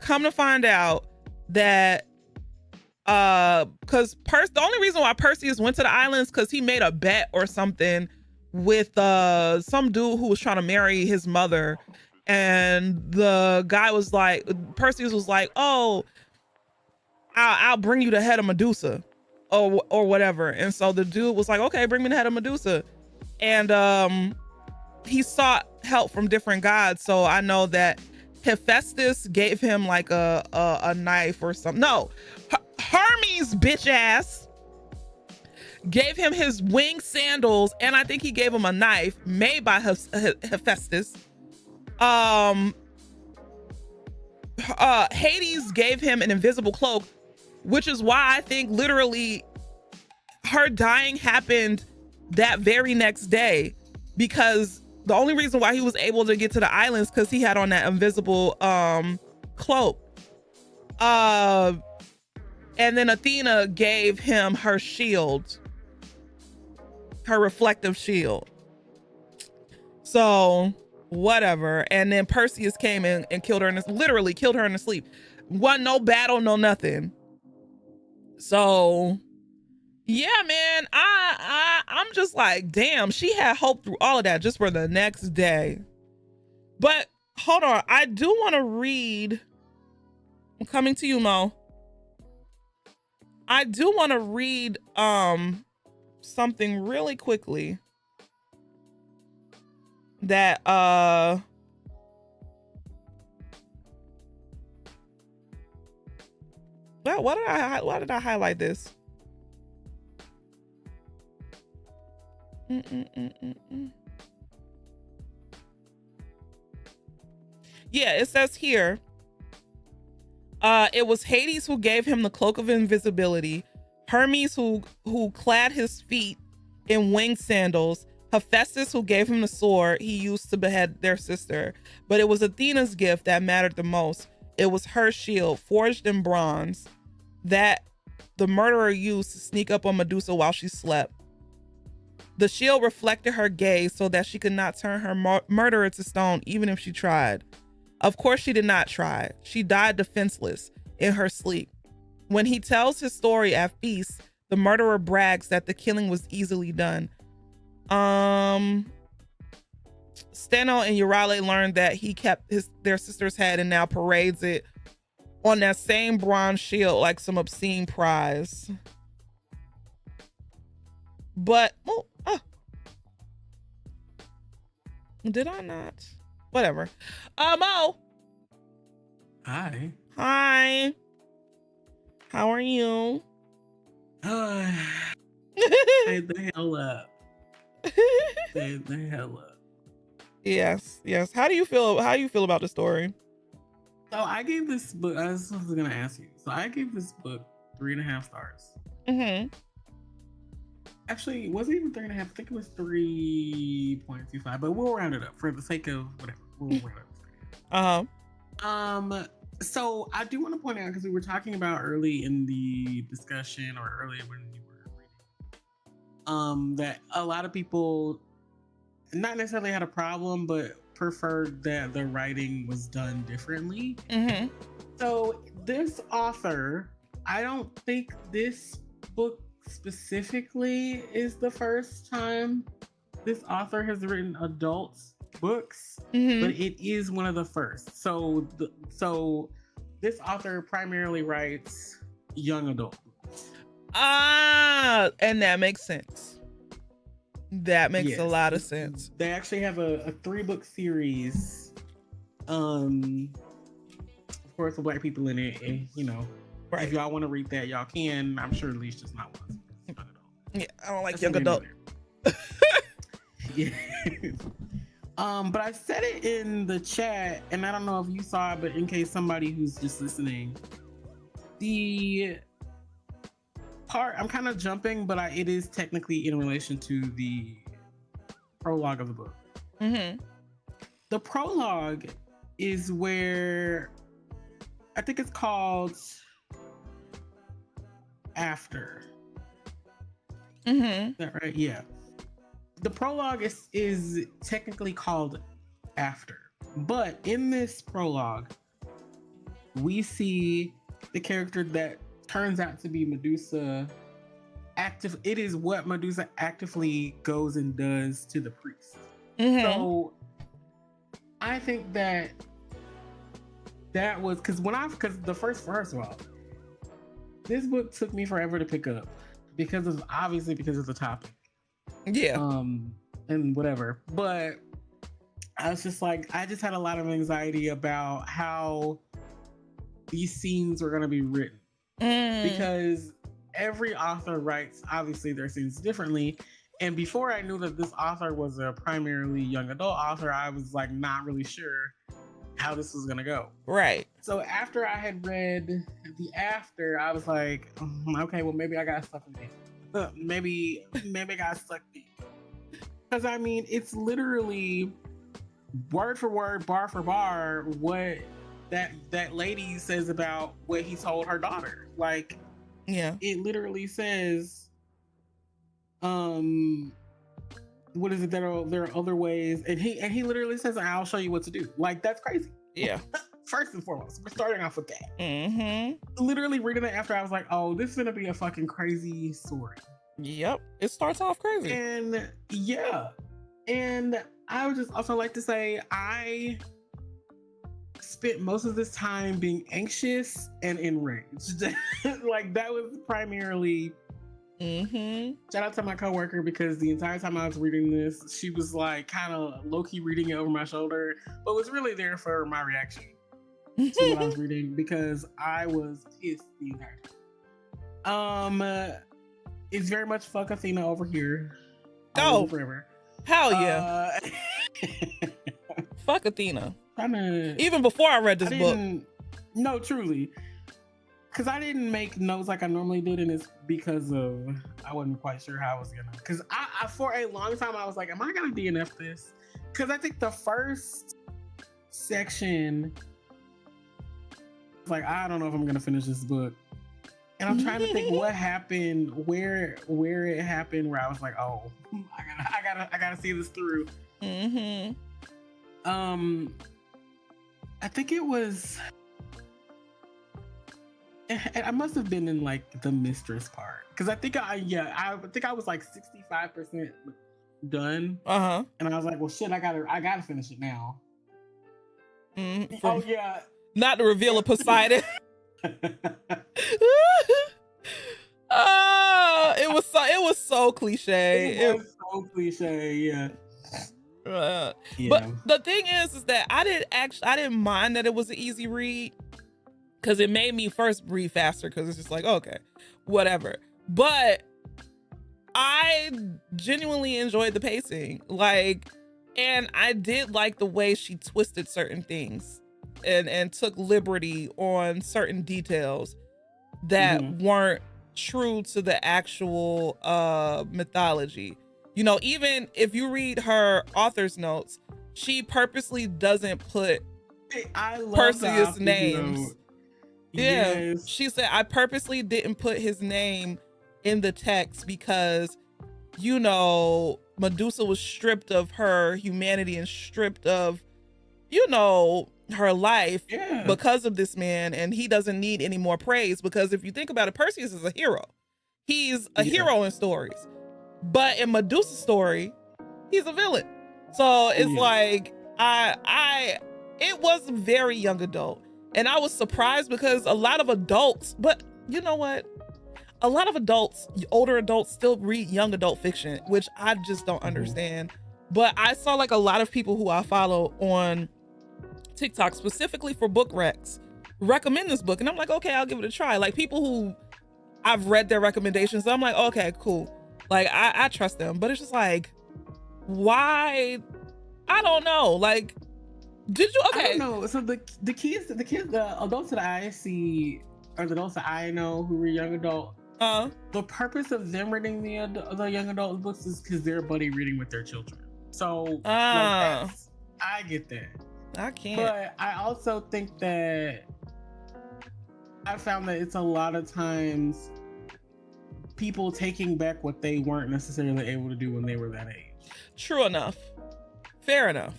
come to find out that because the only reason why Perseus went to the island is because he made a bet or something with some dude who was trying to marry his mother, and the guy was like, Perseus was like, oh, I'll bring you the head of Medusa or whatever. And so the dude was like, okay, bring me the head of Medusa. And he sought help from different gods. So I know that Hephaestus gave him like a knife or something. No, Hermes, bitch ass, gave him his winged sandals, and I think he gave him a knife made by Hephaestus. Hades gave him an invisible cloak, which is why I think literally her dying happened that very next day, because the only reason why he was able to get to the islands because he had on that invisible cloak. And then Athena gave him her shield, her reflective shield. So whatever. And then Perseus came in and killed her, literally killed her in her sleep. Wasn't no battle, no nothing. So yeah, man, I'm just like, damn, she had hope through all of that just for the next day. But hold on, I do want to read. I'm coming to you, Mo. I do want to read something really quickly that why did I highlight this? Yeah, it says here, it was Hades who gave him the cloak of invisibility, Hermes who clad his feet in winged sandals, Hephaestus who gave him the sword he used to behead their sister. But it was Athena's gift that mattered the most. It was her shield, forged in bronze, that the murderer used to sneak up on Medusa while she slept. The shield reflected her gaze so that she could not turn her murderer to stone even if she tried. Of course she did not try. She died defenseless in her sleep. When he tells his story at feast, the murderer brags that the killing was easily done. Steno and Euryale learned that he kept their sister's head and now parades it on that same bronze shield like some obscene prize. But did I not? Whatever. Mo. Hi. Hi. How are you? Stay the hell up. Stay the hell up. Yes. How do you feel about the story? So I gave this book, I was gonna ask you. So I gave this book 3.5 stars. Mm-hmm. Actually, it wasn't even 3.5. I think it was 3.25, but we'll round it up for the sake of whatever. We'll round it up. So I do want to point out, because we were talking about early in the discussion, or earlier when you were reading, that a lot of people not necessarily had a problem, but preferred that the writing was done differently. Mm-hmm. So this author, I don't think this book specifically is the first time this author has written adult books, Mm-hmm. but it is one of the first. So this author primarily writes young adult books. And that makes sense. That makes a lot of sense. They actually have a 3-book series, of course, with Black people in it, and Right. if y'all want to read that, y'all can. I'm sure at least just not once. Yeah, I don't like young adult. Yeah. But I said it in the chat, and I don't know if you saw it, but in case somebody who's just listening, the part, I'm kind of jumping, but it is technically in relation to the prologue of the book. Mm-hmm. The prologue is where I think it's called After. Mm-hmm. Is that right? Yeah. The prologue is technically called After. But in this prologue, we see the character that turns out to be Medusa it is what Medusa actively goes and does to the priest. Mm-hmm. So I think that was because first of all, this book took me forever to pick up because of the topic. Yeah. And whatever. But I was just like, I just had a lot of anxiety about how these scenes were going to be written. Because every author writes, obviously, their scenes differently. And before I knew that this author was a primarily young adult author, I was like not really sure how this was going to go. Right. So after I had read the After, I was like, okay, well, maybe I got stuck in it. Maybe I got stuck in it. Because I mean, it's literally word for word, bar for bar, what that lady says about what he told her daughter. Like, yeah, it literally says, what is it? There are other ways, and he literally says, "I'll show you what to do." Like, that's crazy. Yeah. First and foremost, we're starting off with that. Mm-hmm. Literally reading it after, I was like, "Oh, this is gonna be a fucking crazy story." Yep, it starts off crazy. And yeah, and I would just also like to say I spent most of this time being anxious and enraged. Like, that was primarily. Shout out to my coworker, because the entire time I was reading this, she was like kind of low-key reading it over my shoulder, but was really there for my reaction to what I was reading, because I was pissed the entire time. It's very much fuck Athena over here. Oh, forever. Hell yeah. Fuck Athena. Even before I read this book. No, truly. Because I didn't make notes like I normally did, and it's because of I wasn't quite sure how I was gonna. Because I for a long time I was like, am I gonna DNF this? Because I think the first section, like, I don't know if I'm gonna finish this book, and I'm trying to think what happened, where it happened, where I was like, oh, I gotta see this through. I think it was. I must have been in like the mistress part, because I think I was like 65% done. And I was like, well, shit, I gotta finish it now. Oh yeah, not the reveal of Poseidon. It was so cliche. It was so cliche, yeah. But the thing is that I didn't mind that it was an easy read, because it made me first read faster, because it's just like, okay, whatever. But I genuinely enjoyed the pacing, like, and I did like the way she twisted certain things and took liberty on certain details that weren't true to the actual mythology. You know, even if you read her author's notes, she purposely doesn't put Perseus' names. Yeah, yes. She said, I purposely didn't put his name in the text because, you know, Medusa was stripped of her humanity and stripped of, you know, her life because of this man, and he doesn't need any more praise, because if you think about it, Perseus is a hero. He's a hero in stories. But in Medusa's story, he's a villain. So it's like, it was very young adult. And I was surprised, because a lot of adults, but you know what? A lot of adults, older adults, still read young adult fiction, which I just don't understand. But I saw like a lot of people who I follow on TikTok, specifically for book recs, recommend this book. And I'm like, okay, I'll give it a try. Like, people who I've read their recommendations, so I'm like, okay, cool. Like, I trust them. But it's just like, why? I don't know. Like, did you? Okay. I don't know. So the adults that I see, or the adults that I know who read young adult, the purpose of them reading the young adult books is because they're buddy reading with their children. So like, I get that. I can't. But I also think that I found that it's a lot of times people taking back what they weren't necessarily able to do when they were that age. True enough. Fair enough.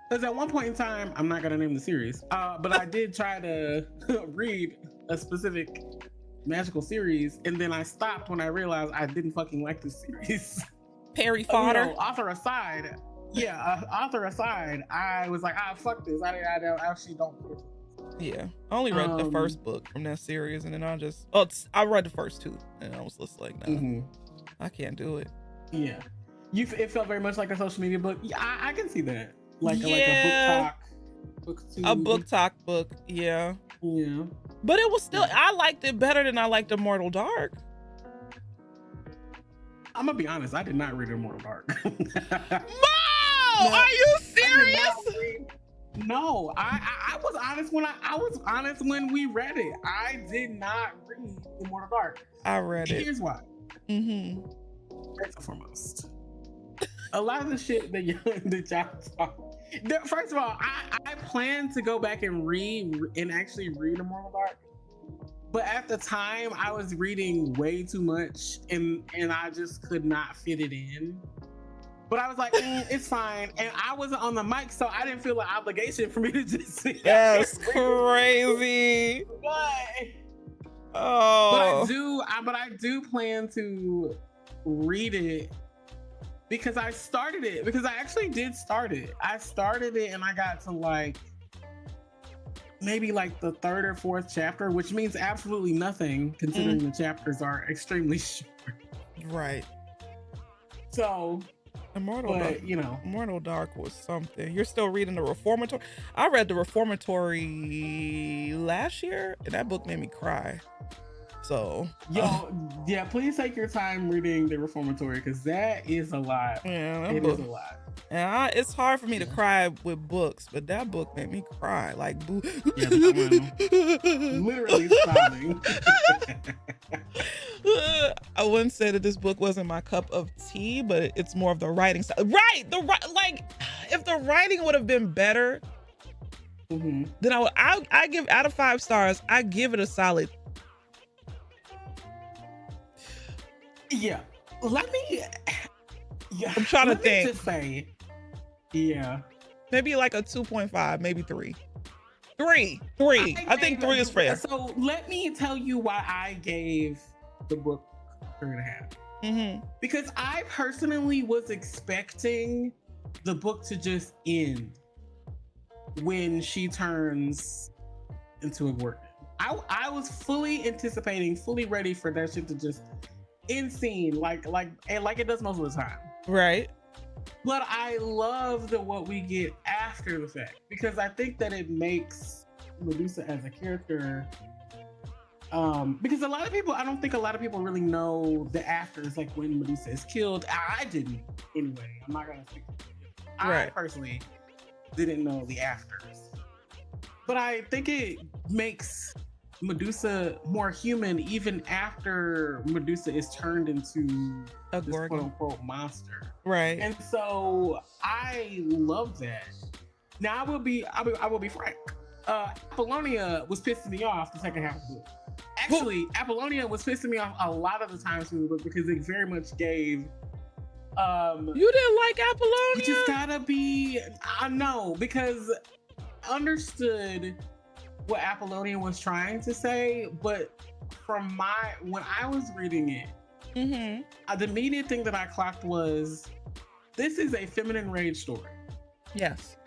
Because at one point in time, I'm not gonna name the series, but I did try to read a specific magical series, and then I stopped when I realized I didn't fucking like this series. Perry fodder. You know, author aside, I was like, fuck this. I actually don't. Yeah, I only read the first book from that series, and then I read the first two, and I was just like, nah, I can't do it. Yeah, it felt very much like a social media book. Yeah, I can see that. Like a book talk. A book talk book, yeah. Yeah. But it was still, I liked it better than I liked Immortal Dark. I'm gonna be honest, I did not read Immortal Dark. Mo! Are you serious? No, I was honest when I was honest when we read it. I did not read Immortal Dark. I read it. Here's why. First and foremost, a lot of the shit that y'all talk. First of all, I plan to go back and actually read Immortal Dark. But at the time, I was reading way too much, and I just could not fit it in. But I was like, it's fine. And I wasn't on the mic, so I didn't feel an obligation for me to just sit. That's crazy. But I do plan to read it because I started it. Because I actually did start it. I started it and I got to like maybe like the third or fourth chapter, which means absolutely nothing considering the chapters are extremely short. Right. So Immortal Dark was something. You're still reading the Reformatory? I read the Reformatory last year, and that book made me cry. So, yeah, please take your time reading the Reformatory because that is a lot. Yeah, it is a lot. And it's hard for me to cry with books, but that book made me cry. Like, literally sobbing. I wouldn't say that this book wasn't my cup of tea, but it's more of the writing style. Right, like if the writing would have been better, then I give out of 5 stars. I give it a solid. Yeah, I'm trying to think. Just say, yeah, maybe like a 2.5, maybe 3. 3. I think 3 is fair. So let me tell you why I gave the book 3.5. Because I personally was expecting the book to just end when she turns into a work. I was fully anticipating, fully ready for that shit to just end scene, like it does most of the time. Right. But I love what we get after the fact because I think that it makes Medusa as a character. Because I don't think a lot of people really know the afters, like when Medusa is killed. I didn't anyway. I'm not gonna speak. I personally didn't know the afters, but I think it makes Medusa more human even after Medusa is turned into a this quote unquote monster. Right. And so I love that. Now I will be frank. Apollonia was pissing me off the second half of the book. Actually, Apollonia was pissing me off a lot of the times through the book because it very much gave you didn't like Apollonia? You just gotta be, I know, because I understood what Apollonia was trying to say, but when I was reading it, the immediate thing that I clocked was, this is a feminine rage story. Yes.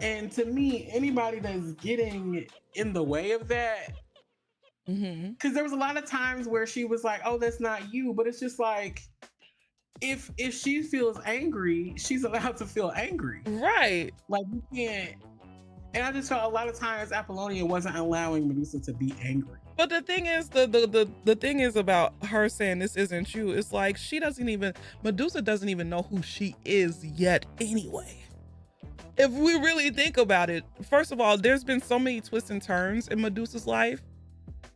And to me, anybody that's getting in the way of that, because there was a lot of times where she was like, oh, that's not you, but it's just like, if she feels angry, she's allowed to feel angry. Right. Like, you can't. And I just felt a lot of times Apollonia wasn't allowing Medusa to be angry. But the thing is, the thing is about her saying this isn't you, it's like Medusa doesn't even know who she is yet anyway. If we really think about it, first of all, there's been so many twists and turns in Medusa's life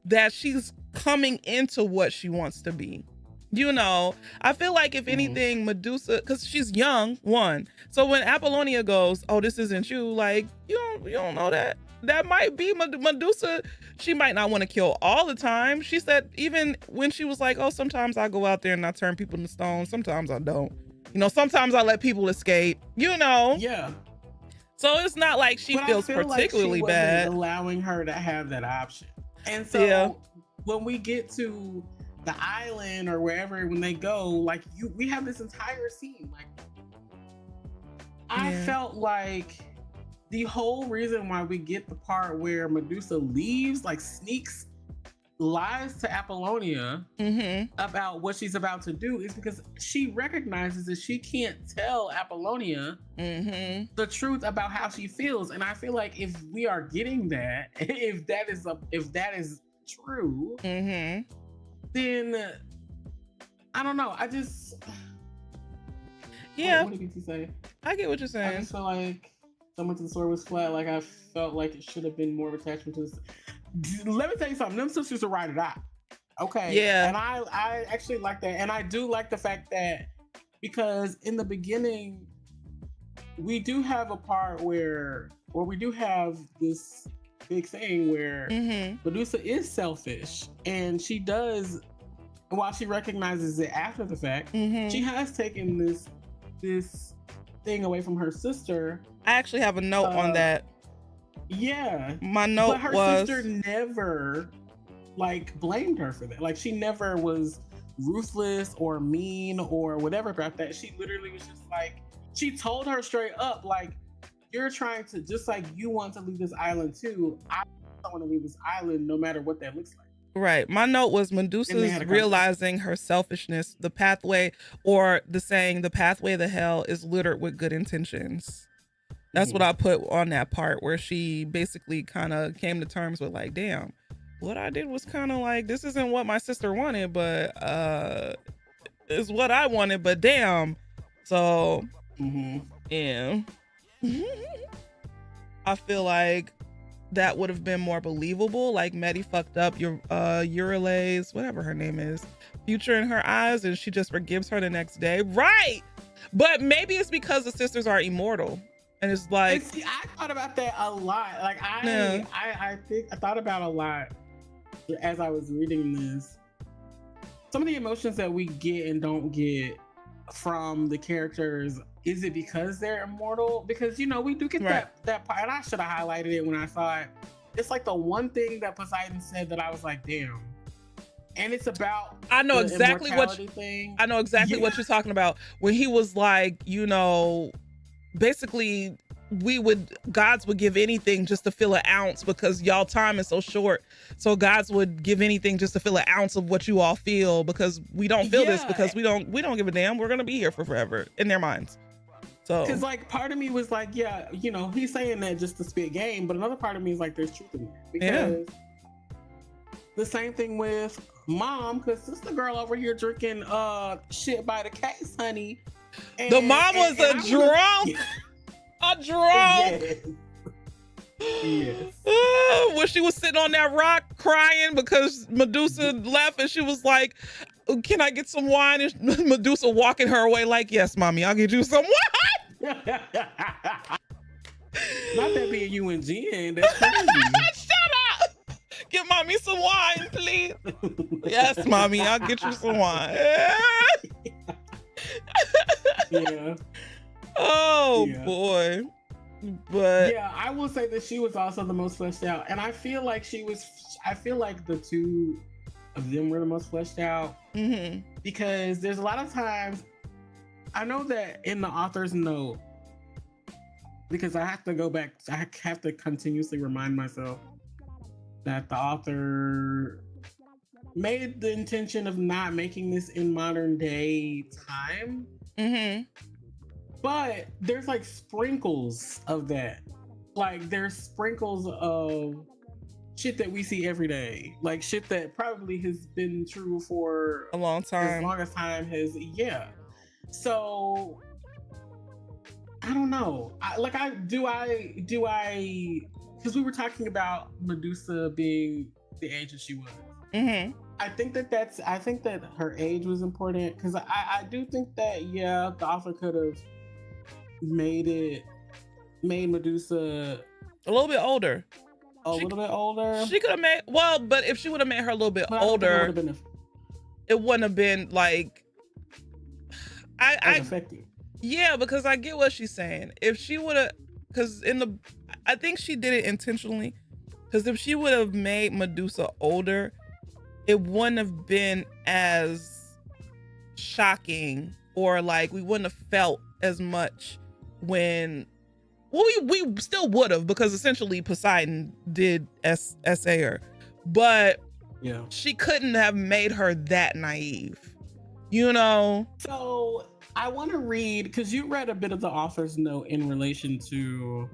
that she's coming into what she wants to be. You know, I feel like if anything, Medusa, because she's young, one. So when Apollonia goes, oh, this isn't you, like, you don't know that. that might be Medusa. She might not want to kill all the time. She said even when she was like, oh, sometimes I go out there and I turn people into stone. Sometimes I don't. You know, sometimes I let people escape, you know? Yeah. So it's not like she feels particularly like she bad. allowing her to have that option. And so when we get to the island or wherever, when they go, like we have this entire scene. Like I felt like the whole reason why we get the part where Medusa leaves, like sneaks, lies to Apollonia about what she's about to do, is because she recognizes that she can't tell Apollonia the truth about how she feels. And I feel like if we are getting that, if that is true, then I don't know. I just what did you say? I get what you're saying. I just feel like so much of the story was flat. Like I felt like it should have been more of attachment to this. Let me tell you something. Them sisters will write it out. Okay. Yeah. And I actually like that. And I do like the fact that, because in the beginning, we do have a part where we do have this big thing where Medusa is selfish, and she does, while she recognizes it after the fact, she has taken this thing away from her sister. I actually have a note on that. Yeah. My note but her sister never like blamed her for that. Like she never was ruthless or mean or whatever about that. She literally was just like, she told her straight up, like, you're trying to, just like you want to leave this island too, I don't want to leave this island no matter what that looks like. Right. My note was Medusa's realizing her selfishness, the pathway, or the saying, the pathway to hell is littered with good intentions. That's what I put on that part, where she basically kind of came to terms with like, damn, what I did was kind of like, this isn't what my sister wanted, but is what I wanted, but damn. So yeah. I feel like that would have been more believable. Like Medi fucked up your Eurale's, whatever her name is, future in her eyes, and she just forgives her the next day. Right. But maybe it's because the sisters are immortal. And it's like, and see, I thought about that a lot. Like I thought about a lot as I was reading this. Some of the emotions that we get and don't get from the characters, is it because they're immortal? Because, you know, we do get that part, and I should have highlighted it when I saw it. It's like the one thing that Poseidon said that I was like, damn. And it's about I know exactly what you're talking about. When he was like, you know, basically gods would give anything just to fill an ounce, because y'all time is so short. So gods would give anything just to fill an ounce of what you all feel, because we don't feel this, because we don't give a damn. We're gonna be here for forever in their minds. So because like part of me was like, yeah, you know, he's saying that just to spit game, but another part of me is like, there's truth in that, because the same thing with mom, because sister girl over here drinking shit by the case, honey. And, the mom was a drunk. A drunk. Yes. When she was sitting on that rock crying because Medusa left, and she was like, can I get some wine? And Medusa walking her away like, yes, mommy, I'll get you some wine. Not that being you and Jen. That's crazy. Shut up. Give mommy some wine, please. Yes, mommy, I'll get you some wine. Yeah. Oh boy. But yeah, I will say that she was also the most fleshed out, and I feel like the two of them were the most fleshed out, because there's a lot of times, I know that in the author's note, because I have to go back, I have to continuously remind myself that the author made the intention of not making this in modern day time. But there's like sprinkles of that. Like there's sprinkles of shit that we see every day. Like shit that probably has been true for a long time. As long as time has, So I don't know. Because we were talking about Medusa being the age that she was. I think that her age was important, because I do think that the author could have made Medusa a little bit older. a little bit older. She could have made, well, but if she would have made her a little bit older, it wouldn't have been like, effective. Yeah, because I get what she's saying. If she would have, because I think she did it intentionally, because if she would have made Medusa older, it wouldn't have been as shocking, or like we wouldn't have felt as much when, well, we still would have, because essentially Poseidon did essay her, but yeah, she couldn't have made her that naive, you know? So I want to read, because you read a bit of the author's note in relation to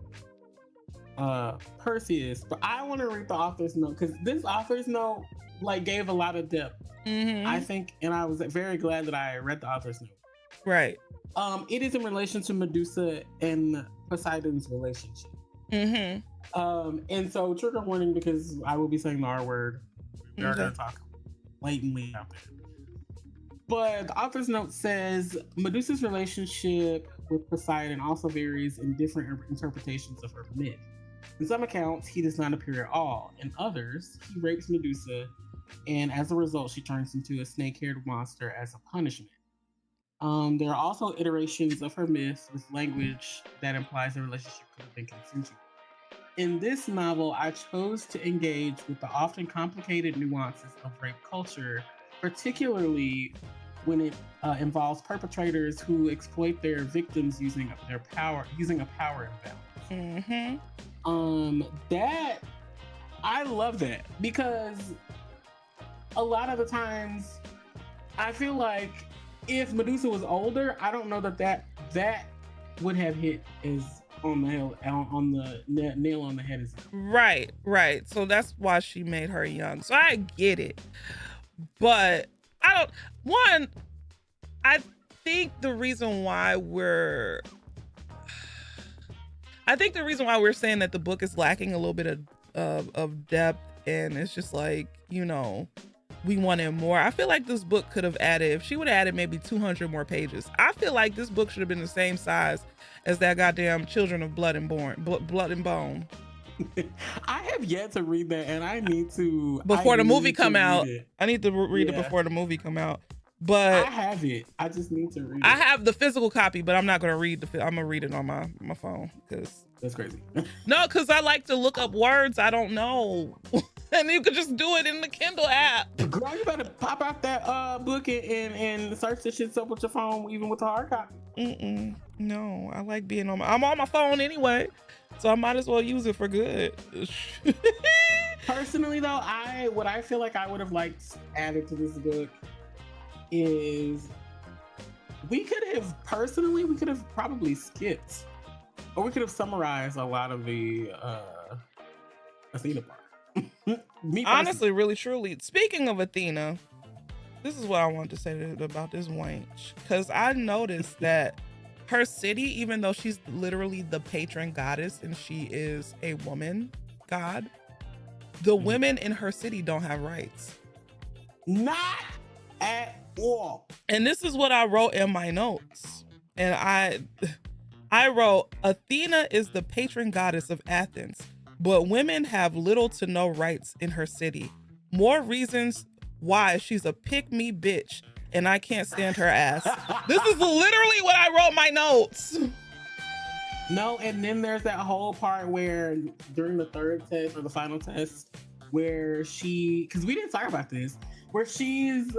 Perseus, but I want to read the author's note, because this author's note like gave a lot of depth, I think, and I was very glad that I read the author's note. Right. It is in relation to Medusa and Poseidon's relationship. And so trigger warning, because I will be saying the R word. We are going to talk blatantly out there. But the author's note says Medusa's relationship with Poseidon also varies in different interpretations of her myth. In some accounts, he does not appear at all. In others, he rapes Medusa, and as a result, she turns into a snake-haired monster as a punishment. There are also iterations of her myth with language that implies the relationship could have been consensual. In this novel, I chose to engage with the often complicated nuances of rape culture, particularly when it involves perpetrators who exploit their victims using a power imbalance. That, I love that, because a lot of the times I feel like if Medusa was older, I don't know that would have hit as on the nail on the head as right. So that's why she made her young. So I get it, but I think the reason why we're saying that the book is lacking a little bit of depth, and it's just like, you know, we wanted more. I feel like this book could have added, if she would have added maybe 200 more pages. I feel like this book should have been the same size as that goddamn Children of Blood and Bone. I have yet to read that, and I need to before the movie come out. I need to read it before the movie come out. But I have it. I just need to read it. I have the physical copy, but I'm not gonna read I'm gonna read it on my phone, because that's crazy. No, because I like to look up words I don't know. And you could just do it in the Kindle app. Girl, you better pop out that book and search the shit up with your phone, even with the hard copy. No, I like being I'm on my phone anyway, so I might as well use it for good. Personally though, what I feel like I would have liked added to this book is we could have probably skipped, or we could have summarized a lot of the Athena part. Honestly, really, truly. Speaking of Athena, this is what I wanted to say about this wench, because I noticed that her city, even though she's literally the patron goddess and she is a woman god, the women in her city don't have rights. Not at all. And this is what I wrote in my notes. And I wrote, Athena is the patron goddess of Athens, but women have little to no rights in her city. More reasons why she's a pick-me bitch and I can't stand her ass. This is literally what I wrote in my notes. No, and then there's that whole part where during the third test or the final test, where because we didn't talk about this, where she's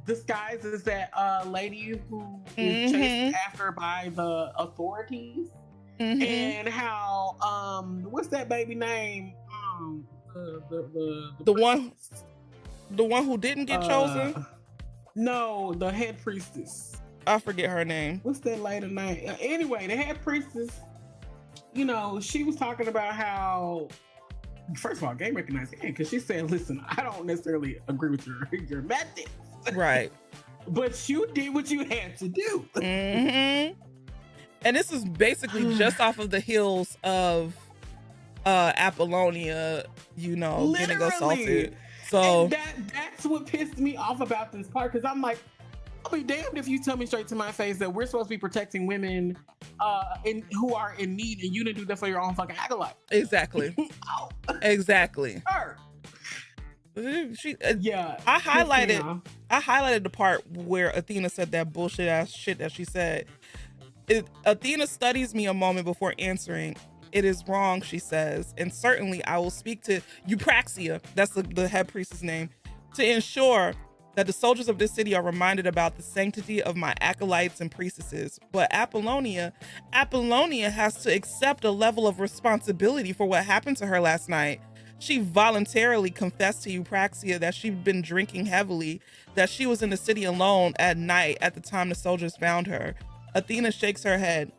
disguised as that lady who is chased after by the authorities. And how what's that baby name? The one who didn't get chosen? No, the head priestess. I forget her name. What's that lady name? Anyway, the head priestess, you know, she was talking about how, first of all, game recognized game, because she said, listen, I don't necessarily agree with your methods. Right. But you did what you had to do. And this is basically just off of the heels of Apollonia, you know, literally getting assaulted. So and that's what pissed me off about this part, because I'm like, I'll be damned if you tell me straight to my face that we're supposed to be protecting women who are in need, and you didn't do that for your own fucking acolyte. Exactly. Oh. Exactly. Her. I highlighted the part where Athena said that bullshit ass shit that she said. Athena studies me a moment before answering. It is wrong, she says, and certainly I will speak to Eupraxia, that's the head priestess name, to ensure that the soldiers of this city are reminded about the sanctity of my acolytes and priestesses. But Apollonia has to accept a level of responsibility for what happened to her last night. She voluntarily confessed to Eupraxia that she'd been drinking heavily, that she was in the city alone at night at the time the soldiers found her. Athena shakes her head.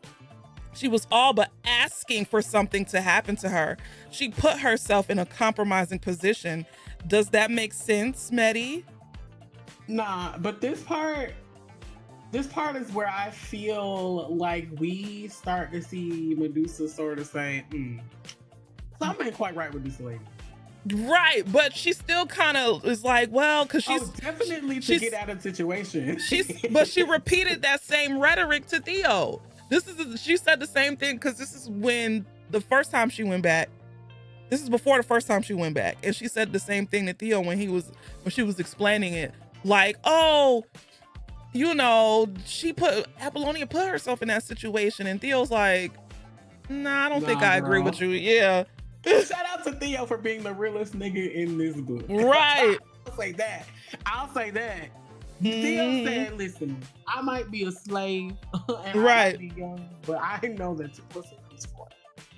She was all but asking for something to happen to her. She put herself in a compromising position. Does that make sense, Medi? Nah, but this part is where I feel like we start to see Medusa sort of say, something ain't quite right with this lady. Right, but she still kind of is like, well, because she's definitely to get out of the situation. But she repeated that same rhetoric to Theo. She said the same thing because this is when the first time she went back. This is before the first time she went back, and she said the same thing to Theo when she was explaining it. Like, oh, Apollonia put herself in that situation, and Theo's like, nah, I don't think I agree with you. Yeah. Shout out to Theo for being the realest nigga in this book. Right. I'll say that. Theo said, listen, I might be a slave and I might be young, but I know that your pussy is for it.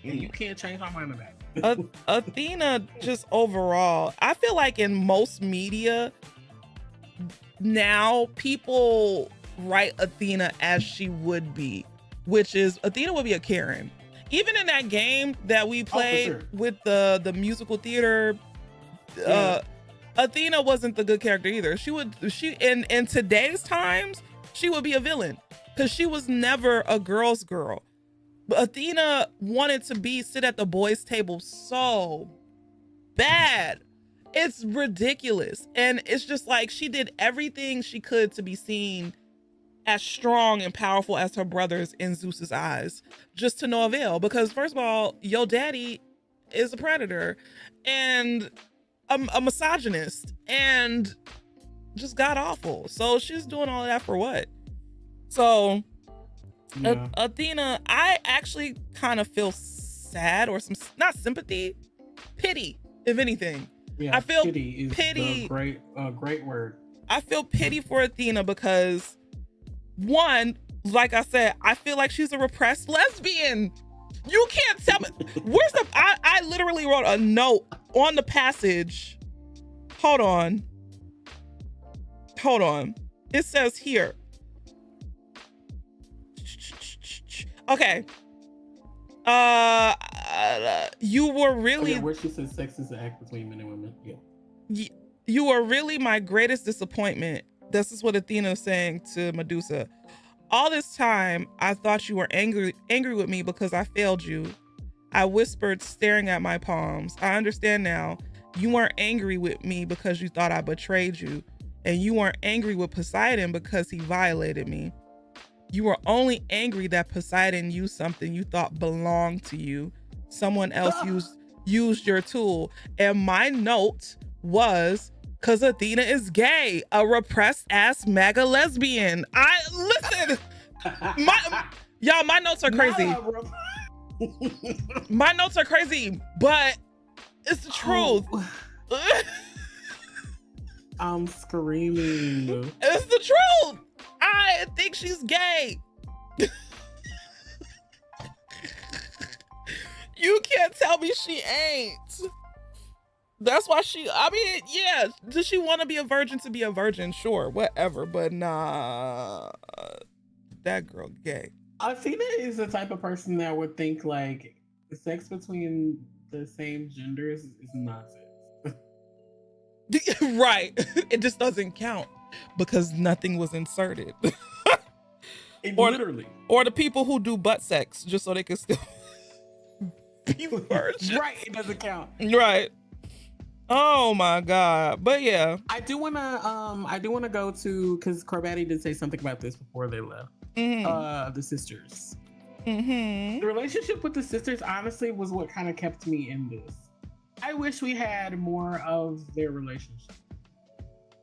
And you can't change my mind on that. Athena, just overall, I feel like in most media now, people write Athena as she would be, which is Athena would be a Karen. Even in that game that we played with the musical theater, Athena wasn't the good character either. She in today's times, she would be a villain because she was never a girl's girl. But Athena wanted to sit at the boys' table so bad. It's ridiculous. And it's just like she did everything she could to be seen as strong and powerful as her brothers in Zeus's eyes, just to no avail. Because first of all, your daddy is a predator and a misogynist and just god awful. So she's doing all of that for what? So Athena, I actually kind of feel sad or not sympathy, pity, if anything. Yeah, I feel pity is a great word. I feel pity for Athena because, one, like I said, I feel like she's a repressed lesbian. You can't tell me. I literally wrote a note on the passage. Hold on. It says here. Okay. You were really where she says sex is an act between men and women. Yeah. You were really my greatest disappointment. This is what Athena is saying to Medusa. All this time, I thought you were angry with me because I failed you. I whispered, staring at my palms. I understand now. You weren't angry with me because you thought I betrayed you. And you weren't angry with Poseidon because he violated me. You were only angry that Poseidon used something you thought belonged to you. Someone else used your tool. And my note was, because Athena is gay, a repressed ass MAGA lesbian. Listen, my notes are crazy. My notes are crazy, but it's the truth. I'm screaming. It's the truth. I think she's gay. You can't tell me she ain't. That's why does she want to be a virgin to be a virgin? Sure, whatever, but nah, that girl gay. Athena is the type of person that would think like sex between the same genders is nonsense. Right. It just doesn't count because nothing was inserted. Literally. Or the people who do butt sex just so they can still be virgins. Right, it doesn't count. Right. Oh my God. But yeah. I do wanna go to, because Corbatti did say something about this before they left. The sisters. The relationship with the sisters honestly was what kind of kept me in this. I wish we had more of their relationship.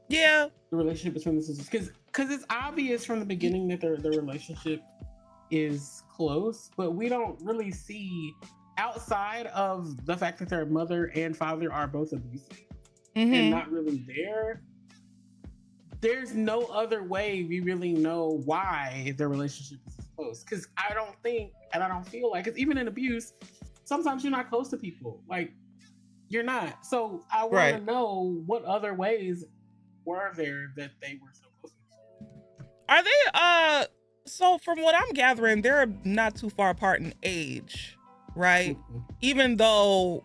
Yeah. The relationship between the sisters. Because it's obvious from the beginning that their relationship is close, but we don't really see, outside of the fact that their mother and father are both abusive and not really there. There's no other way we really know why their relationship is close. Because I don't think, and I don't feel like, because even in abuse, sometimes you're not close to people. Like, you're not. So I want to know what other ways were there that they were so close to each other. Are they, so from what I'm gathering, they're not too far apart in age, right? Even though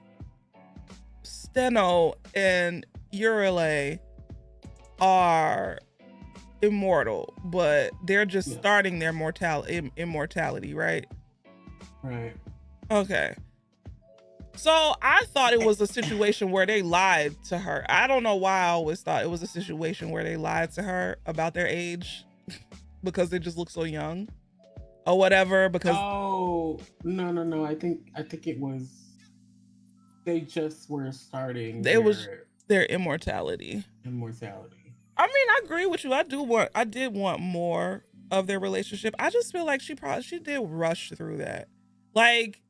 Steno and Urele are immortal, but they're just starting their immortality, right? Right. Okay. So I thought it was a situation where they lied to her. I don't know why I always thought it was a situation where they lied to her about their age because they just look so young or whatever. Because no. I think it was, they just were starting their immortality. I mean, I agree with you. I did want more of their relationship. I just feel like she did rush through that. Like,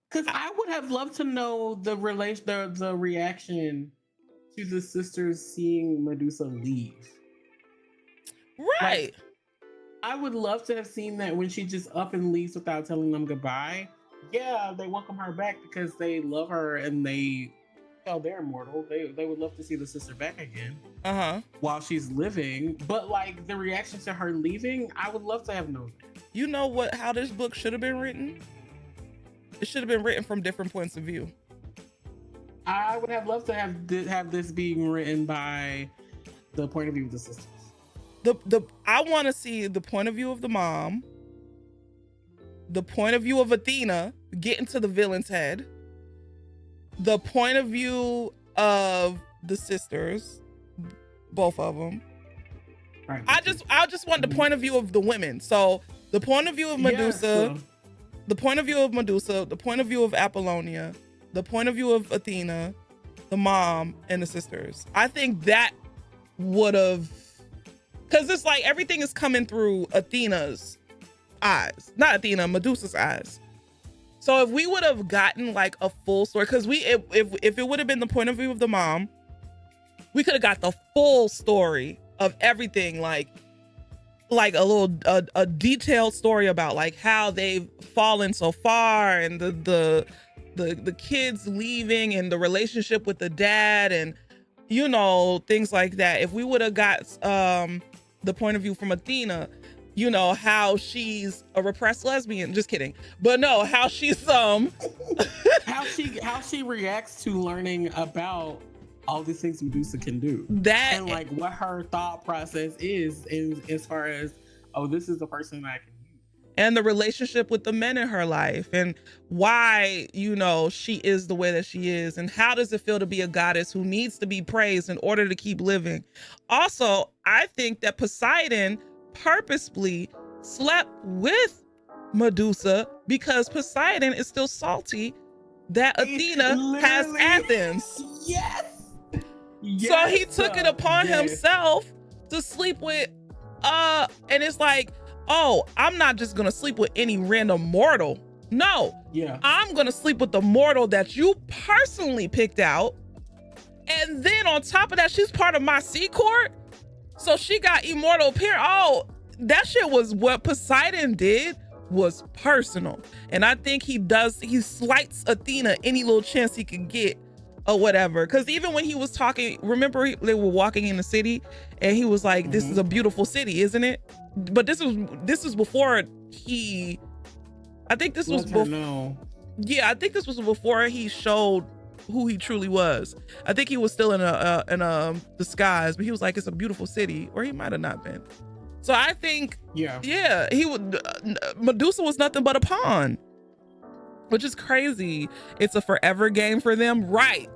because I would have loved to know the reaction to the sisters seeing Medusa leave. Right. Like, I would love to have seen that when she just up and leaves without telling them goodbye. Yeah, they welcome her back because they love her and they're immortal. They would love to see the sister back again. While she's living. But like the reaction to her leaving, I would love to have known that. You know how this book should have been written? It should have been written from different points of view. I would have loved to have this being written by the point of view of the sisters. I want to see the point of view of the mom, the point of view of Athena getting to the villain's head, the point of view of the sisters, both of them. Right. I just want the point of view of the women. So the point of view of Medusa, the point of view of Medusa, the point of view of Apollonia, the point of view of Athena, the mom, and the sisters. I think that would have, because it's like everything is coming through Athena's eyes, not Athena, Medusa's eyes. So if we would have gotten like a full story, because if it would have been the point of view of the mom, we could have got the full story of everything, like a detailed story about like how they've fallen so far and the kids leaving and the relationship with the dad and things like that. If we would have got the point of view from Athena, how she's a repressed lesbian, just kidding, but no, how she's how she reacts to learning about all these things Medusa can do, that and like what her thought process is as far as, oh, this is the person I can use, and the relationship with the men in her life and why she is the way that she is, and how does it feel to be a goddess who needs to be praised in order to keep living. Also, I think that Poseidon purposely slept with Medusa because Poseidon is still salty that Athena has Athens. Yes. So he took it upon himself to sleep with and it's like, oh, I'm not just gonna sleep with any random mortal. No. Yeah. I'm gonna sleep with the mortal that you personally picked out. And then on top of that, she's part of my sea court. So she got immortal appear. Oh, that shit was what Poseidon did was personal. And I think he slights Athena any little chance he could get or whatever. Because even when he was talking, remember they were walking in the city and he was like, this is a beautiful city, isn't it? But this was before I think this was before. Yeah, I think this was before he showed who he truly was. I think he was still in a disguise, but he was like, it's a beautiful city, or he might have not been. So I think, he would. Medusa was nothing but a pawn. which is crazy. It's a forever game for them. Right.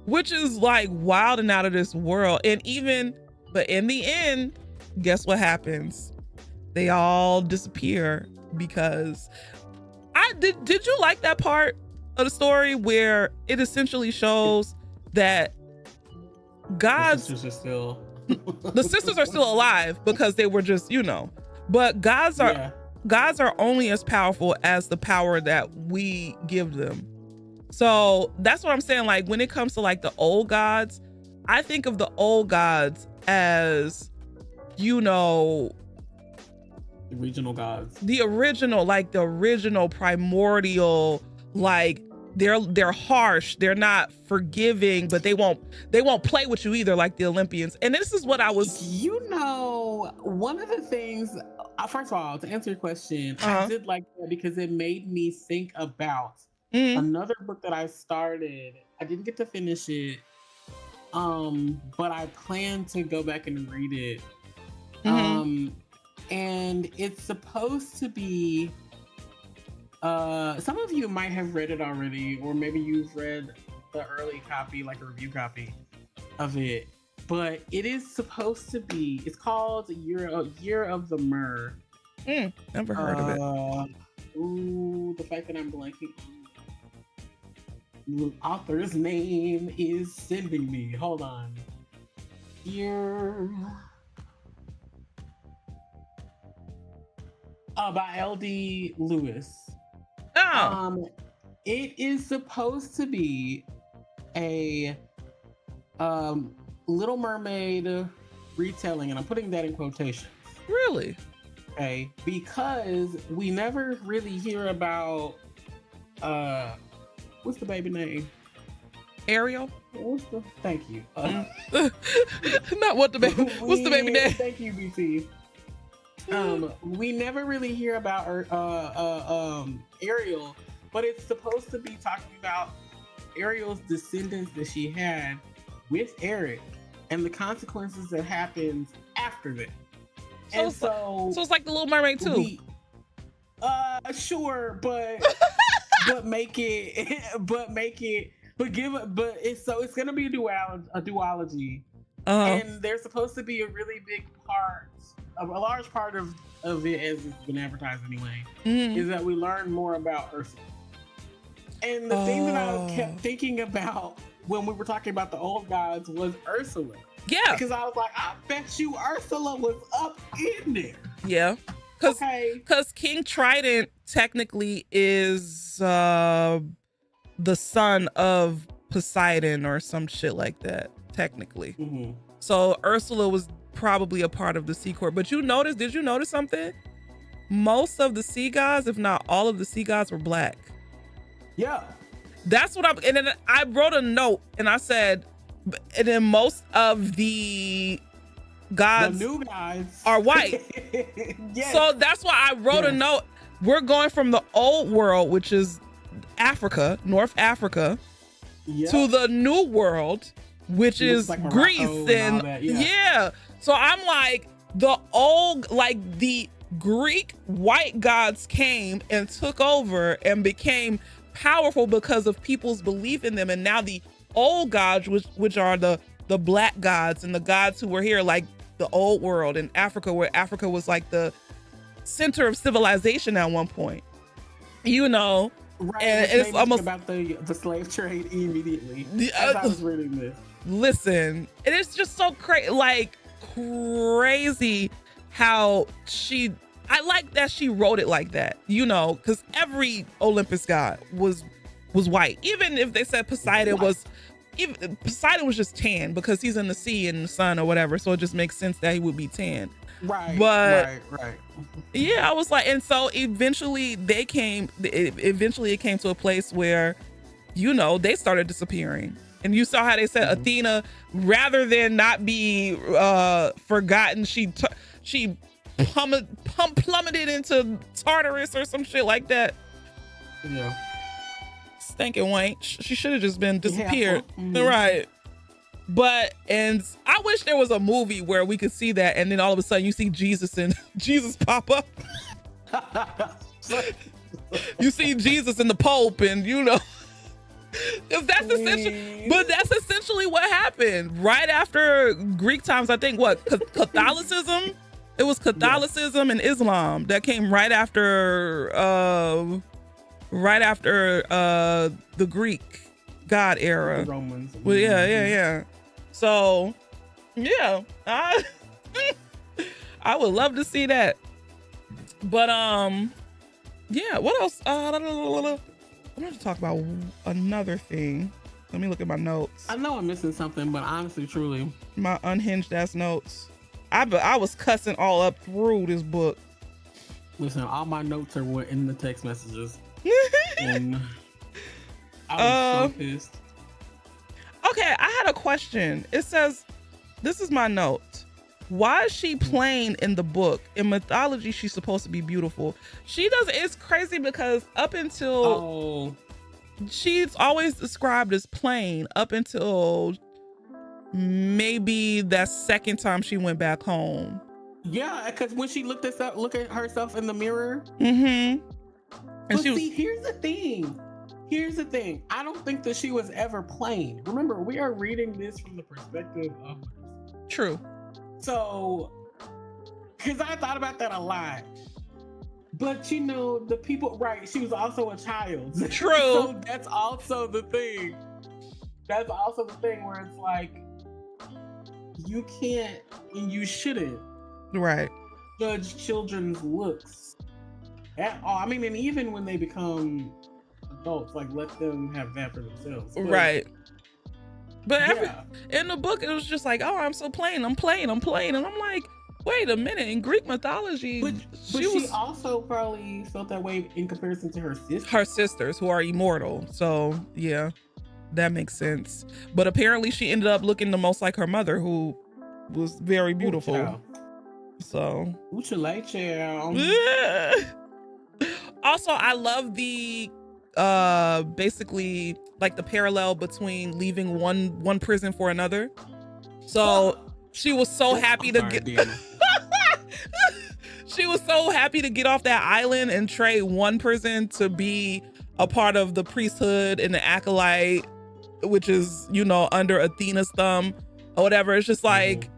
Which is like wild and out of this world. But in the end, guess what happens? They all disappear because did you like that part of the story where it essentially shows that God's the sisters are still the sisters are still alive because they were just, but gods are only as powerful as the power that we give them. So that's what I'm saying. Like when it comes to like the old gods, I think of the old gods as, the regional gods. The original primordial, like they're harsh, they're not forgiving, but they won't play with you either, like the Olympians. And this is what I was, one of the things, first of all, to answer your question, I did like that because it made me think about another book that I started. I didn't get to finish it, but I plan to go back and read it. And it's supposed to be, some of you might have read it already, or maybe you've read the early copy, like a review copy of it. But it is supposed to be, it's called Year of the Myrrh. Never heard of it. The fact that I'm blanking. The author's name is sending me. Hold on. By L.D. Lewis. It is supposed to be a Little Mermaid retelling, and I'm putting that in quotations. Really? Okay, because we never really hear about what's the baby name? Ariel? Thank you. Not what the baby. What's the baby name? Thank you, BT. We never really hear about Ariel, but it's supposed to be talking about Ariel's descendants that she had with Eric and the consequences that happens after that. So it's like the Little Mermaid too. Sure, but it's gonna be a duology, and there's supposed to be a really big part, a large part of it, as it's been advertised anyway, is that we learn more about Ursula. And the thing that I kept thinking about when we were talking about the old gods was Ursula. Yeah. Because I was like, I bet you Ursula was up in there. Yeah. Because King Trident technically is the son of Poseidon or some shit like that, technically. So Ursula was probably a part of the sea court. But did you notice something? Most of the sea gods, if not all of the sea gods, were black. Yeah. That's what and then I wrote a note and I said, and then most of the gods, the new guys, are white. Yes. So that's why I wrote a note. We're going from the old world, which is Africa, North Africa, to the new world, which is like Greece and So I'm like, the Greek white gods came and took over and became powerful because of people's belief in them, and now the old gods, which are the black gods and the gods who were here, like the old world in Africa, where Africa was like the center of civilization at one point, right? And it's almost about the slave trade immediately. As I was reading this, listen, it is just so crazy how I like that she wrote it like that, because every Olympus god was white. Even if they said Poseidon was just tan because he's in the sea and the sun or whatever, so it just makes sense that he would be tan. Right. But right. Yeah, I was like, and so eventually it came to a place where, they started disappearing. And you saw how they said Athena, rather than not be forgotten, she plummeted into Tartarus or some shit like that. Yeah. Stinking wank. She should have just been disappeared. Yeah. Right. And I wish there was a movie where we could see that, and then all of a sudden you see Jesus and Jesus pop up. You see Jesus and the Pope, and you know, because that's essentially, but that's essentially what happened right after Greek times. I think what Catholicism. It was Catholicism and Islam that came right after the Greek God era. The Romans. Well, yeah. So, yeah, I would love to see that. But yeah. What else? I want to talk about another thing. Let me look at my notes. I know I'm missing something, but honestly, truly, my unhinged ass notes. I was cussing all up through this book. Listen, all my notes are in the text messages. And I was so pissed. Okay, I had a question. It says, this is my note. Why is she plain in the book? In mythology, she's supposed to be beautiful. She doesn't. It's crazy because up until she's always described as plain up until maybe that second time she went back home. Yeah, because when she look at herself in the mirror. Mm-hmm. But see, here's the thing. I don't think that she was ever plain. Remember, we are reading this from the perspective of Medusa. True. So, because I thought about that a lot. But you know, the people, right? She was also a child. True. So that's also the thing. That's also the thing where it's like, you can't and you shouldn't judge children's looks at all. I mean, and even when they become adults, like let them have that for themselves. Right. But in the book, it was just like, oh, I'm so plain. I'm plain. And I'm like, wait a minute. In Greek mythology, but she also probably felt that way in comparison to her sisters. Her sisters who are immortal. So yeah. That makes sense. But apparently she ended up looking the most like her mother, who was very beautiful. So. Also, I love the basically like the parallel between leaving one prison for another. So she was so happy to get she was so happy to get off that island and trade one prison to be a part of the priesthood and the acolyte, which is, you know, under Athena's thumb or whatever. It's just like,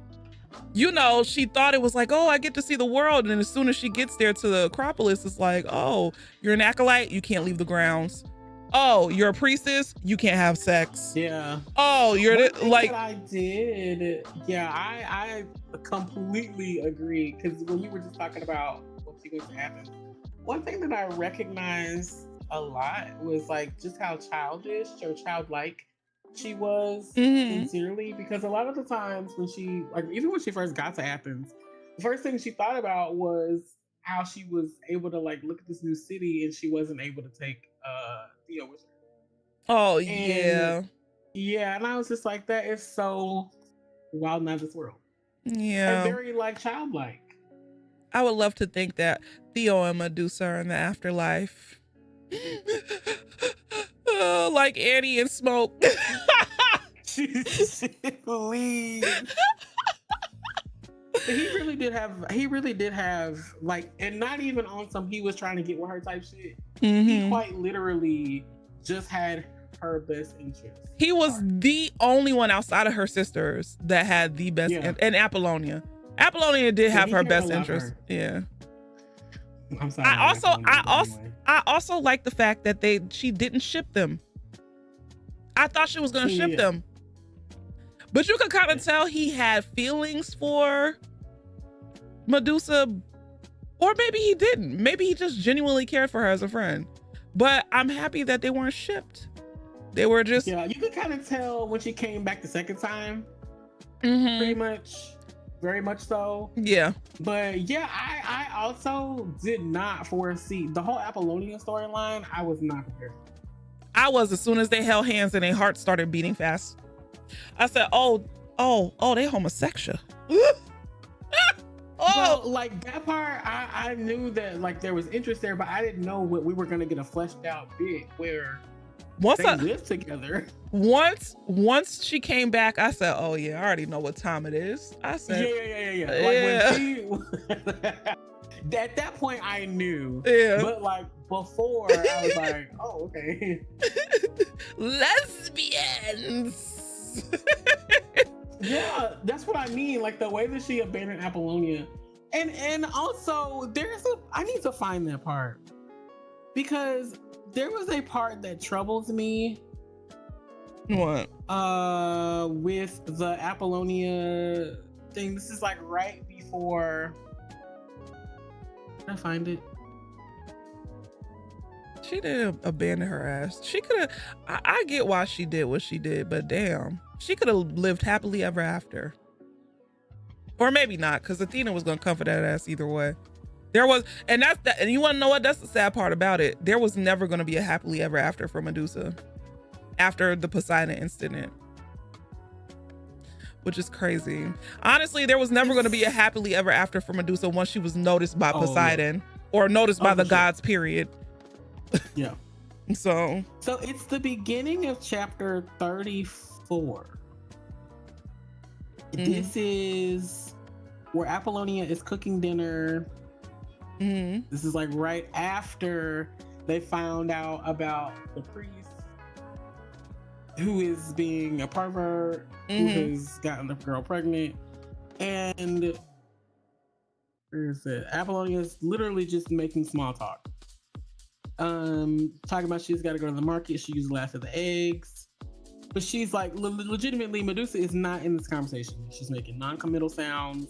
you know, she thought it was like, oh, I get to see the world. And as soon as she gets there to the Acropolis, it's like, oh, you're an acolyte, you can't leave the grounds. Oh, you're a priestess, you can't have sex. Yeah. Oh, you're like. I did. Yeah, I completely agree. Because when you were just talking about what she went to Athens, one thing that I recognized a lot was like just how childish or childlike she was sincerely, because a lot of the times when she, like, even when she first got to Athens, the first thing she thought about was how she was able to like look at this new city and she wasn't able to take Theo with her. Oh, and, yeah, and I was just like, that is so wild and out of this world. Yeah, and very like childlike. I would love to think that Theo and Medusa are in the afterlife. Oh, like Annie and Smoke. Please. He really did have like, and not even on some he was trying to get with her type shit. He quite literally just had her best interest. He was the only one outside of her sisters that had the best, and Apollonia. Apollonia did have her best interest. Yeah. I'm sorry. I also like the fact that she didn't ship them. I thought she was gonna ship them, but you could kind of tell he had feelings for Medusa, or maybe he didn't. Maybe he just genuinely cared for her as a friend. But I'm happy that they weren't shipped. They were just you could kind of tell when she came back the second time. Pretty much. Very much so. Yeah. But yeah, I also did not foresee the whole Apollonia storyline. I was not prepared. I was, as soon as they held hands and their hearts started beating fast. I said, oh, they homosexual. Well, like that part, I knew that like there was interest there, but I didn't know what we were gonna get a fleshed out bit where they lived together. Once she came back, I said, oh yeah, I already know what time it is. I said, yeah. Like when she at that point I knew. Yeah. But before I was like, oh, okay. Lesbians. Yeah, that's what I mean. Like the way that she abandoned Apollonia. And also I need to find that part. Because there was a part that troubles me. What? With the Apollonia thing. This is like right before. Can I find it? She didn't abandon her ass. She could have. I get why she did what she did, but damn, she could have lived happily ever after. Or maybe not, because Athena was gonna comfort that ass either way. There was, and that's that. And you want to know what? That's the sad part about it. There was never gonna be a happily ever after for Medusa after the Poseidon incident, which is crazy. Honestly, there was never gonna be a happily ever after for Medusa once she was noticed by Poseidon or noticed by the gods. Period. Yeah. So it's the beginning of chapter 34. This is where Apollonia is cooking dinner. This is like right after they found out about the priest who is being a pervert, who has gotten the girl pregnant. And where is it? Apollonia is literally just making small talk. Talking about she's got to go to the market. She used the last of the eggs. But she's like, legitimately, Medusa is not in this conversation. She's making non-committal sounds.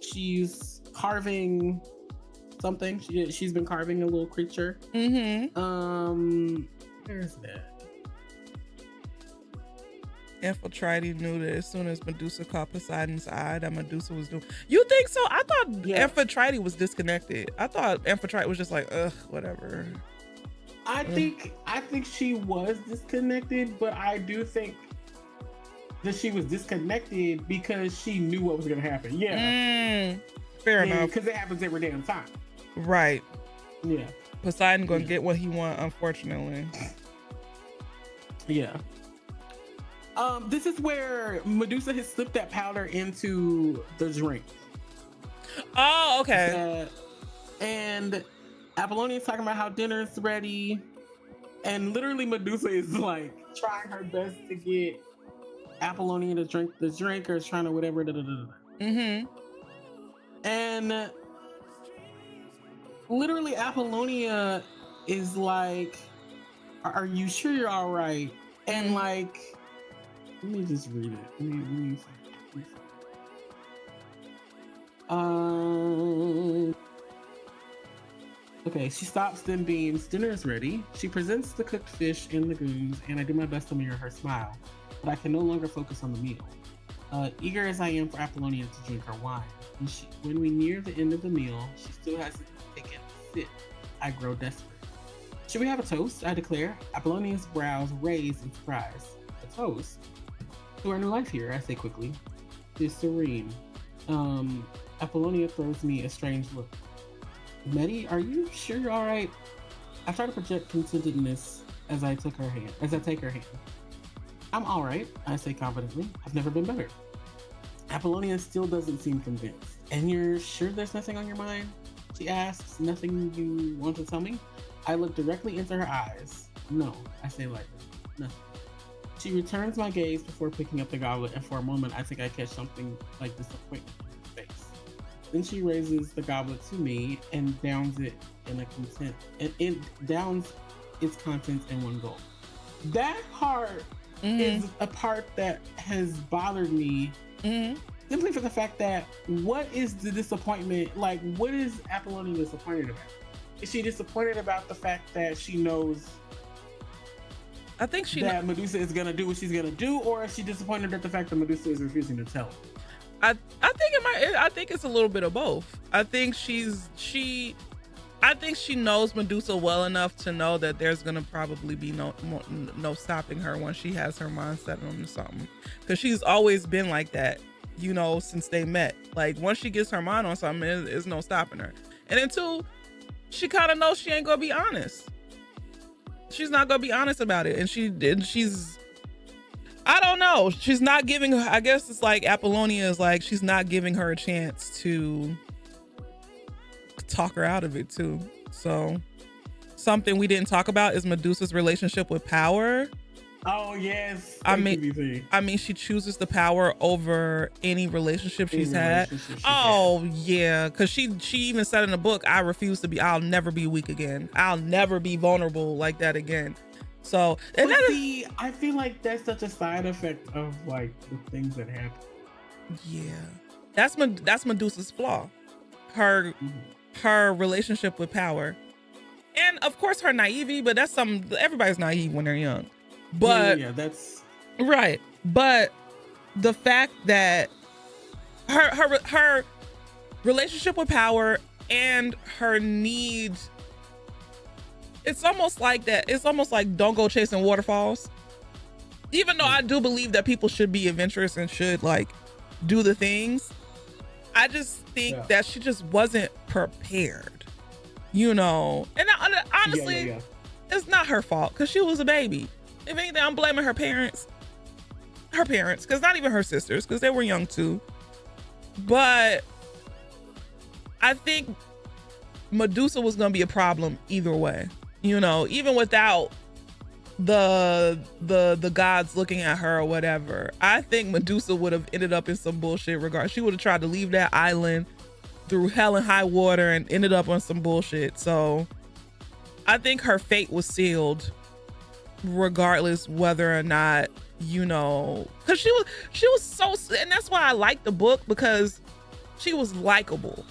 She's carving something. She's been carving a little creature. Where's that? Amphitrite knew that as soon as Medusa caught Poseidon's eye, that Medusa was doing. You think so? I thought Amphitrite was disconnected. I thought Amphitrite was just like, ugh, whatever. I think she was disconnected, but I do think that she was disconnected because she knew what was going to happen. Yeah. Fair enough. Because it happens every damn time. Right. Yeah. Poseidon gonna get what he want, unfortunately. Yeah. This is where Medusa has slipped that powder into the drink. Oh, okay. And Apollonia is talking about how dinner is ready, and literally Medusa is like trying her best to get Apollonia to drink the drink, or is trying to whatever. And literally Apollonia is like, "Are you sure you're all right?" And like, let me just read it. Let me okay, she stops, then beams. Dinner is ready. She presents the cooked fish and legumes, and I do my best to mirror her smile, but I can no longer focus on the meal. Eager as I am for Apollonia to drink her wine, when we near the end of the meal, she still hasn't taken a sip. I grow desperate. Should we have a toast? I declare. Apollonia's brows raise in surprise. A toast? To our new life here, I say quickly. Is serene. Apollonia throws me a strange look. Medi, are you sure you're all right? I try to project contentedness as I take her hand. I'm all right, I say confidently. I've never been better. Apollonia still doesn't seem convinced. And you're sure there's nothing on your mind? She asks. Nothing you want to tell me? I look directly into her eyes. No, I say lightly. Nothing. She returns my gaze before picking up the goblet, and for a moment I think I catch something like disappointment in her face. Then she raises the goblet to me and downs it in a content. It downs its contents in one gulp. That part is a part that has bothered me, simply for the fact that what is the disappointment? Like, what is Apollonia disappointed about? Is she disappointed about the fact that she knows? I think that Medusa is gonna do what she's gonna do, or is she disappointed at the fact that Medusa is refusing to tell her? I think it's a little bit of both. I think she knows Medusa well enough to know that there's gonna probably be no stopping her once she has her mind set on something, because she's always been like that, you know, since they met. Like, once she gets her mind on something, there's no stopping her. And then two, she kind of knows she ain't gonna be honest. She's not gonna be honest about it, and she's I don't know. She's not giving her. I guess it's like Apollonia is like, she's not giving her a chance to talk her out of it too. So something we didn't talk about is Medusa's relationship with power. Oh yes. I mean, she chooses the power over any relationship she's had. Yeah, because she even said in the book, I'll never be weak again. I'll never be vulnerable like that again. So, I feel like that's such a side effect of like the things that happen. Yeah, that's Medusa's flaw. Her relationship with power, and of course her naivety. But that's everybody's naive when they're young. But yeah, that's right. But the fact that her relationship with power and her need, it's almost like that. It's almost like don't go chasing waterfalls. Even though I do believe that people should be adventurous and should like do the things, I just think that she just wasn't prepared, And honestly, it's not her fault because she was a baby. If anything, I'm blaming her parents, because not even her sisters, because they were young too. But I think Medusa was going to be a problem either way, even without the gods looking at her or whatever. I think Medusa would have ended up in some bullshit regard. She would have tried to leave that island through hell and high water and ended up on some bullshit. So I think her fate was sealed regardless whether or not, because she was so, and that's why I like the book, because she was likable.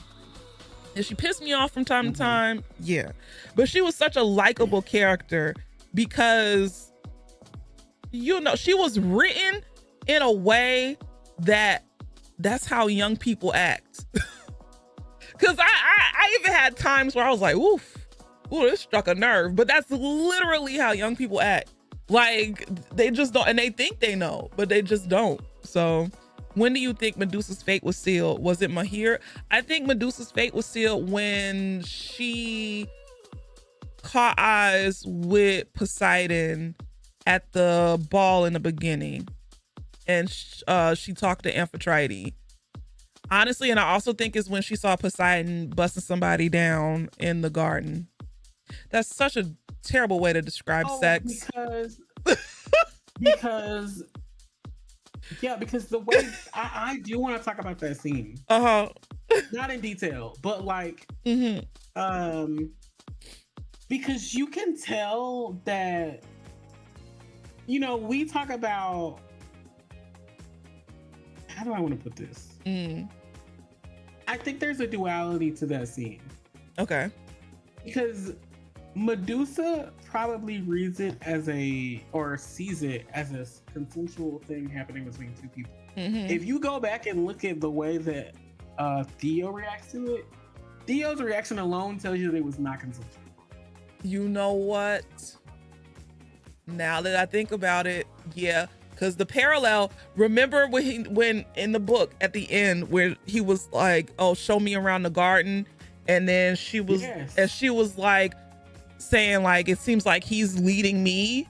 And she pissed me off from time to time, but she was such a likable character because she was written in a way that's how young people act. Because I even had times where I was like, ooh, this struck a nerve. But that's literally how young people act. Like, they just don't, and they think they know, but they just don't. So when do you think Medusa's fate was sealed? Was it Mahir? I think Medusa's fate was sealed when she caught eyes with Poseidon at the ball in the beginning. And she talked to Amphitrite. Honestly, and I also think it's when she saw Poseidon busting somebody down in the garden. That's such a terrible way to describe sex. Because the way I do want to talk about that scene. Not in detail, but like, because you can tell that, we talk about, how do I want to put this? I think there's a duality to that scene. Okay. Because Medusa probably reads it or sees it as a consensual thing happening between two people. If you go back and look at the way that Theo reacts to it, Theo's reaction alone tells you that it was not consensual. You know what? Now that I think about it, yeah. Because the parallel, remember when in the book at the end where he was like, oh, show me around the garden. And then she was like saying like, it seems like he's leading me.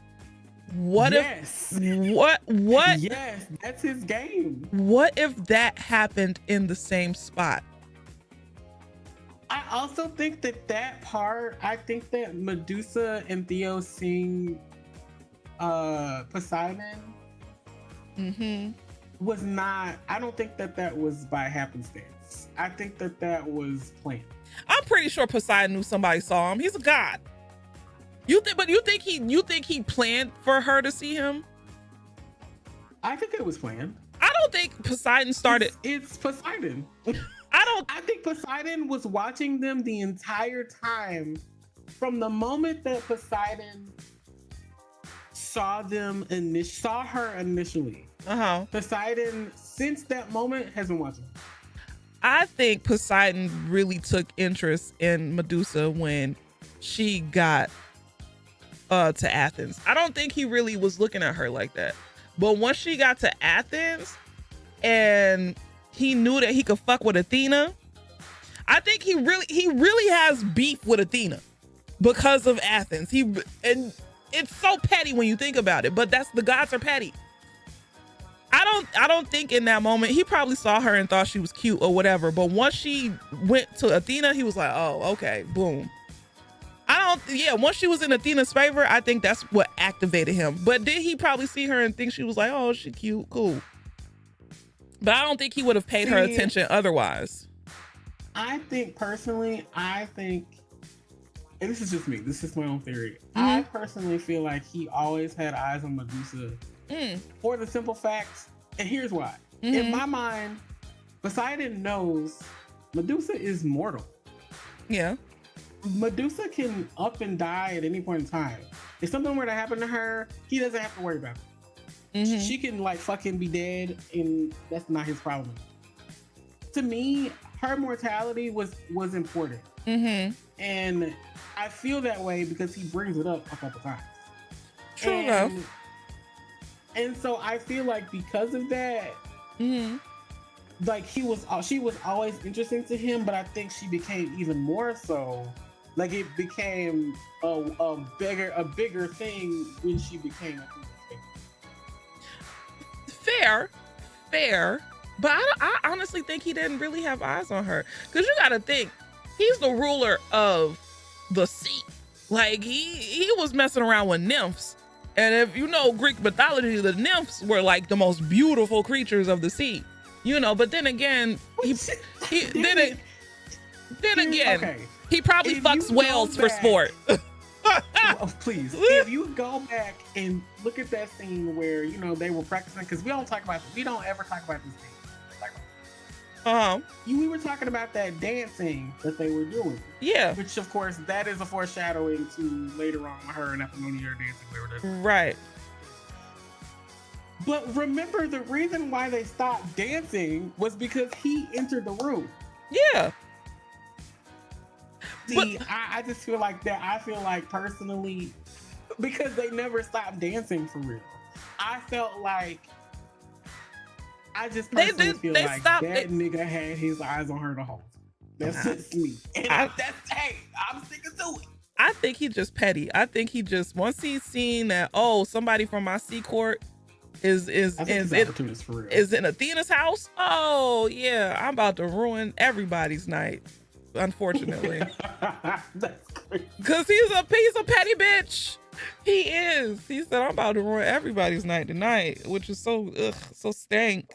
What if? Yes, that's his game. What if that happened in the same spot? I also think that part, I think that Medusa and Theo seeing Poseidon was not, I don't think that was by happenstance. I think that was planned. I'm pretty sure Poseidon knew somebody saw him. He's a god. You think he planned for her to see him? I think it was planned. I don't think Poseidon started. It's Poseidon. I think Poseidon was watching them the entire time from the moment that Poseidon saw her initially. Poseidon, since that moment, has been watching. I think Poseidon really took interest in Medusa when she got to Athens. I don't think he really was looking at her like that. But once she got to Athens and he knew that he could fuck with Athena, I think he really has beef with Athena because of Athens. And it's so petty when you think about it, but the gods are petty. I don't think in that moment he probably saw her and thought she was cute or whatever. But once she went to Athena, he was like, oh, okay, boom. Once she was in Athena's favor, I think that's what activated him. But did he probably see her and think she was like, oh, she cute, cool. But I don't think he would have paid her attention otherwise. I think personally, and this is just me, this is my own theory. I personally feel like he always had eyes on Medusa for the simple fact, and here's why. In my mind, Poseidon knows Medusa is mortal. Yeah. Medusa can up and die at any point in time. If something were to happen to her, he doesn't have to worry about it. She can like fucking be dead, and that's not his problem. To me, her mortality was important. And I feel that way because he brings it up a couple times. True enough. And so I feel like because of that, like she was always interesting to him, but I think she became even more so. Like it became a bigger thing when she became a fair. But I honestly think he didn't really have eyes on her. Because you got to think, he's the ruler of the sea. Like, he was messing around with nymphs. And if you know Greek mythology, the nymphs were like the most beautiful creatures of the sea. You know, but then again, he probably fucks whales for sport. Oh, please, if you go back and look at that scene where, you know, they were practicing, because we don't ever talk about this scene. We were talking about that dancing that they were doing. Yeah. Which, of course, that is a foreshadowing to later on her and Apollonia dancing. Right. But remember, the reason why they stopped dancing was because he entered the room. Yeah. See, I just feel like that. I feel like personally, because they never stopped dancing for real. I felt like nigga had his eyes on her the whole time. That's just me. And I'm sticking to it. I think he just petty. I think he just, once he's seen that, somebody from my sea court is in Athena's house. Oh yeah, I'm about to ruin everybody's night. Unfortunately. That's crazy. Because he's a petty bitch. He is. He said, I'm about to ruin everybody's night tonight, which is so stank.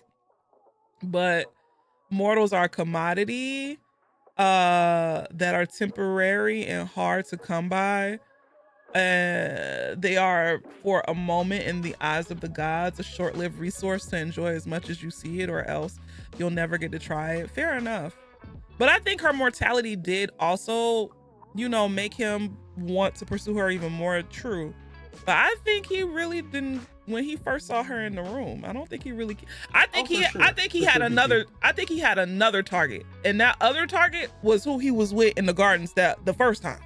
But mortals are commodity that are temporary and hard to come by. They are for a moment in the eyes of the gods, a short-lived resource to enjoy as much as you see it, or else you'll never get to try it. Fair enough. But I think her mortality did also, make him want to pursue her even more. True. But I think he really didn't, when he first saw her in the room, I don't think he really, I think he had another target. And that other target was who he was with in the gardens the first time.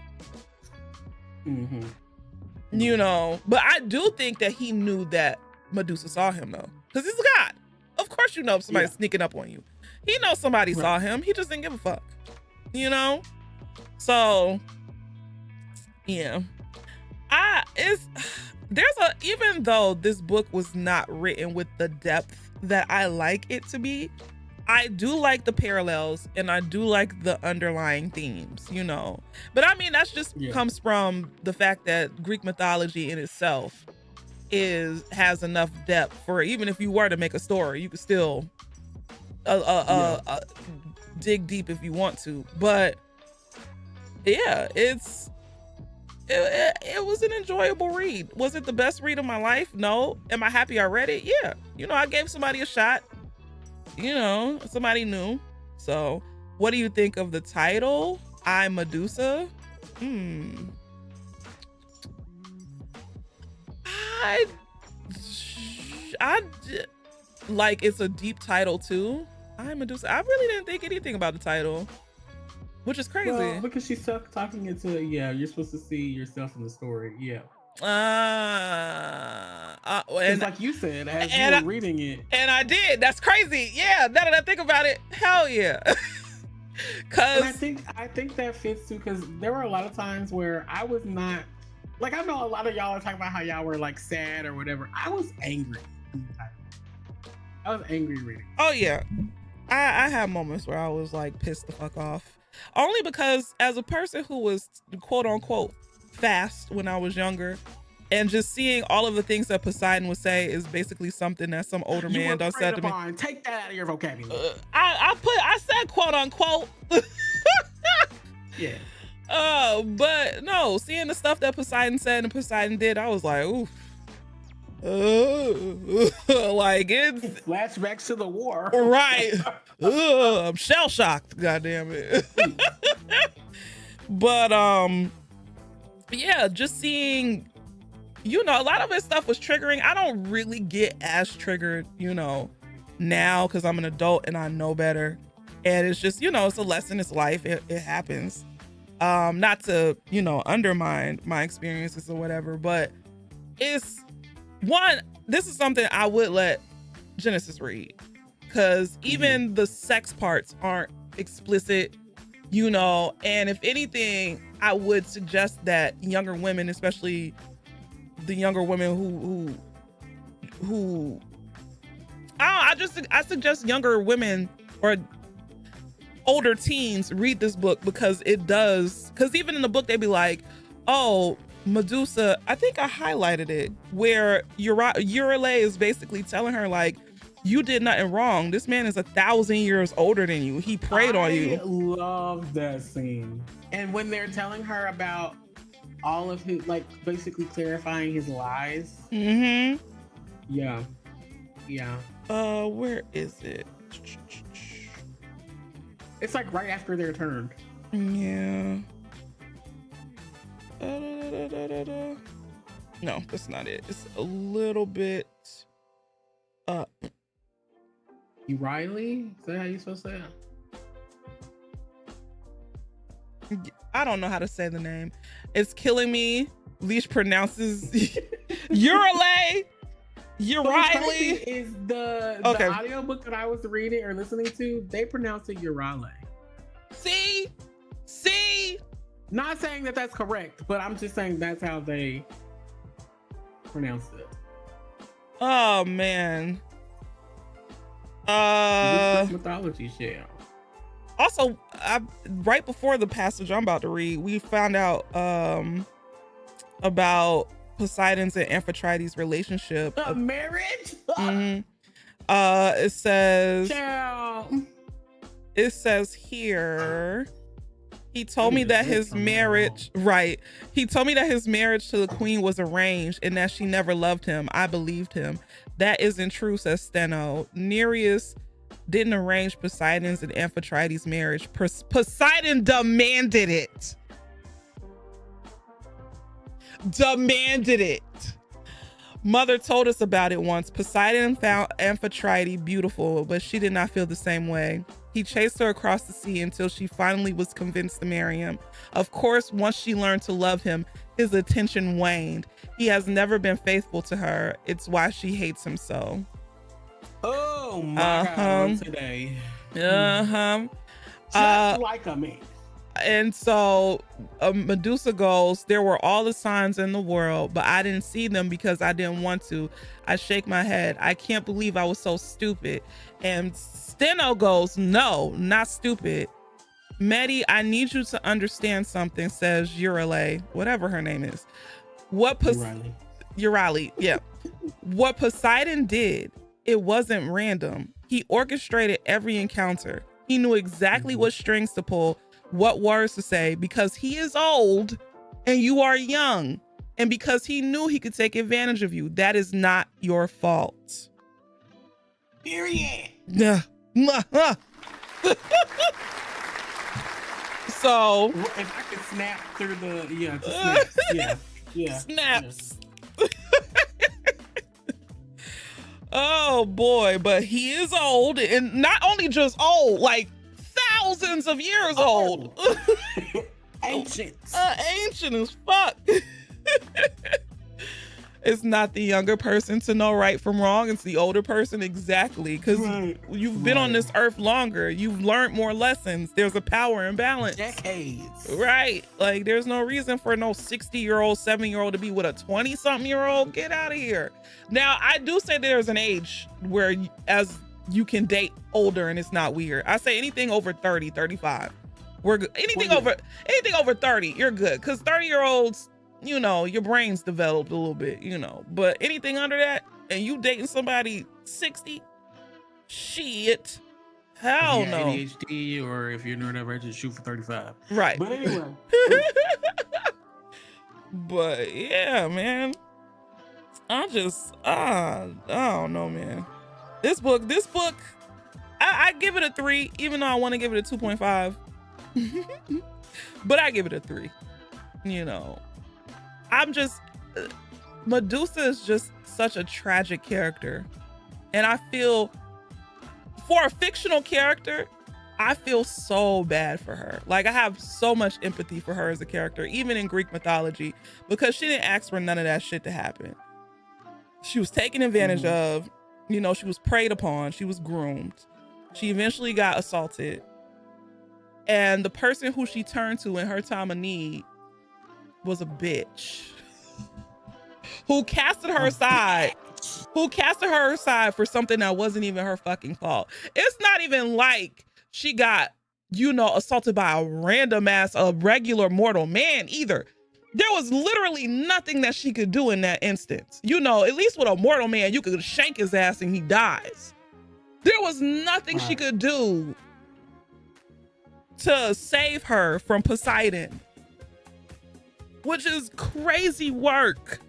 But I do think that he knew that Medusa saw him though. Because he's a god. Of course if somebody's sneaking up on you. He knows somebody saw him. He just didn't give a fuck. So yeah. Even though this book was not written with the depth that I like it to be, I do like the parallels and I do like the underlying themes, But I mean, that's just comes from the fact that Greek mythology in itself has enough depth for, even if you were to make a story, you could still dig deep if you want to. But yeah, it was an enjoyable read. Was it the best read of my life? No. Am I happy I read it? Yeah. I gave somebody a shot. Somebody new. So what do you think of the title? I, Medusa? I like, it's a deep title too. I, Medusa. I really didn't think anything about the title, which is crazy. Well, because she's talking into, you're supposed to see yourself in the story. Yeah. And like you said, as you were reading it. And I did. That's crazy. Yeah. Now that I think about it, hell yeah. Cause I think that fits too, because there were a lot of times where I was not, like, I know a lot of y'all are talking about how y'all were like sad or whatever. I was angry. I was angry reading. Oh yeah, I had moments where I was like pissed the fuck off, only because as a person who was quote unquote fast when I was younger, and just seeing all of the things that Poseidon would say is basically something that some older man done said to me. Take that out of your vocabulary. I said quote unquote. Yeah. But no, seeing the stuff that Poseidon said and Poseidon did, I was like, oof. Like it's flashbacks to the war. Right. I'm shell shocked, goddamn it. But yeah, just seeing, you know, a lot of his stuff was triggering. I don't really get as triggered, you know, now because I'm an adult and I know better. And it's just, you know, it's a lesson, it's life, it happens. Not to, you know, undermine my experiences or whatever, but it's one, this is something I would let Genesis read, because even the sex parts aren't explicit, you know, and if anything, I would suggest that younger women, especially the younger women who I suggest younger women or older teens read this book, because it does, because even in the book they'd be like, oh, Medusa, I think I highlighted it, where Euryle is basically telling her like, you did nothing wrong. This man is 1,000 years older than you. He preyed on you. I love that scene. And when they're telling her about all of his, like, basically clarifying his lies. Mm-hmm. Yeah. Yeah. Where is it? It's like right after they're turned. Yeah. No, that's not it. It's a little bit up. Riley? Is that how you supposed to say it? I don't know how to say the name. It's killing me. Leash pronounces Euryle. Riley is the audiobook that I was reading or listening to. They pronounce it Euryle. See. Not saying that that's correct, but I'm just saying that's how they pronounce it. Oh man. Mythology shit. Also, right before the passage I'm about to read, we found out about Poseidon's and Amphitrite's relationship. A marriage? Mm-hmm. It says here, he told me that his marriage, right. He told me that his marriage to the queen was arranged and that she never loved him. I believed him. That isn't true, says Steno. Nereus didn't arrange Poseidon's and Amphitrite's marriage. Poseidon demanded it. Mother told us about it once. Poseidon found Amphitrite beautiful, but she did not feel the same way. He chased her across the sea until she finally was convinced to marry him. Of course, once she learned to love him, his attention waned. He has never been faithful to her. It's why she hates him so. Oh my God, today. Just like a man. And so Medusa goes, there were all the signs in the world, but I didn't see them because I didn't want to. I shake my head. I can't believe I was so stupid. And Steno goes, no, not stupid. Medi, I need you to understand something, says Euryle, whatever her name is. Euryle, yeah. What Poseidon did, it wasn't random. He orchestrated every encounter. He knew exactly what strings to pull, what words to say, because he is old and you are young, and because he knew he could take advantage of you. That is not your fault. Period. So if I could snap through the snaps. Oh boy, but he is old, and not only just old, like thousands of years old. Ancient. Ancient as fuck. It's not the younger person to know right from wrong. It's the older person. Exactly. Because you've been on this earth longer. You've learned more lessons. There's a power imbalance. Decades. Right. Like, there's no reason for no 60-year-old, 70-year-old to be with a 20-something-year-old. Get out of here. Now, I do say there's an age where as you can date older and it's not weird. I say anything over 30, 35. We're good. Anything over 30, you're good. Because 30-year-olds, you know, your brain's developed a little bit, you know. But anything under that, and you dating somebody 60, shit. Hell no. ADHD, or if you're neurodivergent, shoot for 35. Right. But anyway. But yeah, man. I don't know, man. This book, I give it a 3, even though I want to give it a 2.5. But I give it a 3. You know, Medusa is just such a tragic character. And I feel, for a fictional character, I feel so bad for her. Like, I have so much empathy for her as a character, even in Greek mythology, because she didn't ask for none of that shit to happen. She was taken advantage of, you know, she was preyed upon, she was groomed. She eventually got assaulted. And the person who she turned to in her time of need was a bitch who casted her aside for something that wasn't even her fucking fault. It's not even like she got, you know, assaulted by a random ass, a regular mortal man either. There was literally nothing that she could do in that instance. You know, at least with a mortal man, you could shank his ass and he dies. There was nothing she could do to save her from Poseidon, which is crazy work.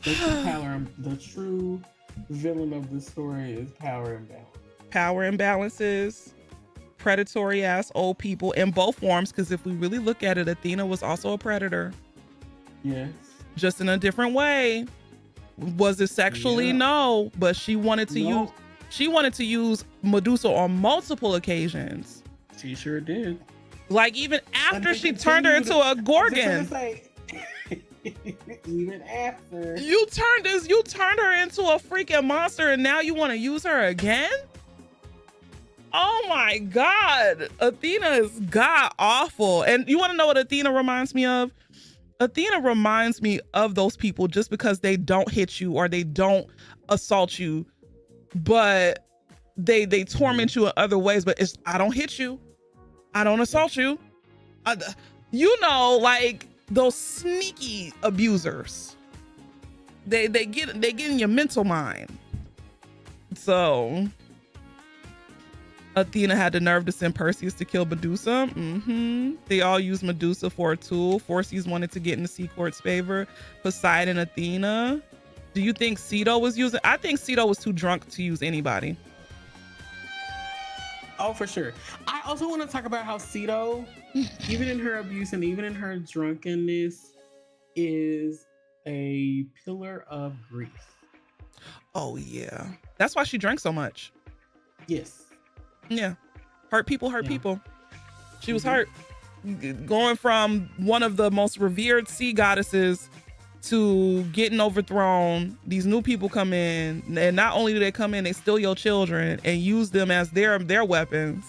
The true villain of the story is power imbalance. Power imbalances, predatory ass old people in both forms, because if we really look at it, Athena was also a predator. Yes. Just in a different way. Was it sexually? Yeah. No, but she wanted to use Medusa on multiple occasions. She sure did. Like, even after she turned her into a Gorgon. Even after you turned her into a freaking monster, and now you want to use her again? Oh my God. Athena is god awful. And you want to know what Athena reminds me of? Athena reminds me of those people just because they don't hit you or they don't assault you, but they torment you in other ways. But it's, I don't hit you, I don't assault you. You know, like those sneaky abusers. They get in your mental mind. So Athena had the nerve to send Perseus to kill Medusa. They all used Medusa for a tool. Phorcys wanted to get in the Sea Court's favor. Poseidon, Athena. Do you think Ceto was using? I think Ceto was too drunk to use anybody. Oh, for sure. I also want to talk about how Ceto, even in her abuse and even in her drunkenness, is a pillar of grief. Oh yeah, that's why she drank so much. Yes. Yeah, hurt people. She was hurt. Going from one of the most revered sea goddesses to getting overthrown. These new people come in, and not only do they come in, they steal your children and use them as their weapons.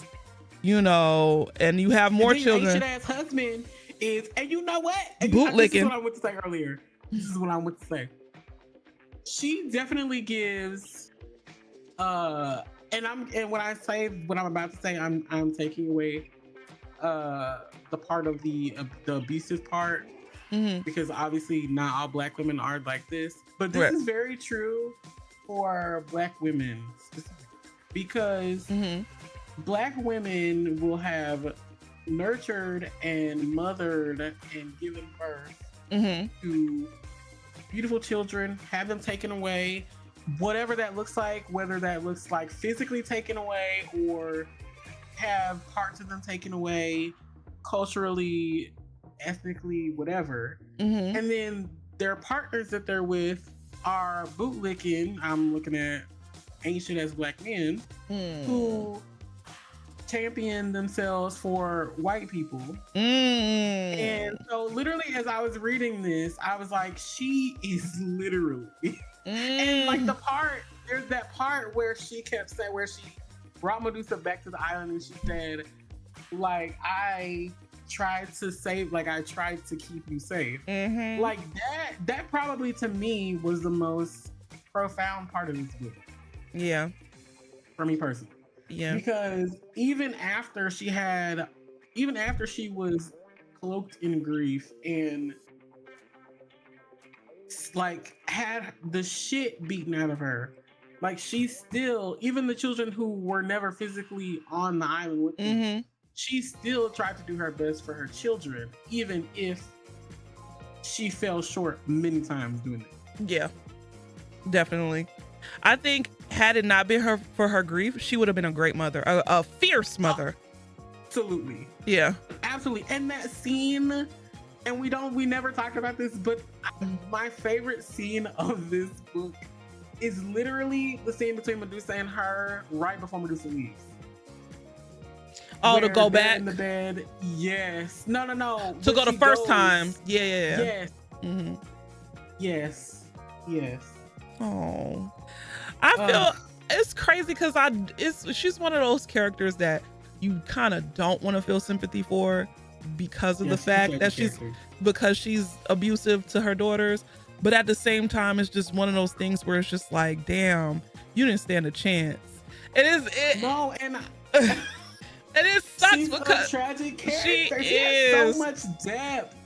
You know, and you have more children. Your ass husband is, and you know what? Bootlicking. This is what I went to say earlier. This is what I went to say. She definitely gives, and when I say what I'm about to say, I'm taking away the part of the abusive part, because obviously not all Black women are like this. But this is very true for Black women specifically, because Black women will have nurtured and mothered and given birth to beautiful children, have them taken away, whatever that looks like, whether that looks like physically taken away or have parts of them taken away culturally, ethnically, whatever. And then their partners that they're with are bootlicking. I'm looking at ancient as Black men who champion themselves for white people. And so literally as I was reading this, I was like, she is literally and like there's that part where she kept saying, where she brought Medusa back to the island and she said, like, I tried to keep you safe. Like that probably to me was the most profound part of this book. Yeah. For me personally. Yeah. Because even after she was cloaked in grief and like had the shit beaten out of her, like she still, even the children who were never physically on the island with her, she still tried to do her best for her children, even if she fell short many times doing it. Yeah, definitely. I think had it not been for her grief, she would have been a great mother, a fierce mother. Absolutely. Yeah. Absolutely. And that scene, and we never talked about this, but my favorite scene of this book is literally the scene between Medusa and her right before Medusa leaves. Oh, to go back in the bed. Yes. No. To go the first time. Yeah. Yes. Mm-hmm. Yes. Oh, I feel it's crazy because she's one of those characters that you kind of don't want to feel sympathy for because of the fact that she's abusive to her daughters, but at the same time, it's just one of those things where it's just like, damn, you didn't stand a chance. And it sucks she's because a tragic character. She has so much depth.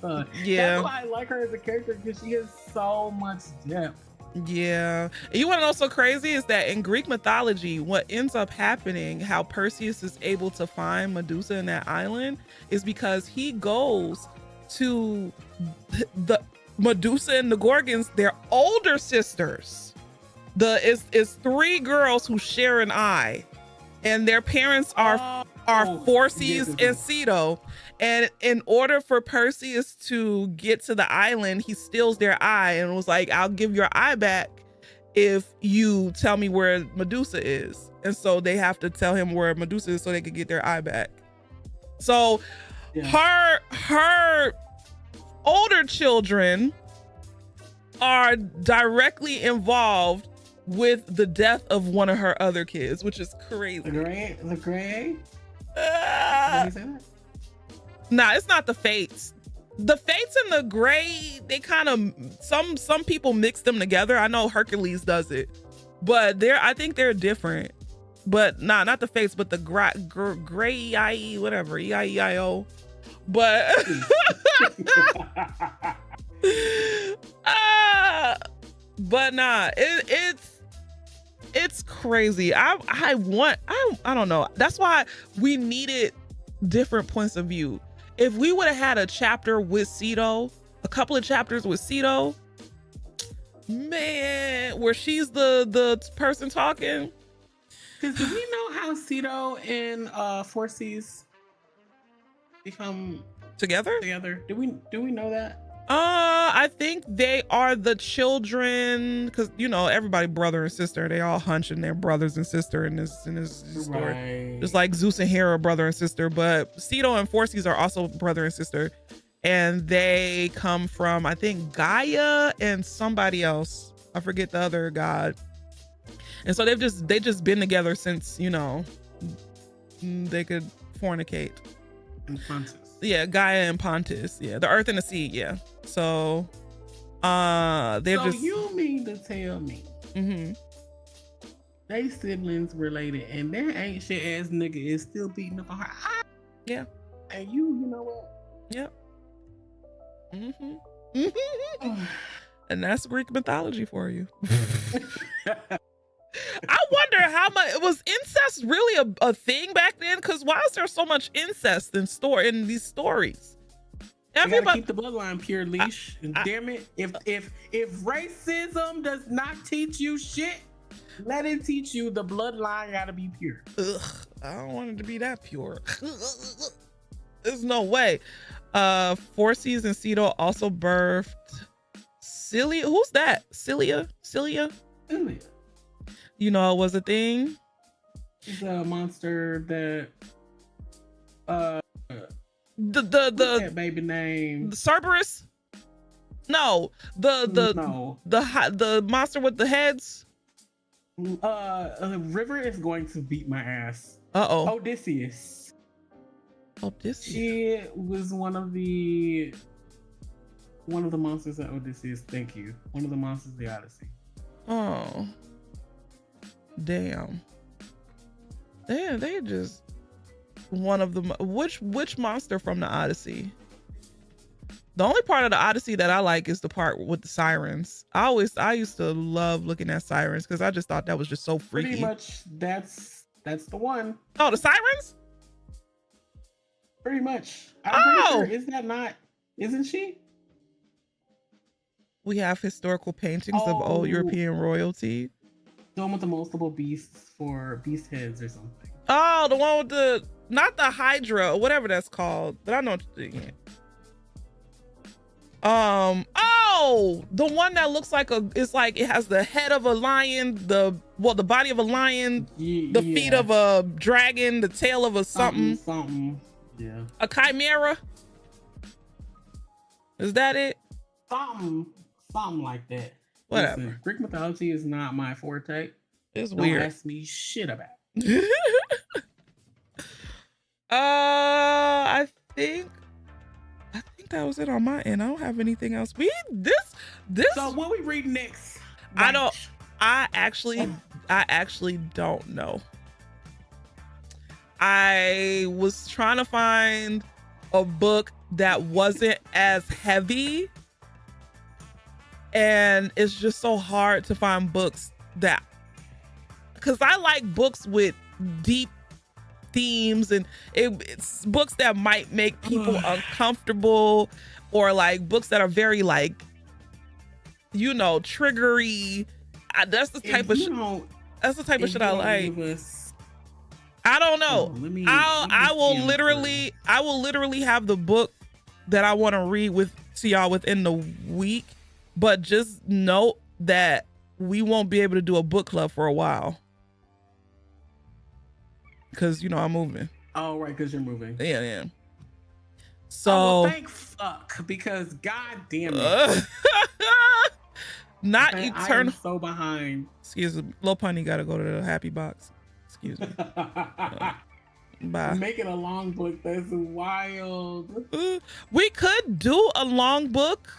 Yeah, that's why I like her as a character, because she has so much depth. Yeah. And you want to know what's so crazy is that in Greek mythology, what ends up happening, how Perseus is able to find Medusa in that island, is because he goes to the Medusa and the Gorgons, their older sisters. It's three girls who share an eye, and their parents are Phorcys and Ceto. And in order for Perseus to get to the island, he steals their eye and was like, I'll give your eye back if you tell me where Medusa is. And so they have to tell him where Medusa is so they could get their eye back. So her older children are directly involved with the death of one of her other kids, which is crazy. The gray? Nah, it's not the Fates. The Fates and the Gray, they kind of, some people mix them together. I know Hercules does it, but I think they're different. But nah, not the Fates, but the Gray E-I-E, whatever, E-I-E-I-O. But but nah, it's crazy. I don't know. That's why we needed different points of view. If we would have had a chapter with Ceto, a couple of chapters with Ceto, man, where she's the person talking. Because do we know how Ceto and Phorcys become together? Do we know that? I think they are the children, because everybody brother and sister. They all hunching their brothers and sister in this story. Right. Just like Zeus and Hera, brother and sister. But Ceto and Phorcys are also brother and sister, and they come from, I think, Gaia and somebody else. I forget the other god. And so they just been together since they could fornicate. And Pontus. Yeah, Gaia and Pontus. Yeah, the earth and the sea. Yeah. So, they're so just. You mean to tell me they siblings related, and their ancient ass nigga is still beating up on her? Yeah. And you know what? Yep. And that's Greek mythology for you. I wonder how much was incest really a thing back then? Because why is there so much incest in these stories? Everybody keep the bloodline pure, leash. Damn it! If racism does not teach you shit, let it teach you the bloodline gotta be pure. Ugh, I don't want it to be that pure. There's no way. Phorcys and Ceto also birthed Cilia. Who's that? Cilia? It was a thing. It's a monster that that baby name? The Cerberus? No, the monster with the heads. River is going to beat my ass. Odysseus. She was one of the monsters at Odysseus. Thank you. One of the monsters of the Odyssey. Oh, damn. They just one of the which monster from the Odyssey? The only part of the Odyssey that I like is the part with the sirens. I used to love looking at sirens because I just thought that was just so freaky. Pretty much, that's the one. Oh, the sirens? Pretty much. I'm pretty sure, isn't she? We have historical paintings of old European royalty. The one with the multiple beasts for beast heads or something. Oh, the one with not the Hydra or whatever that's called, but I know what you're thinking. The one that looks like it's like it has the head of a lion, the body of a lion, the feet of a dragon, the tail of a something. Yeah. A chimera. Is that it? Something like that. Whatever. Listen, Greek mythology is not my forte. It's weird. Don't ask me shit about. I think that was it on my end. I don't have anything else. This. So what we read next? I actually don't know. I was trying to find a book that wasn't as heavy, and it's just so hard to find books because I like books with deep themes, and it's books that might make people uncomfortable, or like books that are very like, triggery. That's the type of shit. That's the type of shit I like. I don't know. I will literally have the book that I want to read to y'all within the week, but just note that we won't be able to do a book club for a while. Because, I'm moving. Oh, right, because you're moving. Yeah. So. Thank fuck, because god damn it. Not eternal. I am so behind. Excuse me. Lil Punny got to go to the happy box. Excuse me. Bye. Making a long book, that's wild. We could do a long book.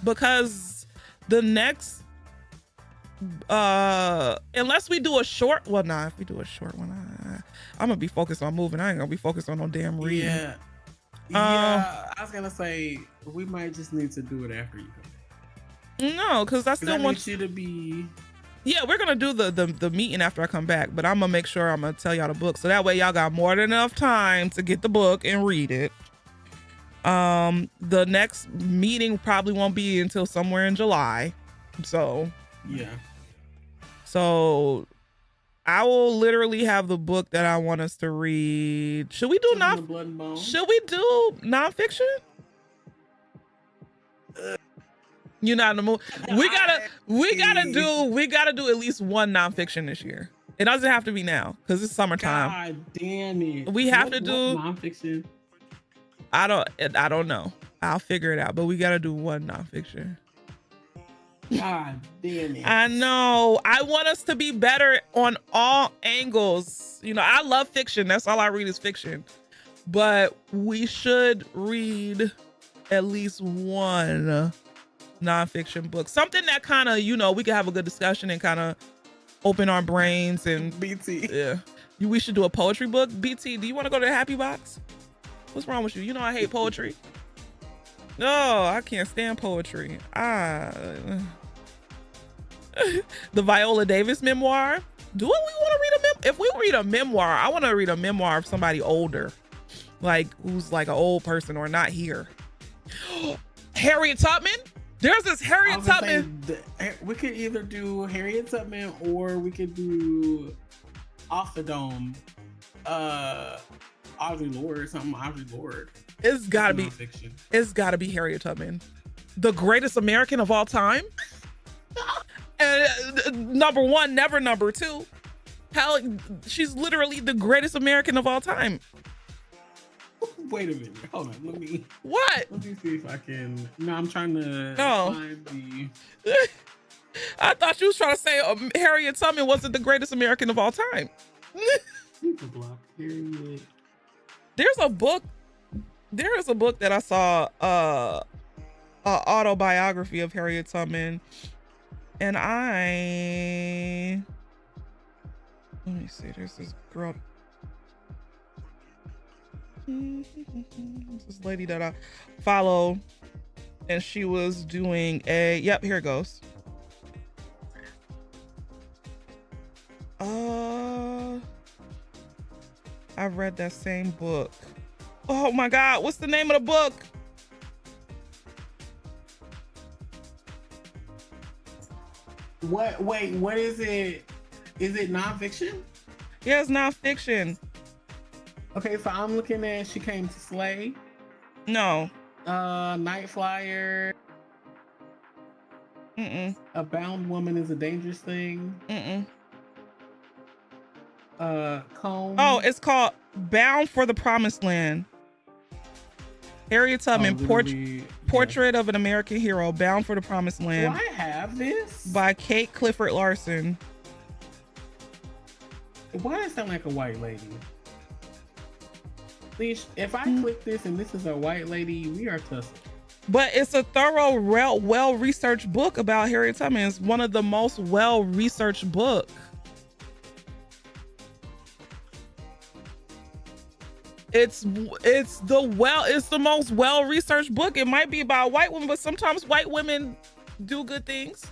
Because the next unless we do a short, if we do a short one, I'm gonna be focused on moving. I ain't gonna be focused on no damn reading. I was gonna say we might just need to do it after you come back. No, because I still want you to be. Yeah, we're gonna do the meeting after I come back, but I'm gonna make sure I'm gonna tell y'all the book so that way y'all got more than enough time to get the book and read it. The next meeting probably won't be until somewhere in July, so yeah. So I will literally have the book that I want us to read. Should we do nonfiction? You're not in the mood. We gotta do at least one nonfiction this year. It doesn't have to be now because it's summertime. God damn it. We have to do nonfiction. I don't know. I'll figure it out, but we gotta do one nonfiction. God damn it. I know. I want us to be better on all angles. I love fiction. That's all I read is fiction. But we should read at least one nonfiction book. Something that kind of, we can have a good discussion and kind of open our brains. And BT. Yeah. We should do a poetry book. BT, do you want to go to the Happy Box? What's wrong with you? I hate poetry. No, I can't stand poetry. The Viola Davis memoir. Do we want to read a memoir? If we read a memoir, I want to read a memoir of somebody older, like who's like an old person or not here. Harriet Tubman. There's this Harriet Tubman. We could either do Harriet Tubman or we could do Off the Dome. Audre Lorde, something Audre Lorde. It's gotta be Harriet Tubman, the greatest American of all time. And number one, never number two. Hell, she's literally the greatest American of all time. Wait a minute. Hold on. What? Let me see if I can. No, I'm trying to find the. I thought you was trying to say Harriet Tubman wasn't the greatest American of all time. There's a book. There is a book that I saw, autobiography of Harriet Tubman, and let me see. There's this girl. This lady that I follow, and she was doing a. Yep, here it goes. I've read that same book. Oh my God, what's the name of the book? Wait, what is it? Is it nonfiction? Yeah, it's nonfiction. Okay, so I'm looking at She Came to Slay. No. Night Flyer. A Bound Woman is a Dangerous Thing. Comb. Oh, it's called Bound for the Promised Land. Harriet Tubman, Portrait of an American Hero, Bound for the Promised Land. Do I have this? By Kate Clifford Larson. Why does it sound like a white lady? Please, if I click this and this is a white lady, we are tussling. But it's a thorough, well-researched book about Harriet Tubman. It's one of the most well-researched books. It's the most well-researched book. It might be about white women, but sometimes white women do good things.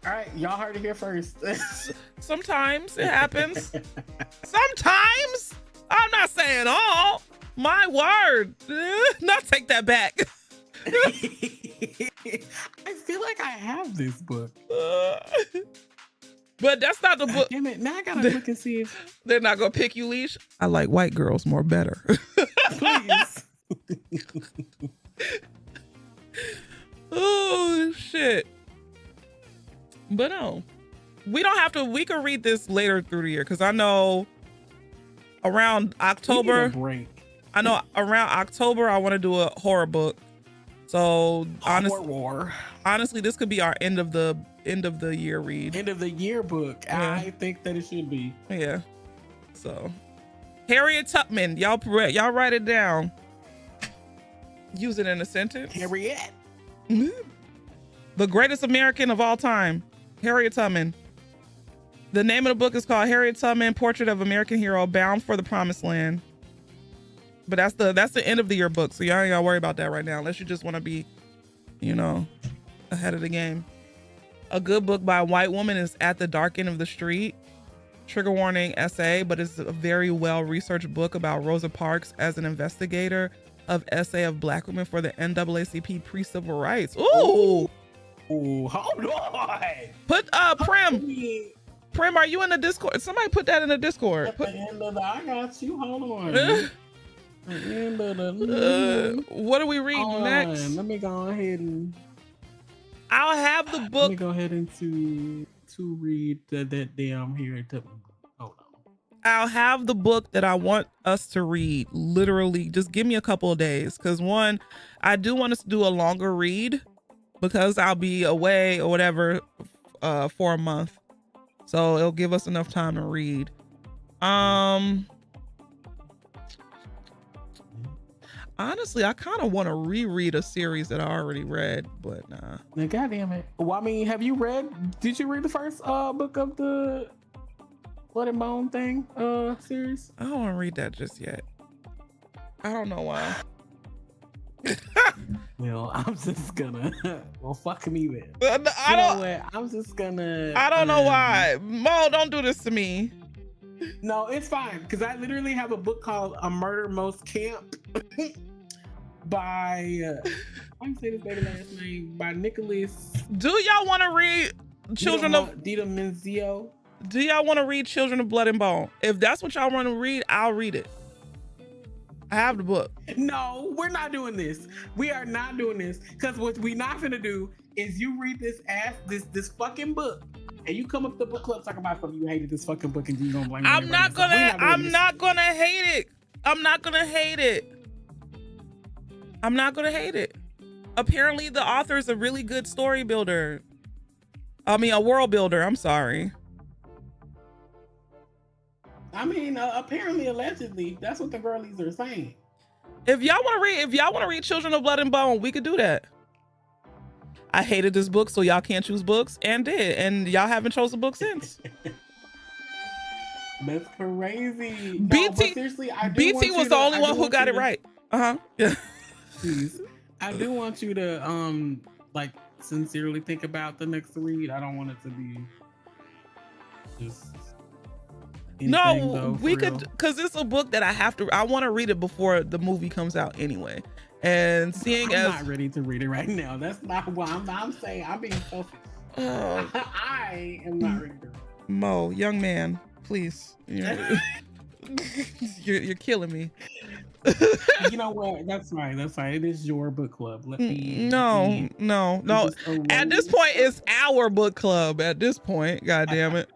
All right, y'all heard it here first. Sometimes it happens. Sometimes. I'm not saying all. My word. Not take that back. I feel like I have this book. But that's not the book. Damn it, now I gotta look and see if they're not gonna pick you, Leash. I like white girls more better. Please. Oh shit. But no, we don't have to. We can read this later through the year because I know around October. I know around October I want to do a horror book. So honestly, this could be our end of the year read. End of the year book. Yeah. I think that it should be. Yeah. So Harriet Tubman, y'all write it down. Use it in a sentence. Harriet. The greatest American of all time. Harriet Tubman. The name of the book is called Harriet Tubman, Portrait of American Hero, Bound for the Promised Land. But that's the end of the year book, so y'all ain't gotta worry about that right now, unless you just want to be, ahead of the game. A good book by a white woman is At the Dark End of the Street. Trigger warning essay, but it's a very well-researched book about Rosa Parks as an investigator of essay of Black women for the NAACP pre-civil rights. Ooh. Ooh, hold on. Put Prim, are you in the Discord? Somebody put that in the Discord. I got you. Hold on. What are we reading next? Let me go ahead and. I'll have the book. Let me go ahead and to read that damn here. Hold on. I'll have the book that I want us to read. Literally, just give me a couple of days, because one, I do want us to do a longer read because I'll be away or whatever for a month, so it'll give us enough time to read. Honestly, I kind of want to reread a series that I already read, but nah. God damn it. Well, I mean, did you read the first book of the Blood and Bone thing series? I don't want to read that just yet. I don't know why. Well, I'm just gonna. Well, fuck me then. I'm just gonna. I don't know why. Mo, don't do this to me. No, it's fine, because I literally have a book called A Murder Most Camp by I can say this baby last name, by Nicholas. Do y'all want to read Children of Dita Menzio? Do y'all want to read Children of Blood and Bone? If that's what y'all want to read, I'll read it. I have the book. No, we're not doing this. We are not doing this. Because what we not gonna do is you read this fucking book and you come up to the book club talking about something you hated this fucking book and you gonna blame me. I'm not gonna hate it. I'm not gonna hate it. Apparently the author is a really good story builder. I mean, a world builder. I'm sorry. I mean, apparently, allegedly, that's what the girlies are saying. If y'all want to read Children of Blood and Bone, we could do that. I hated this book, so y'all can't choose books, and y'all haven't chosen a book since. That's crazy. No, BT, but seriously, BT was the only one who got it right. Yeah. Please, I do want you to like sincerely think about the next read. I don't want it to be just. No, though, we could, because it's a book that I want to read it before the movie comes out anyway. And seeing I'm not ready to read it right now. That's not what I'm saying. I'm being selfish. I am not ready to read it. Mo, young man, please. You're killing me. You know what? That's fine. It is your book club. Let me. No. At this point, it's our book club. At this point, God damn it.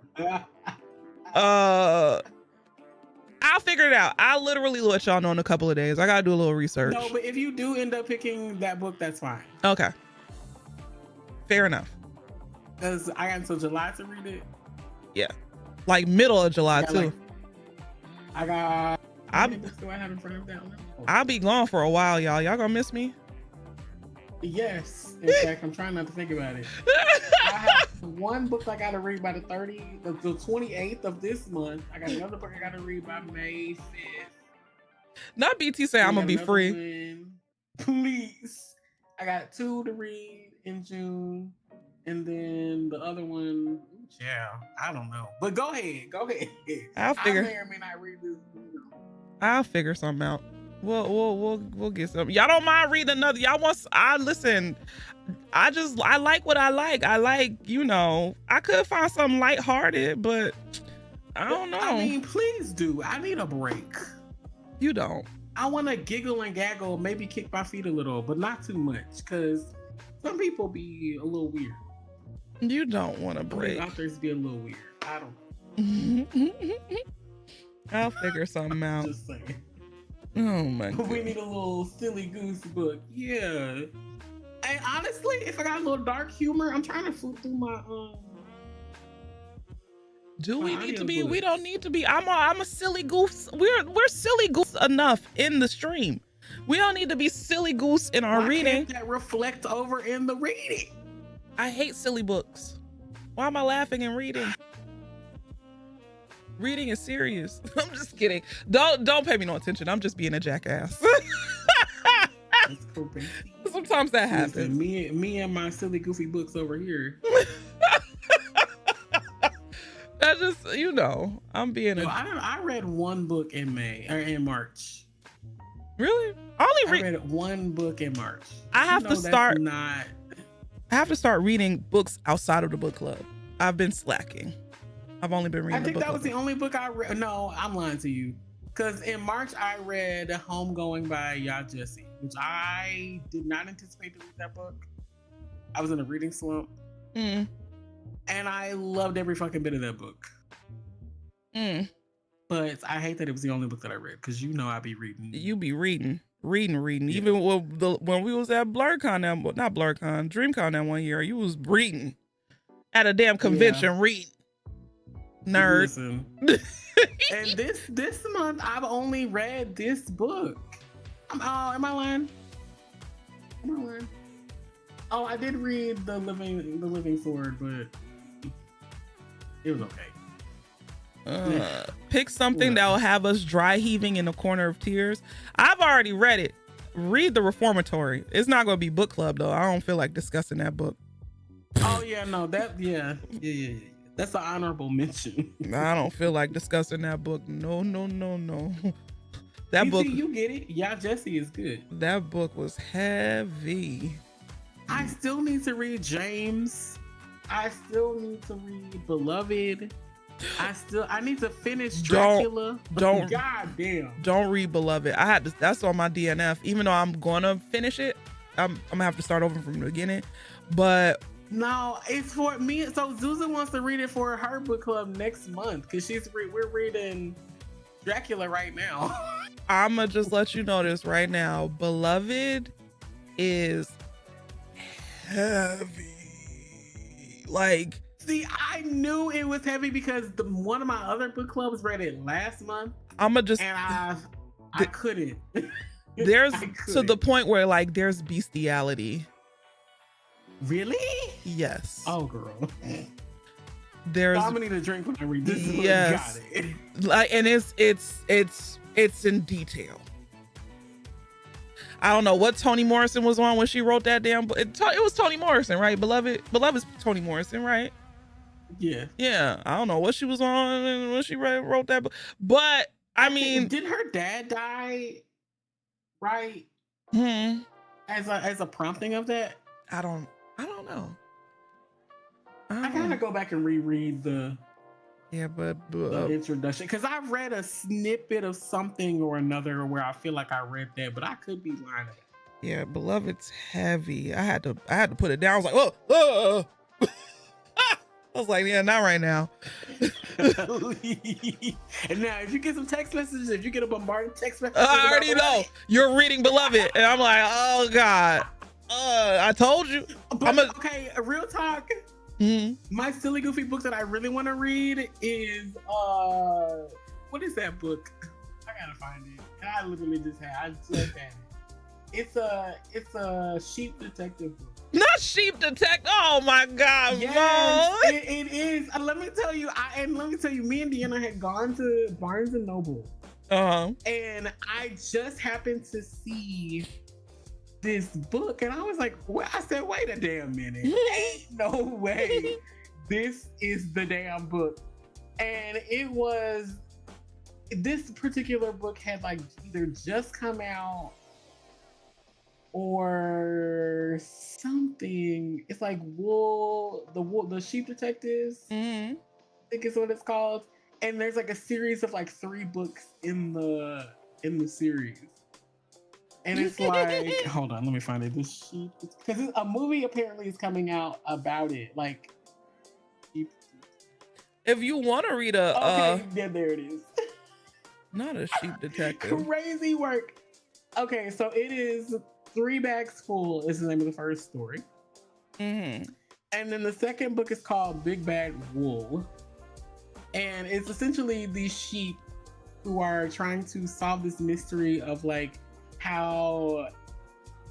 I'll figure it out. I'll literally let y'all know in a couple of days. I gotta do a little research. No, but if you do end up picking that book, that's fine. Okay. Fair enough. Because I got until July to read it. Yeah. Like middle of July too. I got. I'll be gone for a while, y'all. Y'all gonna miss me? Yes. In fact, I'm trying not to think about it. I have one book I gotta read by the 28th of this month. I got another book I gotta read by May 5th. Not BT say I'm gonna be free. One. Please. I got 2 to read in June. And then the other one, yeah, I don't know. But go ahead. I'll figure. I may or may not read this. I'll figure something out. We'll get something. Y'all don't mind reading another. Y'all want? Listen. I like what I like. I like, I could find something lighthearted, but I don't know. I mean, please do. I need a break. You don't. I want to giggle and gaggle, maybe kick my feet a little, but not too much, because some people be a little weird. You don't want a break. Authors be a little weird. I don't. I'll figure something out. Just saying. Oh my God. We need a little silly goose book. Yeah. And honestly, if I got a little dark humor, I'm trying to flip through my Do we need to be? We don't need to be. I'm a silly goose. We're silly goose enough in the stream. We don't need to be silly goose in our reading. Can't that reflect over in the reading? I hate silly books. Why am I laughing and reading? Reading is serious. I'm just kidding. Don't pay me no attention. I'm just being a jackass. That's cool, baby. Sometimes that happens. Listen, me and my silly goofy books over here. That just, I'm being I read one book in March. Really? I read one book in March. I have to start reading books outside of the book club. I've been slacking. I've only been reading. I think that was the only book I read. No, I'm lying to you. Because in March I read Homegoing by Ya Jessie, which I did not anticipate to read that book. I was in a reading slump. And I loved every fucking bit of that book. But I hate that it was the only book that I read, because I be reading. You be reading. Yeah. Even when we was at DreamCon that one year, you was reading at a damn convention, reading. Nerd. Listen. And this month I've only read this book. Am I lying? Oh, I did read the Living Sword, but it was okay. Pick something that will have us dry heaving in a corner of tears. I've already read it. Read The Reformatory. It's not going to be book club though. I don't feel like discussing that book. Oh yeah, no, yeah. That's an honorable mention. I don't feel like discussing that book. No. That book. You get it. Ya Jessie is good. That book was heavy. I still need to read James. I still need to read Beloved. I need to finish Dracula. Don't God damn. Don't read Beloved. That's on my DNF. Even though I'm gonna finish it, I'm gonna have to start over from the beginning. But no, it's for me. So Zuza wants to read it for her book club next month because we're reading Dracula right now. I'ma just let you know this right now. Beloved is heavy. Like, see, I knew it was heavy because one of my other book clubs read it last month. And I couldn't. There's to the point where like there's bestiality. Really? Yes. Oh, girl. There's. I'm gonna need a drink when I read this. Yes. Got it. Like, and it's in detail. I don't know what Toni Morrison was on when she wrote that damn book. It was Toni Morrison, right? Beloved's Toni Morrison, right? Yeah. Yeah. I don't know what she was on when she wrote that book, but I mean, did her dad die? Right. As a prompting of that. I don't know. I gotta go back and reread the introduction because I've read a snippet of something or another where I feel like I read that, but I could be lying. Yeah, Beloved's heavy. I had to put it down. I was like, whoa. I was like, yeah, not right now. And now, if you get some text messages, if you get a bombarded text message, I already know you're reading Beloved, and I'm like, oh God, I told you. But, okay, real talk. My silly goofy book that I really want to read is what is that book? I gotta find it. I literally just had it. It's a sheep detective book. Not sheep detective. Oh my God, yes, it is. Let me tell you, me and Deanna had gone to Barnes and Noble. And I just happened to see this book and I was like, well, I said, wait a damn minute. Ain't no way this is the damn book. And this particular book had like either just come out or something. It's like the Sheep Detectives. I think is what it's called. And there's like a series of like 3 books in the series. And it's like, hold on, let me find it. This sheep, because a movie apparently is coming out about it. Like, if you want to read yeah, there it is. Not a sheep detective. Crazy work. Okay, so it is 3 Bags Full is the name of the first story. And then the second book is called Big Bad Wool. And it's essentially these sheep who are trying to solve this mystery of like how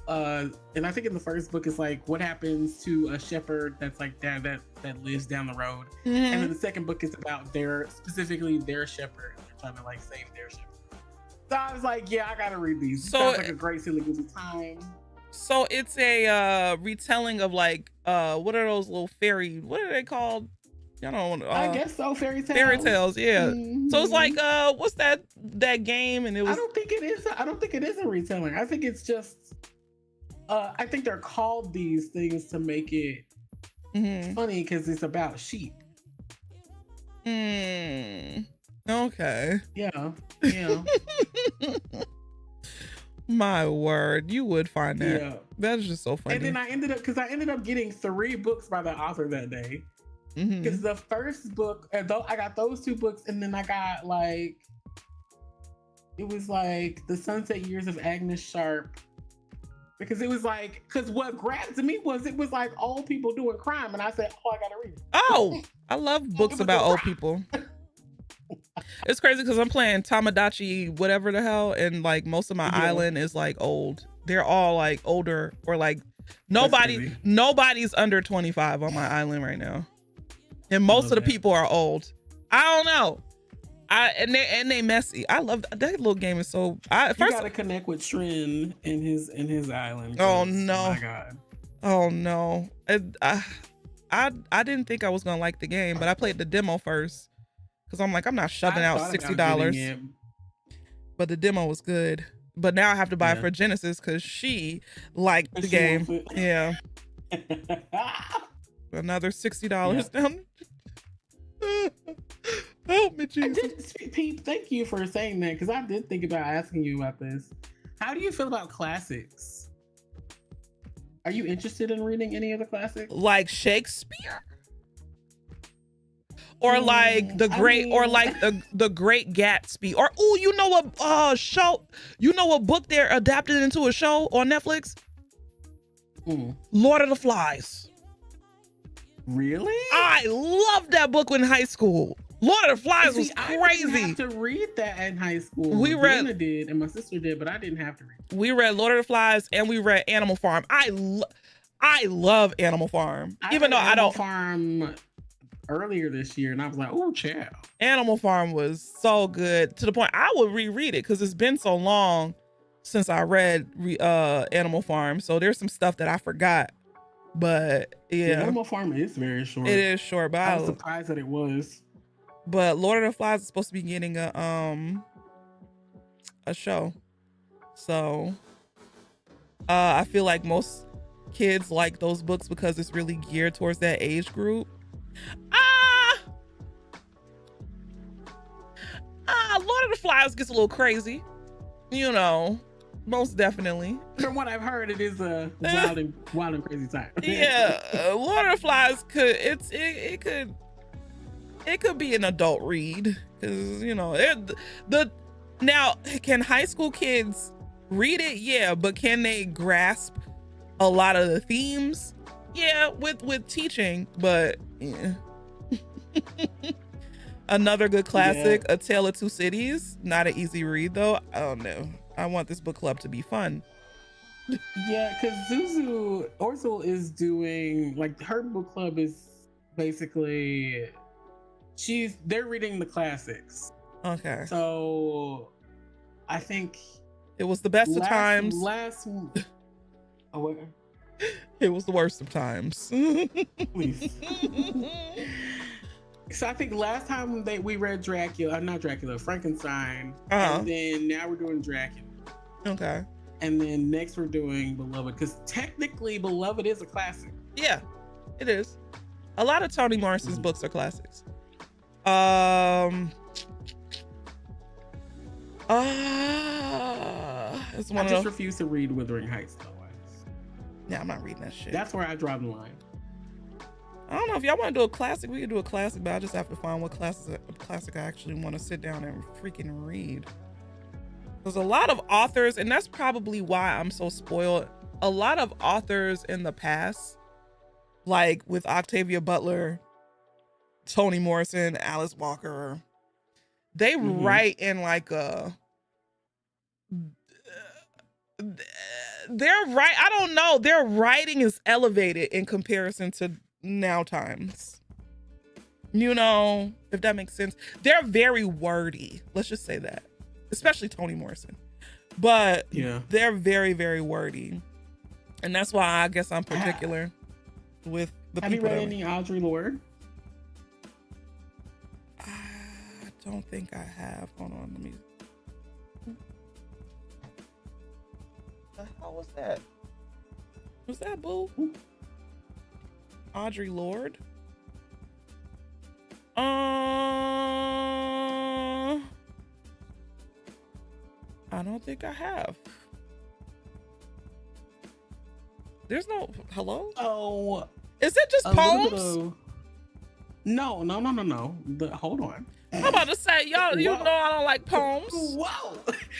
and I think in the first book it's like what happens to a shepherd that's like that lives down the road. And then the second book is about specifically their shepherd. They're trying to like save their shepherd. So I was like, yeah, I gotta read these. So sounds like a great silly goofy time. So it's a retelling of like what are those little what are they called? I don't know. I guess so. Fairy tales. Fairy tales, yeah. So it's like what's that game? And it was. I don't think it is. I don't think it is a retelling. I think it's just. I think they're called these things to make it funny because it's about sheep. Okay. Yeah. My word, you would find that. Yeah. That is just so funny. And then I ended up getting 3 books by the author that day. Because the first book, I got those 2 books, and then I got like, it was like The Sunset Years of Agnes Sharp. Because it was like, because what grabbed me was it was like old people doing crime, and I said, oh, I gotta read it. Oh, I love books about old people. It's crazy because I'm playing Tamagotchi, whatever the hell, and like most of my island is like old. They're all like older or like nobody's under 25 on my island right now. And most of the people are old. I don't know. And they messy. I love that little game. Is so. You gotta connect with Trin in his island. Oh no! Oh my God. Oh no! I didn't think I was gonna like the game, but I played the demo first because I'm like I'm not shoving out $60. But the demo was good. But now I have to buy it for Genesis because she liked the game. Yeah. Another $60 down. Help me, Jesus. Pete, thank you for saying that, because I did think about asking you about this. How do you feel about classics? Are you interested in reading any of the classics? Like Shakespeare? Or like the great, or like the Great Gatsby, or oh, you know what show? You know what book they're adapted into a show on Netflix? Lord of the Flies. Really? I loved that book in high school. Lord of the Flies was crazy. I didn't have to read that in high school. We read. Anna did, and my sister did, but I didn't have to read it. We read Lord of the Flies, and we read Animal Farm. I love Animal Farm, even though I don't. Farm earlier this year, and I was like, oh, child. Animal Farm was so good, to the point I would reread it because it's been so long since I read Animal Farm. So there's some stuff that I forgot. But yeah, Animal Farm is very short. It is short, but I was surprised that it was. But Lord of the Flies is supposed to be getting a show. So I feel like most kids like those books because it's really geared towards that age group. Lord of the Flies gets a little crazy, you know, most definitely. From what I've heard, it is a wild and crazy time. Yeah, Lord of the Flies it could be an adult read, because you know now can high school kids read it? Yeah, but can they grasp a lot of the themes? Yeah, with teaching, but yeah. Another good classic, A Tale of Two Cities. Not an easy read though. I don't know. I want this book club to be fun. Yeah, because Orzel is doing, like, her book club is basically they're reading the classics. Okay. So I think it was the best of times. It was the worst of times. Please. So I think last time we read Frankenstein, and then now we're doing Dracula. Okay. And then next we're doing Beloved, because technically Beloved is a classic. Yeah, it is. A lot of Toni Morrison's books are classics. It's one I just refuse to read Wuthering Heights otherwise. Yeah, I'm not reading that shit. That's where I draw the line. I don't know, if y'all want to do a classic, we can do a classic, but I just have to find what classic I actually want to sit down and freaking read. There's a lot of authors, and that's probably why I'm so spoiled. A lot of authors in the past, like with Octavia Butler, Toni Morrison, Alice Walker, they write in like I don't know, their writing is elevated in comparison to now times. You know, if that makes sense. They're very wordy. Let's just say that. Especially Toni Morrison. But yeah, they're very, very wordy. And that's why I guess I'm particular with the people. Have you read any Audre Lorde? I don't think I have. Hold on, let me. What the hell was that? Was that boo? Audre Lorde? I don't think I have. There's no hello? Oh, is it just poems? No. Hold on. I'm about to say, y'all, you know I don't like poems. Whoa,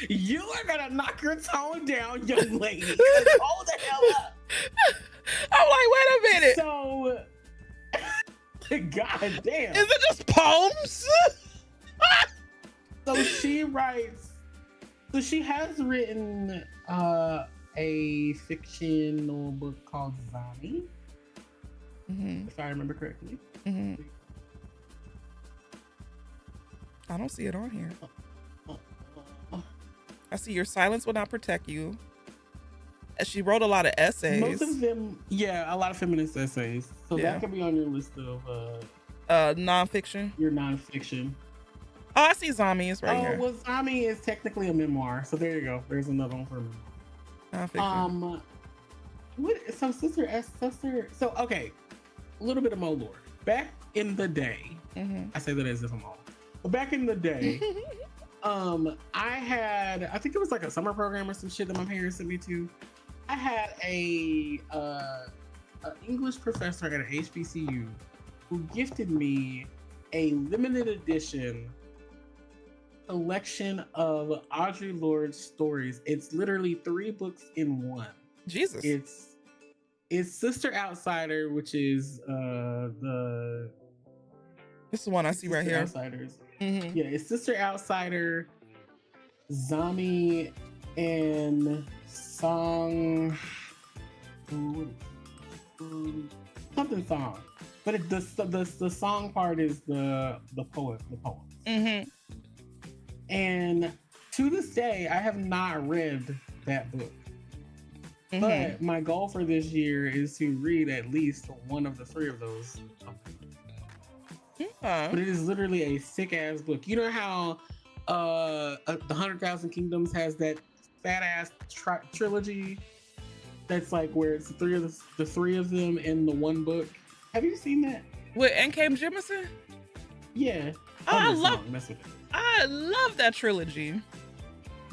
you are gonna knock your tone down, young lady. Hold the hell up. I'm like, wait a minute. So, god damn. Is it just poems? So she writes. So she has written a fictional book called Zombie, if I remember correctly. I don't see it on here. I see Your Silence Will Not Protect You. She wrote a lot of essays. Most of them, a lot of feminist essays. So that could be on your list of nonfiction. Your nonfiction. Oh, I see Zombie is right here. Oh, well, Zombie is technically a memoir. So there you go. There's another one for a memoir. Nonfiction. So okay, a little bit of Mo Lord. Back in the day, I say that as if I'm old, but back in the day, I think it was like a summer program or some shit that my parents sent me to. I had a English professor at an HBCU who gifted me a limited edition collection of Audre Lorde's stories. It's literally 3 books in one. Jesus. It's Sister Outsider, which is this is the one I see right here. Outsiders. Yeah, it's Sister Outsider, Zami, and Song. Something song. But the song part is the poem. And to this day, I have not read that book. But my goal for this year is to read at least one of the 3 of those. But it is literally a sick ass book. You know how the 100,000 Kingdoms has that fat ass trilogy that's like where it's the three of them in the one book. Have you seen that? With N.K. Jemisin? Yeah. I love that trilogy.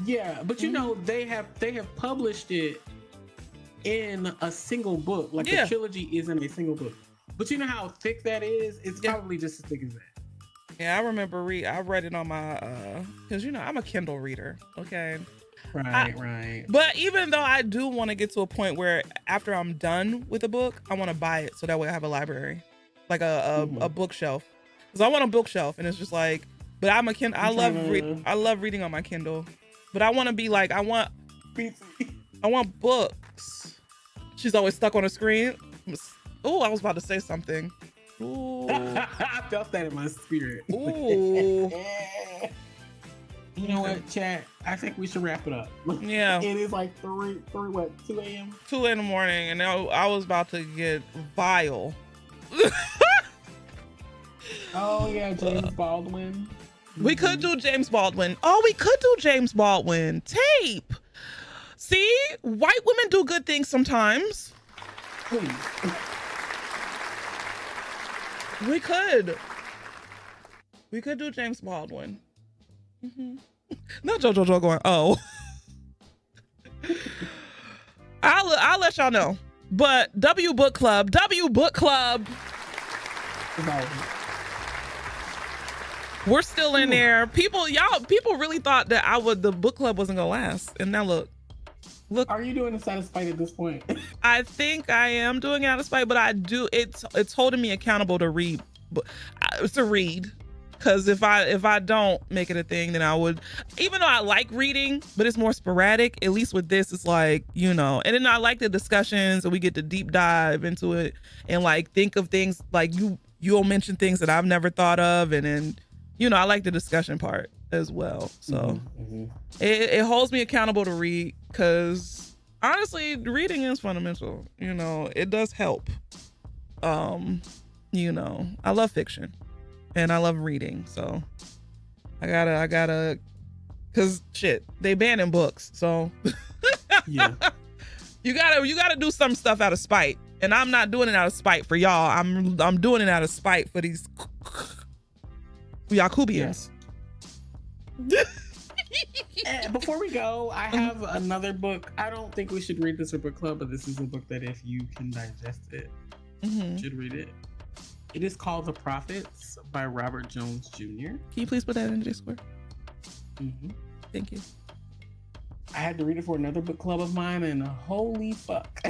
Yeah, but you know they have published it in a single book. Like the trilogy is in a single book. But you know how thick that is? It's probably just as thick as that. Yeah, I remember I read it on my because you know I'm a Kindle reader. Okay. Right. But even though I do want to get to a point where after I'm done with a book, I want to buy it so that way I have a library, like a bookshelf. Because I want a bookshelf, and it's just like, but I'm a Kindle. I love reading on my Kindle, but I want to be like I want books. She's always stuck on a screen. Oh, I was about to say something. Ooh. I felt that in my spirit. Ooh. You know what, chat? I think we should wrap it up. Yeah. It is like 2 a.m.? 2 in the morning, and I was about to get vile. Oh, yeah, James Baldwin. We could do James Baldwin. Oh, we could do James Baldwin. Tape. See? White women do good things sometimes. Please. We could do James Baldwin. Not JoJo going, oh. I'll let y'all know. But W Book Club. We're still in there. People really thought that the book club wasn't gonna last. And now look. Are you doing this out of spite at this point? I think I am doing it out of spite, but I do. It's holding me accountable to read. To read. Because if I don't make it a thing, then I would, even though I like reading, but it's more sporadic, at least with this, it's like, you know, and then I like the discussions and we get to deep dive into it and like think of things like you'll mention things that I've never thought of. And then, you know, I like the discussion part as well. So it holds me accountable to read because honestly, reading is fundamental. You know, it does help. You know, I love fiction. And I love reading, so I gotta, cause shit, they banning books, so yeah, you gotta do some stuff out of spite, and I'm not doing it out of spite for y'all. I'm doing it out of spite for these Yakubians. Yeah. Before we go, I have another book. I don't think we should read this for book club, but this is a book that if you can digest it, you should read it. It is called The Prophets by Robert Jones Jr. Can you please put that in the Discord? Thank you. I had to read it for another book club of mine, and holy fuck.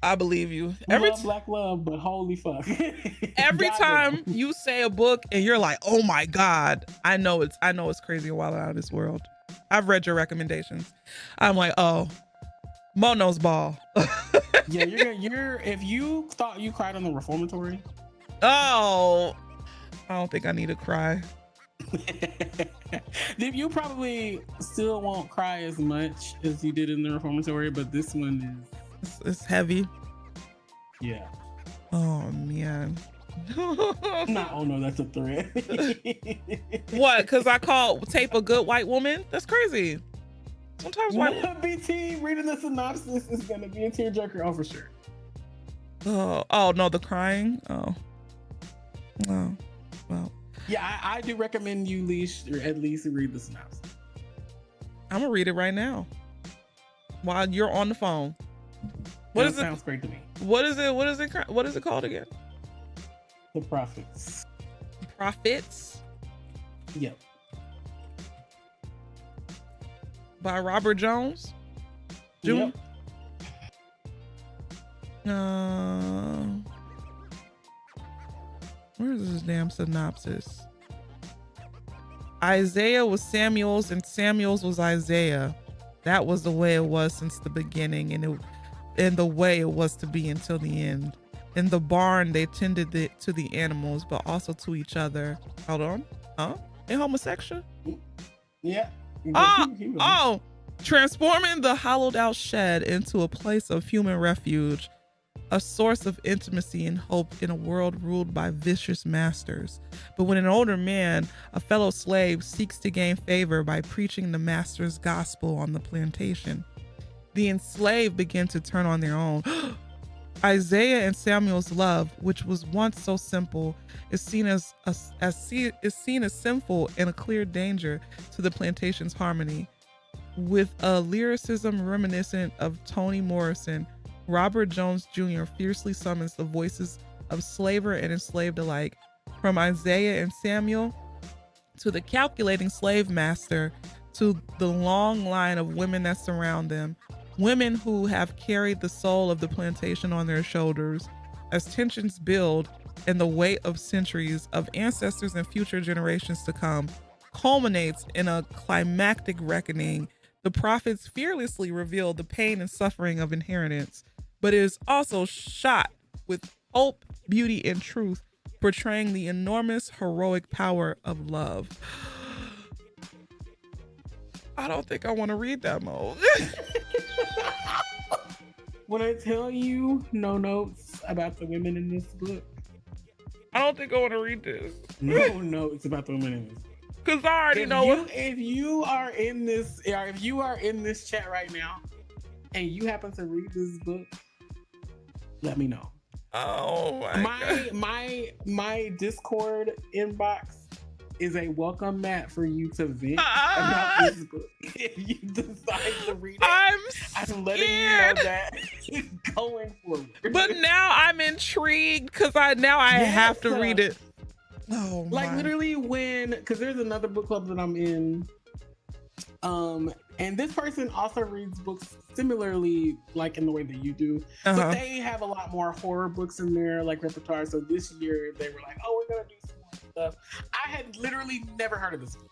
I believe you. Black love, but holy fuck. Every time you say a book and you're like, oh my God, I know it's crazy and wild out of this world. I've read your recommendations. I'm like, oh, Mono's ball. Yeah, you're if you thought you cried on the Reformatory. Oh, I don't think I need to cry. You probably still won't cry as much as you did in the Reformatory, but this one is it's heavy. Yeah. Oh man. Oh no, that's a threat. What? Because I call Tape a good white woman? That's crazy. Sometimes white BT reading the synopsis is gonna be a tearjerker, oh for sure. Oh no, the crying. Oh, well. Yeah, I do recommend you at least read the synopsis. I'm gonna read it right now while you're on the phone. What is it? Sounds great to me. What is it? What is it called again? The Prophets. Prophets. Yep. By Robert Jones. Yep. Where is this damn synopsis? Isaiah was Samuel's and Samuel's was Isaiah. That was the way it was since the beginning, and the way it was to be until the end. In the barn, they tended to the animals, but also to each other. Hold on. Huh? A homosexual? Yeah. Oh, transforming the hollowed out shed into a place of human refuge, a source of intimacy and hope in a world ruled by vicious masters. But when an older man, a fellow slave, seeks to gain favor by preaching the master's gospel on the plantation, the enslaved begin to turn on their own. Isaiah and Samuel's love, which was once so simple, is seen as sinful and a clear danger to the plantation's harmony. With a lyricism reminiscent of Toni Morrison, Robert Jones Jr. fiercely summons the voices of slaver and enslaved alike, from Isaiah and Samuel to the calculating slave master to the long line of women that surround them, women who have carried the soul of the plantation on their shoulders. As tensions build and the weight of centuries of ancestors and future generations to come culminates in a climactic reckoning, the prophets fearlessly reveal the pain and suffering of inheritance, but it is also shot with hope, beauty, and truth, portraying the enormous heroic power of love. I don't think I want to read that, Mo. When I tell you no notes about the women in this book, I don't think I want to read this. No notes about the women in this book. Because I already know if you are in this chat right now and you happen to read this book, let me know. Oh my God. My Discord inbox is a welcome mat for you to vent about this book. If you decide to read it, I'm letting you know that going forward. But now I'm intrigued because I have to read it. Oh, like literally because there's another book club that I'm in, and this person also reads books similarly, like in the way that you do, but they have a lot more horror books in their like repertoire. So this year they were like, "Oh, we're gonna do some more stuff." I had literally never heard of this book,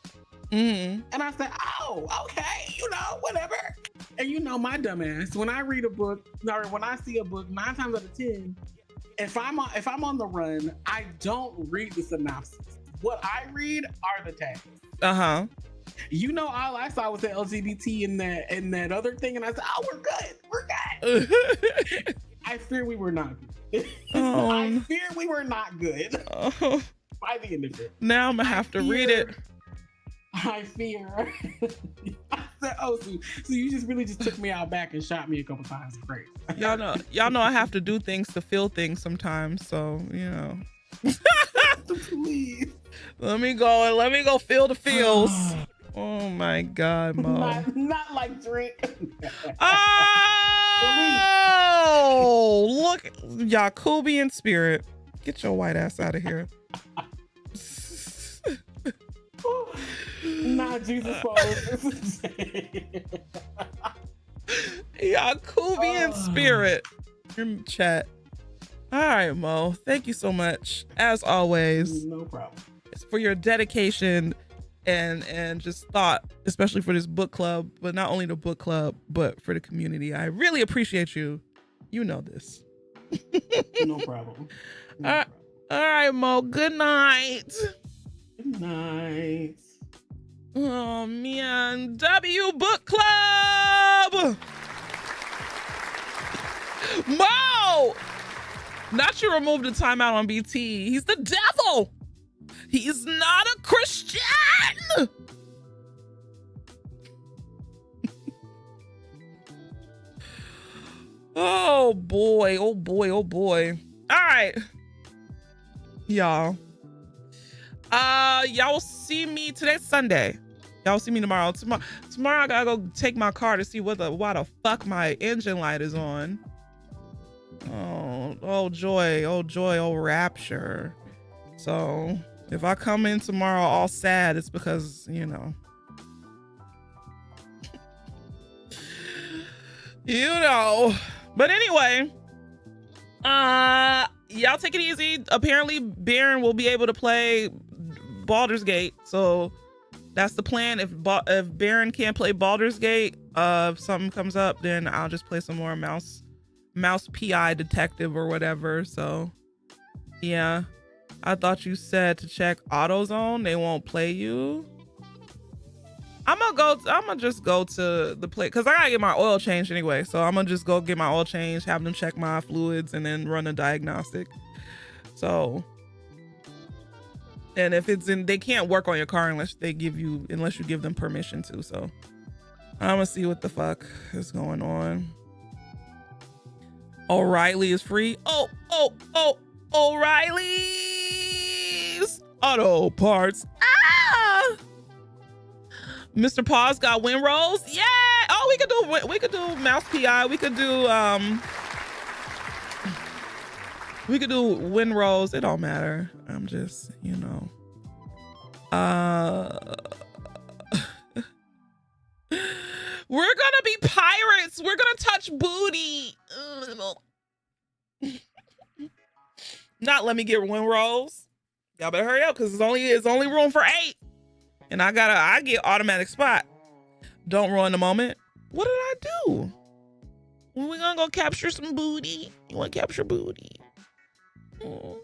and I said, "Oh, okay, whatever." And my dumbass, when I read a book or when I see a book, 9 times out of 10. If I'm on the run, I don't read the synopsis. What I read are the tags. All I saw was the LGBT in that other thing, and I said, "Oh, we're good. I fear we were not good. I fear we were not good by the end of it. Now I'm gonna have to read it. I fear. I said, "Oh, so you just took me out back and shot me a couple times." Great. Y'all know I have to do things to feel things sometimes. So Please. Let me go feel the feels. Oh my God, Mo. Not like drink. Oh, look, Yakubian spirit. Get your white ass out of here. Not Jesus follows. Yakubian spirit. In chat. All right, Mo. Thank you so much, as always. No problem. For your dedication and just thought, especially for this book club, but not only the book club, but for the community. I really appreciate you. You know this. No problem. All right, Mo. Good night. Good night. Oh man, W Book Club. Mo! Not you removed the timeout on BT. He's the devil. He's not a Christian. Oh Oh boy, oh boy, oh boy. All right, y'all. Y'all will see me today's Sunday. Y'all will see me tomorrow. Tomorrow I gotta go take my car to see why the fuck my engine light is on. Oh joy, oh rapture. So if I come in tomorrow all sad, it's because, you know. You know. But anyway, y'all take it easy. Apparently Baron will be able to play Baldur's Gate, so that's the plan. If Baron can't play Baldur's Gate, if something comes up, then I'll just play some more mouse PI detective or whatever. So yeah, I thought you said to check AutoZone, they won't play you. I'm gonna just go to the place because I gotta get my oil changed anyway. So I'm gonna just go get my oil changed, have them check my fluids, and then run a diagnostic. So, and if it's in, they can't work on your car unless you give them permission to. So I'm gonna see what the fuck is going on. O'Reilly is free. O'Reilly's Auto Parts. Mr. Paws got win rolls. Yeah. Oh, we could do mouse PI. We could do win rolls. It don't matter. I'm just, you know. We're gonna be pirates. We're gonna touch booty. Not let me get win rolls. Y'all better hurry up because it's only room for 8. And I get automatic spot. Don't ruin the moment. What did I do? We're gonna go capture some booty. You wanna capture booty? Why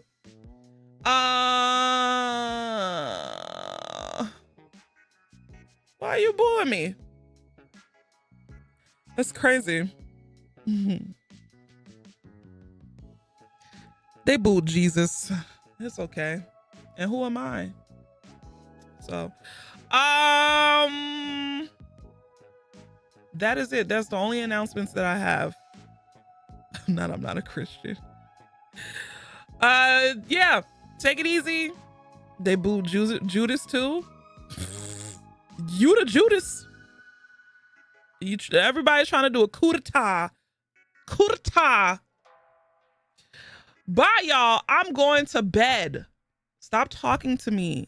are you booing me? That's crazy. They booed Jesus. It's okay. And who am I? So, that is it. That's the only announcements that I have. I'm not a Christian. Yeah, take it easy. They booed Judas too. You the Judas. Everybody's trying to do a coup d'etat. Coup d'etat. Bye, y'all. I'm going to bed. Stop talking to me.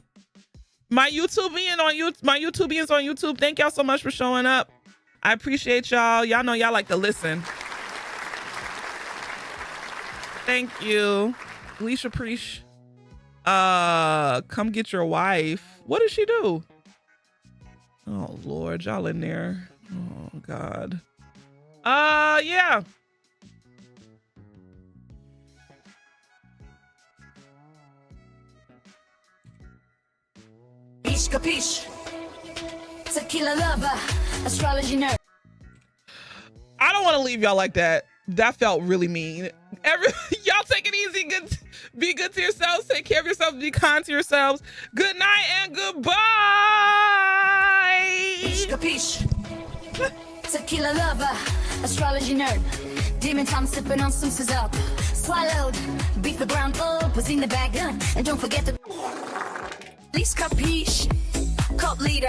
My YouTubians on YouTube. Thank y'all so much for showing up. I appreciate y'all. Y'all know y'all like to listen. Thank you. Alicia Preach. Come get your wife. What did she do? Oh Lord, y'all in there. Oh God. Yeah. Capiche? Tequila lover, astrology nerd. I don't want to leave y'all like that. That felt really mean. Y'all take it easy. Be good to yourselves. Take care of yourselves. Be kind to yourselves. Good night and goodbye. Capiche? Tequila lover, astrology nerd. Demon time sipping on some scissor. Swallowed, beat the ground up, was in the bag, and don't forget to. Please capiche, cult leader.